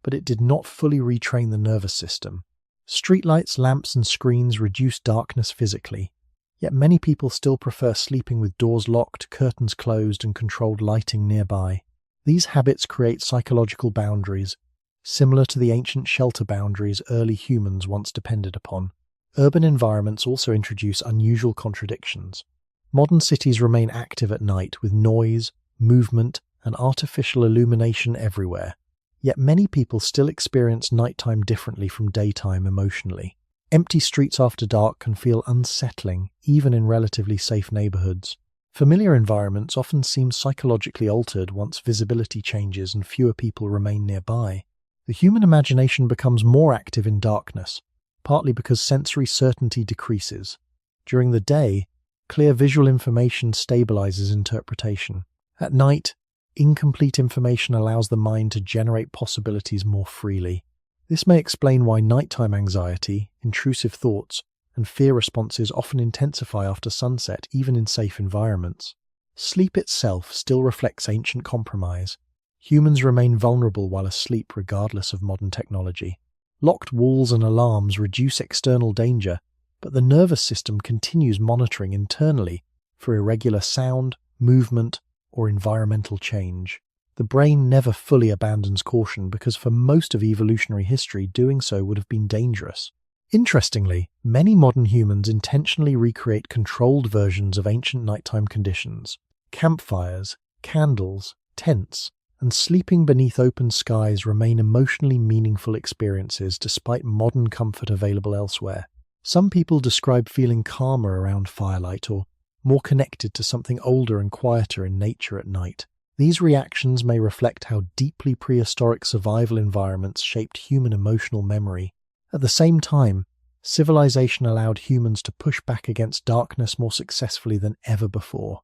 but it did not fully retrain the nervous system. Streetlights, lamps, and screens reduce darkness physically, yet many people still prefer sleeping with doors locked, curtains closed, and controlled lighting nearby. These habits create psychological boundaries, similar to the ancient shelter boundaries early humans once depended upon. Urban environments also introduce unusual contradictions. Modern cities remain active at night with noise, movement, and artificial illumination everywhere. Yet many people still experience nighttime differently from daytime emotionally. Empty streets after dark can feel unsettling, even in relatively safe neighborhoods. Familiar environments often seem psychologically altered once visibility changes and fewer people remain nearby. The human imagination becomes more active in darkness, partly because sensory certainty decreases. During the day, clear visual information stabilizes interpretation. At night, incomplete information allows the mind to generate possibilities more freely. This may explain why nighttime anxiety, intrusive thoughts, and fear responses often intensify after sunset, even in safe environments. Sleep itself still reflects ancient compromise. Humans remain vulnerable while asleep regardless of modern technology. Locked walls and alarms reduce external danger, but the nervous system continues monitoring internally for irregular sound, movement, or environmental change. The brain never fully abandons caution because for most of evolutionary history, doing so would have been dangerous. Interestingly, many modern humans intentionally recreate controlled versions of ancient nighttime conditions. Campfires, candles, tents, and sleeping beneath open skies remain emotionally meaningful experiences despite modern comfort available elsewhere. Some people describe feeling calmer around firelight or more connected to something older and quieter in nature at night. These reactions may reflect how deeply prehistoric survival environments shaped human emotional memory. At the same time, civilization allowed humans to push back against darkness more successfully than ever before.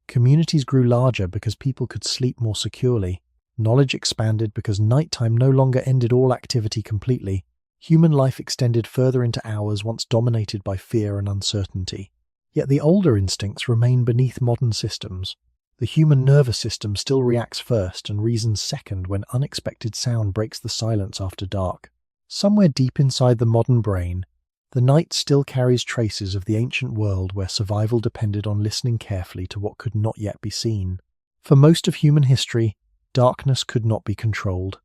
Communities grew larger because people could sleep more securely. Knowledge expanded because nighttime no longer ended all activity completely. Human life extended further into hours once dominated by fear and uncertainty. Yet the older instincts remain beneath modern systems. The human nervous system still reacts first and reasons second when unexpected sound breaks the silence after dark. Somewhere deep inside the modern brain, the night still carries traces of the ancient world where survival depended on listening carefully to what could not yet be seen. For most of human history, darkness could not be controlled.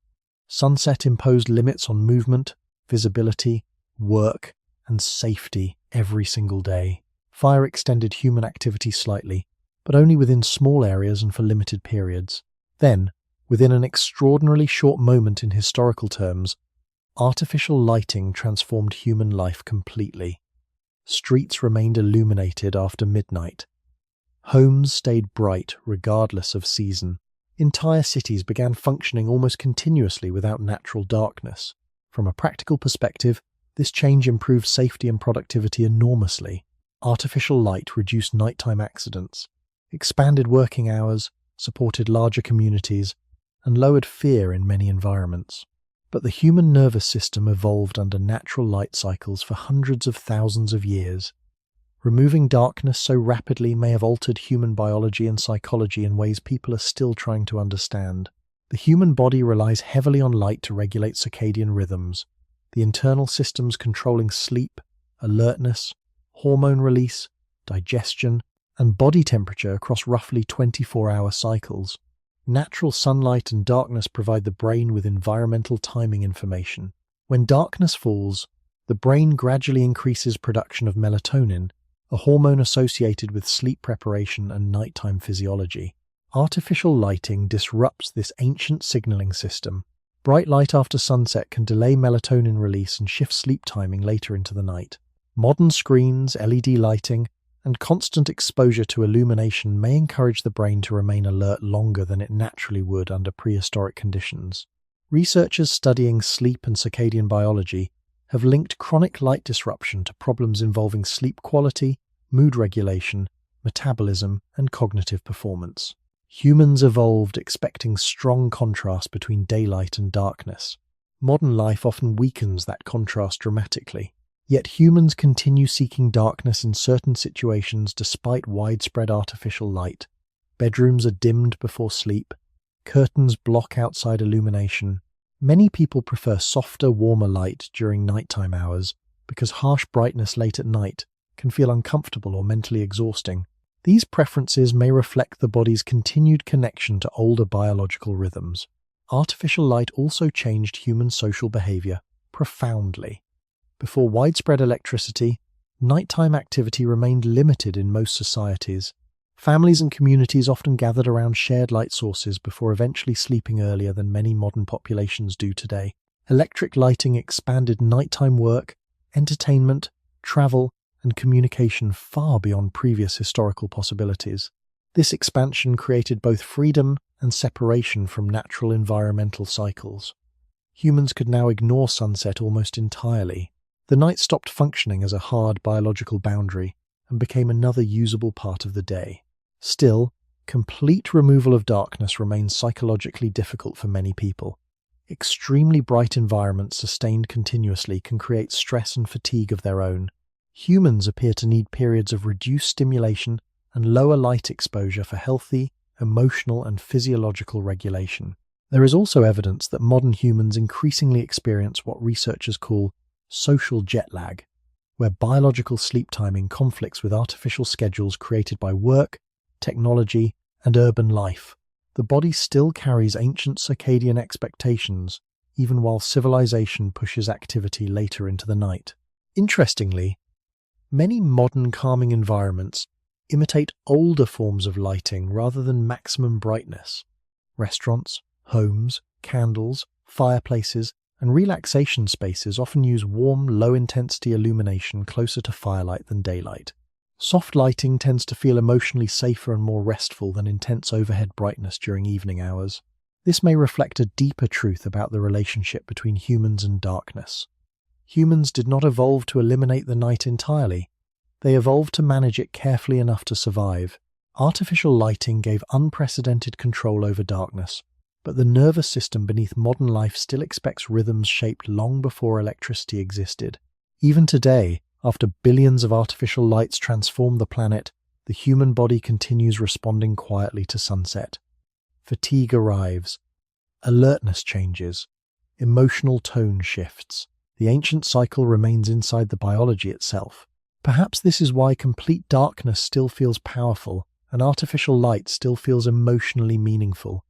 Sunset imposed limits on movement, visibility, work, and safety every single day. Fire extended human activity slightly, but only within small areas and for limited periods. Then, within an extraordinarily short moment in historical terms, artificial lighting transformed human life completely. Streets remained illuminated after midnight. Homes stayed bright regardless of season. Entire cities began functioning almost continuously without natural darkness. From a practical perspective, this change improved safety and productivity enormously. Artificial light reduced nighttime accidents, expanded working hours, supported larger communities, and lowered fear in many environments. But the human nervous system evolved under natural light cycles for hundreds of thousands of years. Removing darkness so rapidly may have altered human biology and psychology in ways people are still trying to understand. The human body relies heavily on light to regulate circadian rhythms, the internal systems controlling sleep, alertness, hormone release, digestion, and body temperature across roughly 24-hour cycles. Natural sunlight and darkness provide the brain with environmental timing information. When darkness falls, the brain gradually increases production of melatonin, a hormone associated with sleep preparation and nighttime physiology. Artificial lighting disrupts this ancient signaling system. Bright light after sunset can delay melatonin release and shift sleep timing later into the night. Modern screens, LED lighting, and constant exposure to illumination may encourage the brain to remain alert longer than it naturally would under prehistoric conditions. Researchers studying sleep and circadian biology have linked chronic light disruption to problems involving sleep quality, mood regulation, metabolism, and cognitive performance. Humans evolved expecting strong contrast between daylight and darkness. Modern life often weakens that contrast dramatically. Yet humans continue seeking darkness in certain situations despite widespread artificial light. Bedrooms are dimmed before sleep. Curtains block outside illumination. Many people prefer softer, warmer light during nighttime hours because harsh brightness late at night can feel uncomfortable or mentally exhausting. These preferences may reflect the body's continued connection to older biological rhythms. Artificial light also changed human social behavior profoundly. Before widespread electricity, nighttime activity remained limited in most societies. Families and communities often gathered around shared light sources before eventually sleeping earlier than many modern populations do today. Electric lighting expanded nighttime work, entertainment, travel, and communication far beyond previous historical possibilities. This expansion created both freedom and separation from natural environmental cycles. Humans could now ignore sunset almost entirely. The night stopped functioning as a hard biological boundary and became another usable part of the day. Still, complete removal of darkness remains psychologically difficult for many people. Extremely bright environments sustained continuously can create stress and fatigue of their own. Humans appear to need periods of reduced stimulation and lower light exposure for healthy, emotional, and physiological regulation. There is also evidence that modern humans increasingly experience what researchers call social jet lag, where biological sleep timing conflicts with artificial schedules created by work, technology, and urban life. The body still carries ancient circadian expectations, even while civilization pushes activity later into the night. Interestingly, many modern calming environments imitate older forms of lighting rather than maximum brightness. Restaurants, homes, candles, fireplaces, and relaxation spaces often use warm, low-intensity illumination closer to firelight than daylight. Soft lighting tends to feel emotionally safer and more restful than intense overhead brightness during evening hours. This may reflect a deeper truth about the relationship between humans and darkness. Humans did not evolve to eliminate the night entirely. They evolved to manage it carefully enough to survive. Artificial lighting gave unprecedented control over darkness, but the nervous system beneath modern life still expects rhythms shaped long before electricity existed. Even today, after billions of artificial lights transform the planet, the human body continues responding quietly to sunset. Fatigue arrives, alertness changes, emotional tone shifts. The ancient cycle remains inside the biology itself. Perhaps this is why complete darkness still feels powerful and artificial light still feels emotionally meaningful.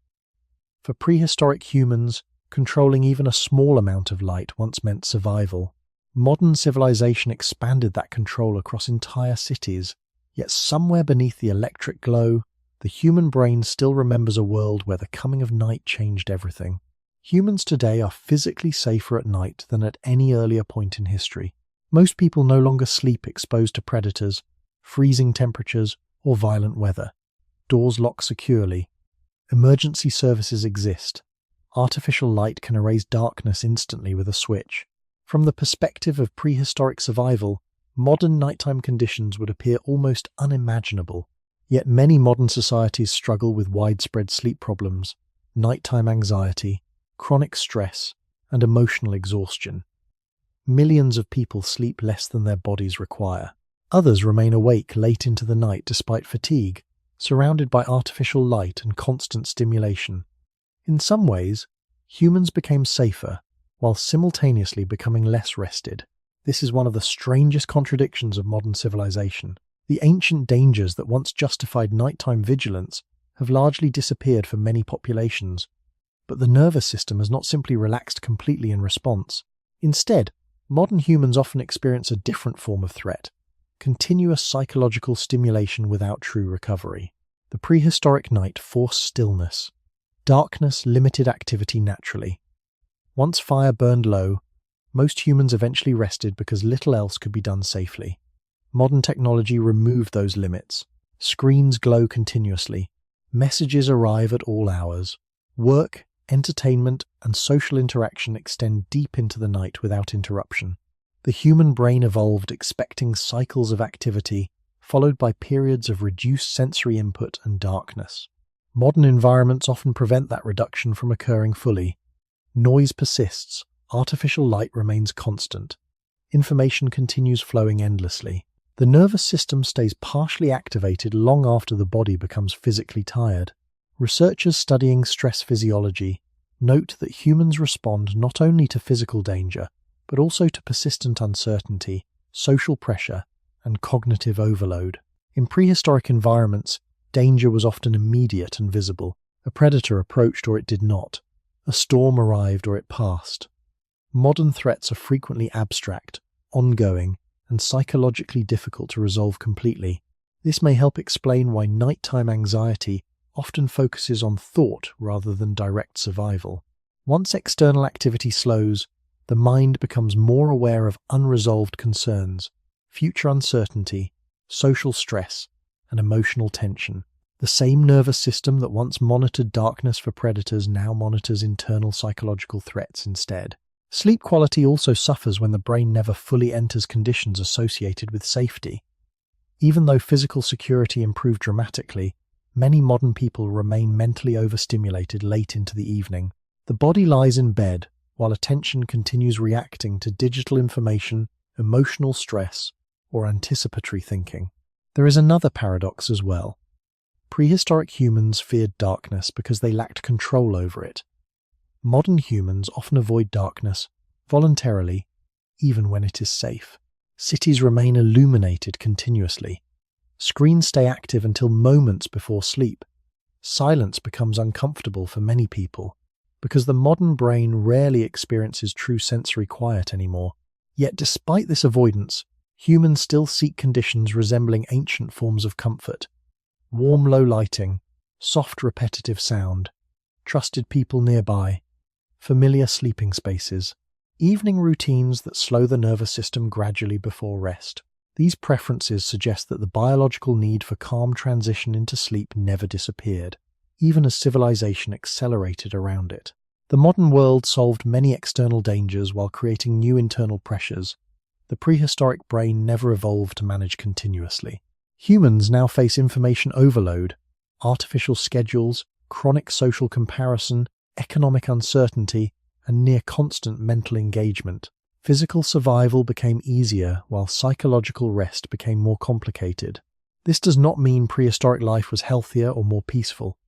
For prehistoric humans, controlling even a small amount of light once meant survival. Modern civilization expanded that control across entire cities, yet somewhere beneath the electric glow, the human brain still remembers a world where the coming of night changed everything. Humans today are physically safer at night than at any earlier point in history. Most people no longer sleep exposed to predators, freezing temperatures, or violent weather. Doors lock securely. Emergency services exist. Artificial light can erase darkness instantly with a switch. From the perspective of prehistoric survival, modern nighttime conditions would appear almost unimaginable. Yet many modern societies struggle with widespread sleep problems, nighttime anxiety, chronic stress, and emotional exhaustion. Millions of people sleep less than their bodies require. Others remain awake late into the night despite fatigue, surrounded by artificial light and constant stimulation. In some ways, humans became safer, while simultaneously becoming less rested. This is one of the strangest contradictions of modern civilization. The ancient dangers that once justified nighttime vigilance have largely disappeared for many populations, but the nervous system has not simply relaxed completely in response. Instead, modern humans often experience a different form of threat: continuous psychological stimulation without true recovery. The prehistoric night forced stillness. Darkness limited activity naturally. Once fire burned low, most humans eventually rested because little else could be done safely. Modern technology removed those limits. Screens glow continuously. Messages arrive at all hours. Work, entertainment, and social interaction extend deep into the night without interruption. The human brain evolved expecting cycles of activity, followed by periods of reduced sensory input and darkness. Modern environments often prevent that reduction from occurring fully. Noise persists, artificial light remains constant. Information continues flowing endlessly. The nervous system stays partially activated long after the body becomes physically tired. Researchers studying stress physiology note that humans respond not only to physical danger, but also to persistent uncertainty, social pressure, and cognitive overload. In prehistoric environments, danger was often immediate and visible. A predator approached or it did not. A storm arrived or it passed. Modern threats are frequently abstract, ongoing, and psychologically difficult to resolve completely. This may help explain why nighttime anxiety often focuses on thought rather than direct survival. Once external activity slows, the mind becomes more aware of unresolved concerns, future uncertainty, social stress, and emotional tension. The same nervous system that once monitored darkness for predators now monitors internal psychological threats instead. Sleep quality also suffers when the brain never fully enters conditions associated with safety. Even though physical security improved dramatically, many modern people remain mentally overstimulated late into the evening. The body lies in bed, while attention continues reacting to digital information, emotional stress, or anticipatory thinking. There is another paradox as well. Prehistoric humans feared darkness because they lacked control over it. Modern humans often avoid darkness voluntarily, even when it is safe. Cities remain illuminated continuously. Screens stay active until moments before sleep. Silence becomes uncomfortable for many people because the modern brain rarely experiences true sensory quiet anymore. Yet despite this avoidance, humans still seek conditions resembling ancient forms of comfort. Warm low lighting, soft repetitive sound, trusted people nearby, familiar sleeping spaces, evening routines that slow the nervous system gradually before rest. These preferences suggest that the biological need for calm transition into sleep never disappeared, even as civilization accelerated around it. The modern world solved many external dangers while creating new internal pressures. The prehistoric brain never evolved to manage continuously. Humans now face information overload, artificial schedules, chronic social comparison, economic uncertainty, and near constant mental engagement. Physical survival became easier while psychological rest became more complicated. This does not mean prehistoric life was healthier or more peaceful.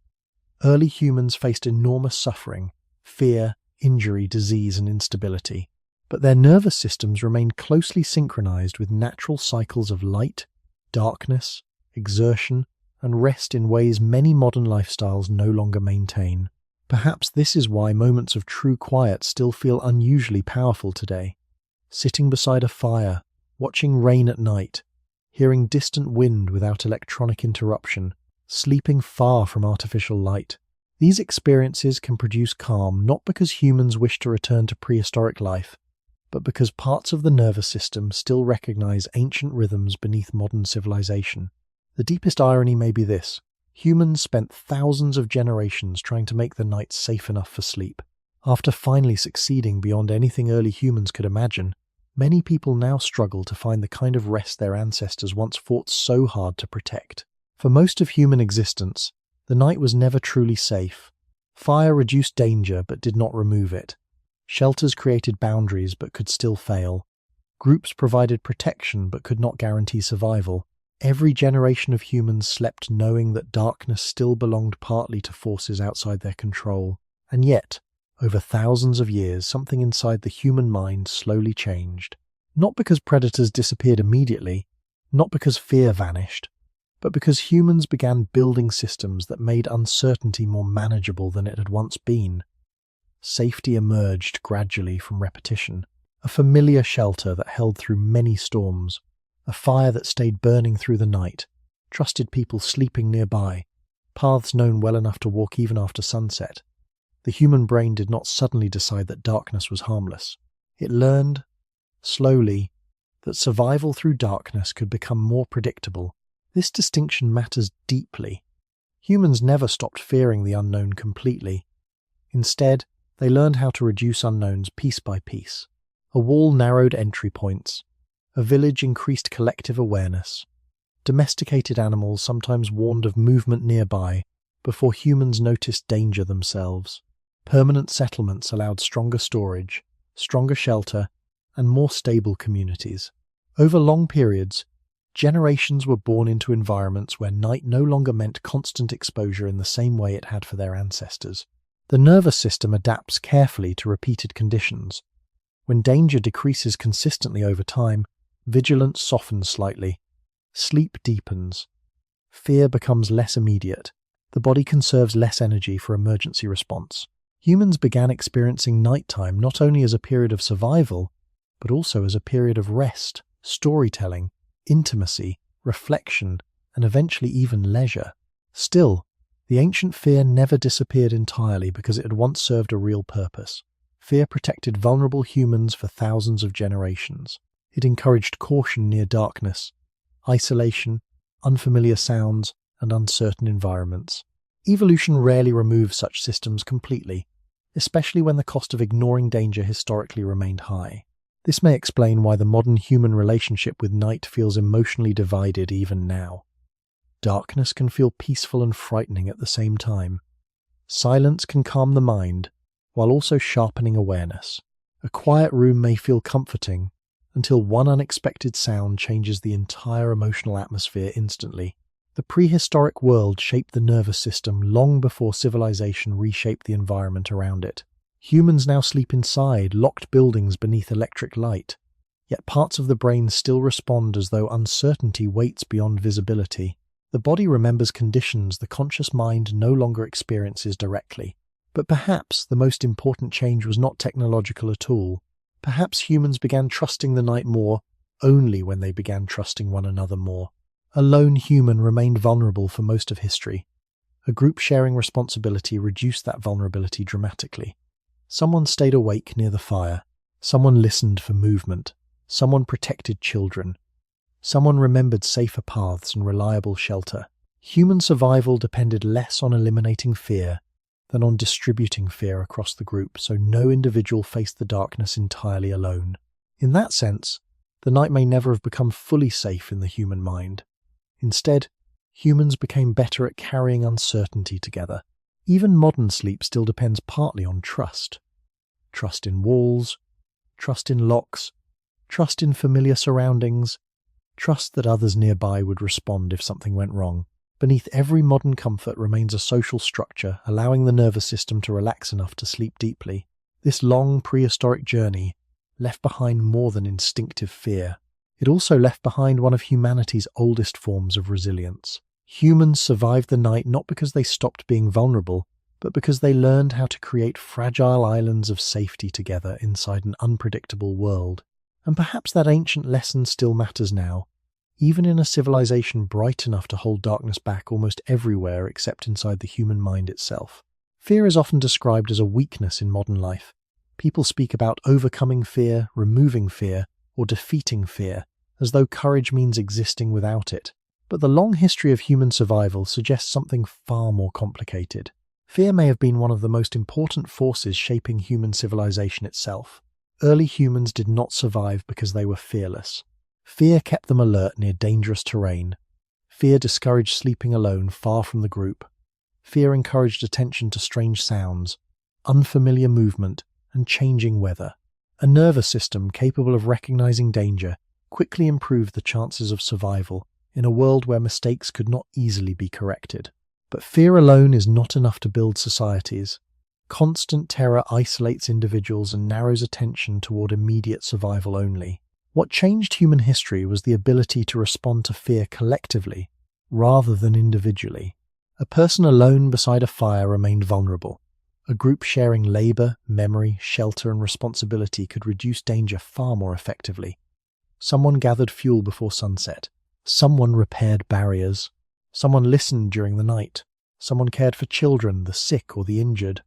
Early humans faced enormous suffering, fear, injury, disease, and instability. but their nervous systems remained closely synchronized with natural cycles of light, darkness, exertion, and rest in ways many modern lifestyles no longer maintain. Perhaps this is why moments of true quiet still feel unusually powerful today. Sitting beside a fire, watching rain at night, hearing distant wind without electronic interruption, sleeping far from artificial light. These experiences can produce calm not because humans wish to return to prehistoric life, but because parts of the nervous system still recognize ancient rhythms beneath modern civilization. The deepest irony may be this: humans spent thousands of generations trying to make the night safe enough for sleep. After finally succeeding beyond anything early humans could imagine, many people now struggle to find the kind of rest their ancestors once fought so hard to protect. For most of human existence, the night was never truly safe. Fire reduced danger but did not remove it. Shelters created boundaries but could still fail. Groups provided protection but could not guarantee survival. Every generation of humans slept knowing that darkness still belonged partly to forces outside their control. And yet, over thousands of years, something inside the human mind slowly changed. Not because predators disappeared immediately, not because fear vanished, but because humans began building systems that made uncertainty more manageable than it had once been. Safety emerged gradually from repetition, a familiar shelter that held through many storms, a fire that stayed burning through the night, trusted people sleeping nearby, paths known well enough to walk even after sunset. The human brain did not suddenly decide that darkness was harmless. It learned, slowly, that survival through darkness could become more predictable. This distinction matters deeply. Humans never stopped fearing the unknown completely. Instead, they learned how to reduce unknowns piece by piece. A wall narrowed entry points. A village increased collective awareness. Domesticated animals sometimes warned of movement nearby before humans noticed danger themselves. Permanent settlements allowed stronger storage, stronger shelter, and more stable communities. Over long periods, generations were born into environments where night no longer meant constant exposure in the same way it had for their ancestors. The nervous system adapts carefully to repeated conditions. When danger decreases consistently over time, vigilance softens slightly. Sleep deepens. Fear becomes less immediate. The body conserves less energy for emergency response. Humans began experiencing nighttime not only as a period of survival, but also as a period of rest, storytelling, intimacy, reflection, and eventually even leisure. Still, the ancient fear never disappeared entirely because it had once served a real purpose. Fear protected vulnerable humans for thousands of generations. It encouraged caution near darkness, isolation, unfamiliar sounds, and uncertain environments. Evolution rarely removes such systems completely, especially when the cost of ignoring danger historically remained high. This may explain why the modern human relationship with night feels emotionally divided even now. Darkness can feel peaceful and frightening at the same time. Silence can calm the mind, while also sharpening awareness. A quiet room may feel comforting, until one unexpected sound changes the entire emotional atmosphere instantly. The prehistoric world shaped the nervous system long before civilization reshaped the environment around it. Humans now sleep inside locked buildings beneath electric light, yet parts of the brain still respond as though uncertainty waits beyond visibility. The body remembers conditions the conscious mind no longer experiences directly. But perhaps the most important change was not technological at all. Perhaps humans began trusting the night more only when they began trusting one another more. A lone human remained vulnerable for most of history. A group sharing responsibility reduced that vulnerability dramatically. Someone stayed awake near the fire. Someone listened for movement. Someone protected children. Someone remembered safer paths and reliable shelter. Human survival depended less on eliminating fear than on distributing fear across the group, so no individual faced the darkness entirely alone. In that sense, the night may never have become fully safe in the human mind. Instead, humans became better at carrying uncertainty together. Even modern sleep still depends partly on trust. Trust in walls, trust in locks, trust in familiar surroundings, trust that others nearby would respond if something went wrong. Beneath every modern comfort remains a social structure, allowing the nervous system to relax enough to sleep deeply. This long prehistoric journey left behind more than instinctive fear. It also left behind one of humanity's oldest forms of resilience. Humans survived the night not because they stopped being vulnerable, but because they learned how to create fragile islands of safety together inside an unpredictable world. And perhaps that ancient lesson still matters now, even in a civilization bright enough to hold darkness back almost everywhere except inside the human mind itself. Fear is often described as a weakness in modern life. People speak about overcoming fear, removing fear, or defeating fear, as though courage means existing without it. But the long history of human survival suggests something far more complicated. Fear may have been one of the most important forces shaping human civilization itself. Early humans did not survive because they were fearless. Fear kept them alert near dangerous terrain. Fear discouraged sleeping alone far from the group. Fear encouraged attention to strange sounds, unfamiliar movement, and changing weather. A nervous system capable of recognizing danger quickly improved the chances of survival in a world where mistakes could not easily be corrected. But fear alone is not enough to build societies. Constant terror isolates individuals and narrows attention toward immediate survival only. What changed human history was the ability to respond to fear collectively, rather than individually. A person alone beside a fire remained vulnerable. A group sharing labor, memory, shelter, and responsibility could reduce danger far more effectively. Someone gathered fuel before sunset. Someone repaired barriers. Someone listened during the night. Someone cared for children, the sick, or the injured.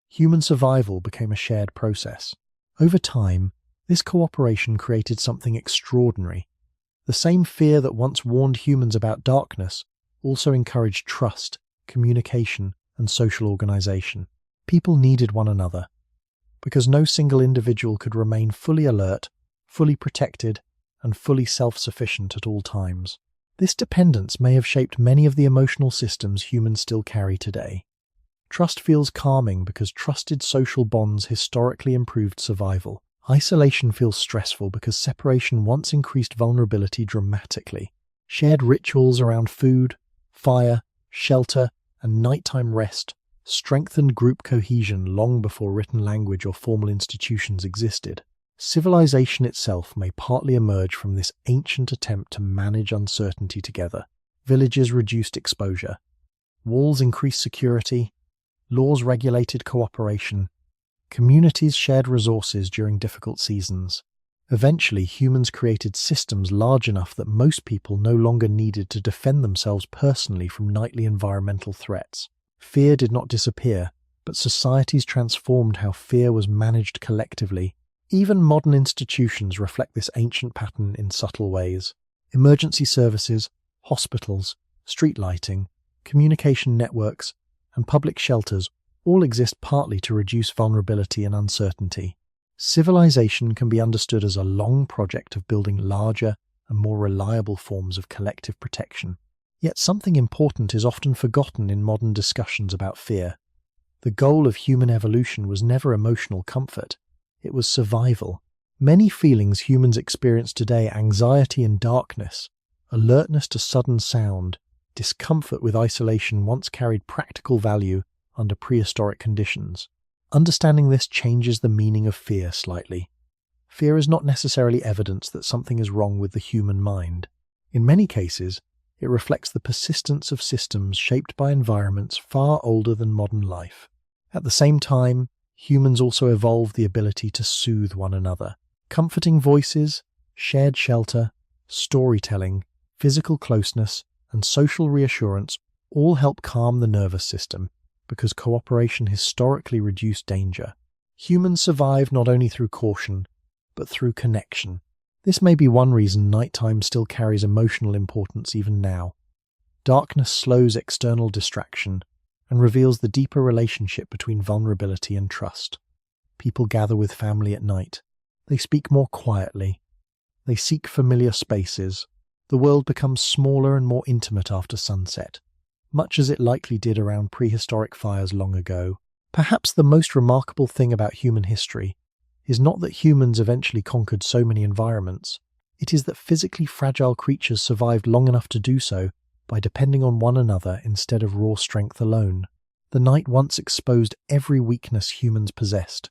Human survival became a shared process. Over time, this cooperation created something extraordinary. The same fear that once warned humans about darkness also encouraged trust, communication, and social organization. People needed one another, because no single individual could remain fully alert, fully protected, and fully self-sufficient at all times. This dependence may have shaped many of the emotional systems humans still carry today. Trust feels calming because trusted social bonds historically improved survival. Isolation feels stressful because separation once increased vulnerability dramatically. Shared rituals around food, fire, shelter, and nighttime rest strengthened group cohesion long before written language or formal institutions existed. Civilization itself may partly emerge from this ancient attempt to manage uncertainty together. Villages reduced exposure. Walls increased security. Laws regulated cooperation. Communities shared resources during difficult seasons. Eventually, humans created systems large enough that most people no longer needed to defend themselves personally from nightly environmental threats. Fear did not disappear, but societies transformed how fear was managed collectively. Even modern institutions reflect this ancient pattern in subtle ways. Emergency services, hospitals, street lighting, communication networks, and public shelters all exist partly to reduce vulnerability and uncertainty. Civilization can be understood as a long project of building larger and more reliable forms of collective protection. Yet something important is often forgotten in modern discussions about fear. The goal of human evolution was never emotional comfort. It was survival. Many feelings humans experience today, anxiety and darkness, alertness to sudden sound, discomfort with isolation, once carried practical value under prehistoric conditions. Understanding this changes the meaning of fear slightly. Fear is not necessarily evidence that something is wrong with the human mind. In many cases, it reflects the persistence of systems shaped by environments far older than modern life. At the same time, humans also evolved the ability to soothe one another. Comforting voices, shared shelter, storytelling, physical closeness, and social reassurance all help calm the nervous system because cooperation historically reduced danger. Humans survive not only through caution, but through connection. This may be one reason nighttime still carries emotional importance even now. Darkness slows external distraction and reveals the deeper relationship between vulnerability and trust. People gather with family at night. They speak more quietly. They seek familiar spaces. The world becomes smaller and more intimate after sunset, much as it likely did around prehistoric fires long ago. Perhaps the most remarkable thing about human history is not that humans eventually conquered so many environments. It is that physically fragile creatures survived long enough to do so by depending on one another instead of raw strength alone. The night once exposed every weakness humans possessed: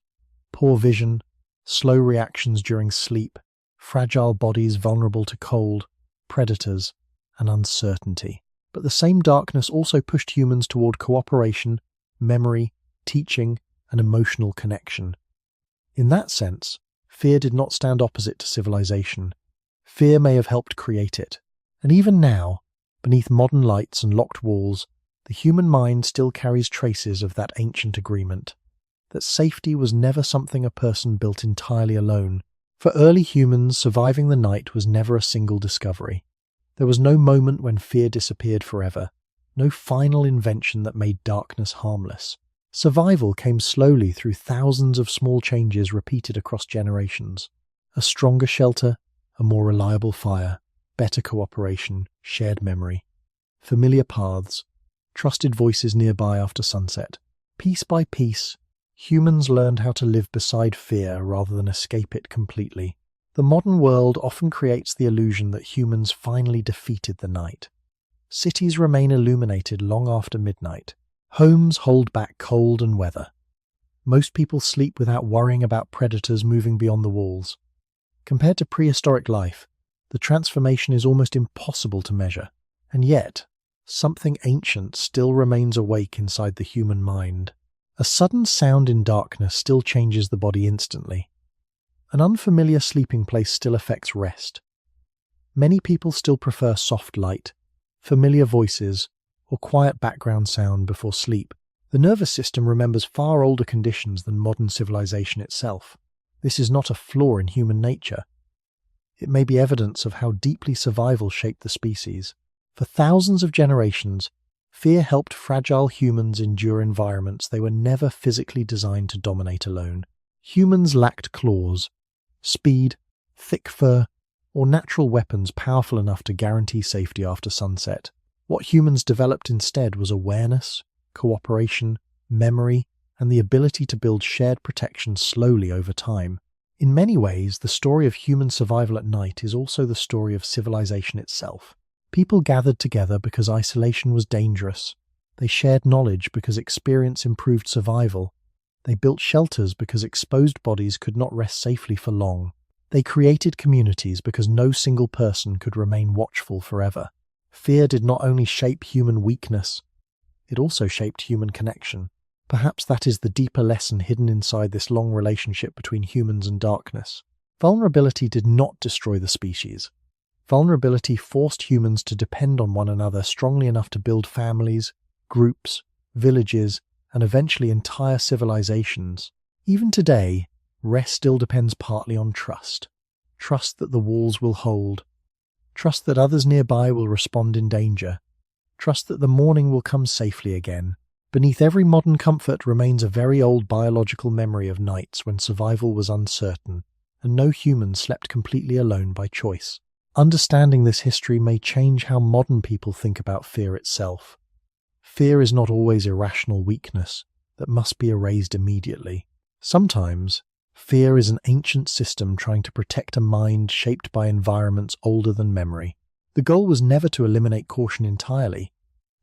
poor vision, slow reactions during sleep, fragile bodies vulnerable to cold, predators, and uncertainty. But the same darkness also pushed humans toward cooperation, memory, teaching, and emotional connection. In that sense, fear did not stand opposite to civilization. Fear may have helped create it. And even now, beneath modern lights and locked walls, the human mind still carries traces of that ancient agreement, that safety was never something a person built entirely alone. For early humans, surviving the night was never a single discovery. There was no moment when fear disappeared forever, no final invention that made darkness harmless. Survival came slowly through thousands of small changes repeated across generations. A stronger shelter, a more reliable fire, better cooperation, shared memory, familiar paths, trusted voices nearby after sunset. Piece by piece, humans learned how to live beside fear rather than escape it completely. The modern world often creates the illusion that humans finally defeated the night. Cities remain illuminated long after midnight. Homes hold back cold and weather. Most people sleep without worrying about predators moving beyond the walls. Compared to prehistoric life, the transformation is almost impossible to measure. And yet, something ancient still remains awake inside the human mind. A sudden sound in darkness still changes the body instantly. An unfamiliar sleeping place still affects rest. Many people still prefer soft light, familiar voices, or quiet background sound before sleep. The nervous system remembers far older conditions than modern civilization itself. This is not a flaw in human nature. It may be evidence of how deeply survival shaped the species. For thousands of generations, fear helped fragile humans endure environments they were never physically designed to dominate alone. Humans lacked claws, speed, thick fur, or natural weapons powerful enough to guarantee safety after sunset. What humans developed instead was awareness, cooperation, memory, and the ability to build shared protection slowly over time. In many ways, the story of human survival at night is also the story of civilization itself. People gathered together because isolation was dangerous. They shared knowledge because experience improved survival. They built shelters because exposed bodies could not rest safely for long. They created communities because no single person could remain watchful forever. Fear did not only shape human weakness, it also shaped human connection. Perhaps that is the deeper lesson hidden inside this long relationship between humans and darkness. Vulnerability did not destroy the species. Vulnerability forced humans to depend on one another strongly enough to build families, groups, villages, and eventually entire civilizations. Even today, rest still depends partly on trust. Trust that the walls will hold. Trust that others nearby will respond in danger. Trust that the morning will come safely again. Beneath every modern comfort remains a very old biological memory of nights when survival was uncertain, and no human slept completely alone by choice. Understanding this history may change how modern people think about fear itself. Fear is not always irrational weakness that must be erased immediately. Sometimes, fear is an ancient system trying to protect a mind shaped by environments older than memory. The goal was never to eliminate caution entirely.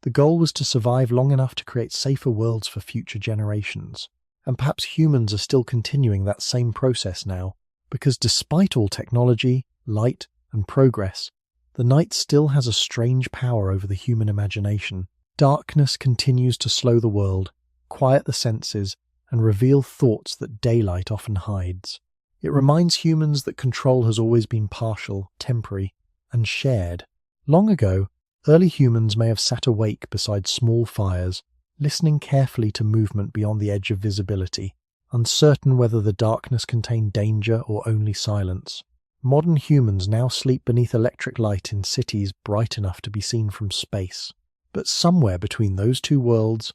The goal was to survive long enough to create safer worlds for future generations. And perhaps humans are still continuing that same process now, because despite all technology, light, and progress, the night still has a strange power over the human imagination. Darkness continues to slow the world, quiet the senses, and reveal thoughts that daylight often hides. It reminds humans that control has always been partial, temporary, and shared. Long ago, early humans may have sat awake beside small fires, listening carefully to movement beyond the edge of visibility, uncertain whether the darkness contained danger or only silence. Modern humans now sleep beneath electric light in cities bright enough to be seen from space. But somewhere between those two worlds,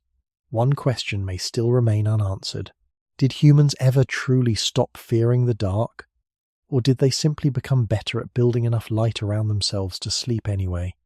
one question may still remain unanswered. Did humans ever truly stop fearing the dark? Or did they simply become better at building enough light around themselves to sleep anyway?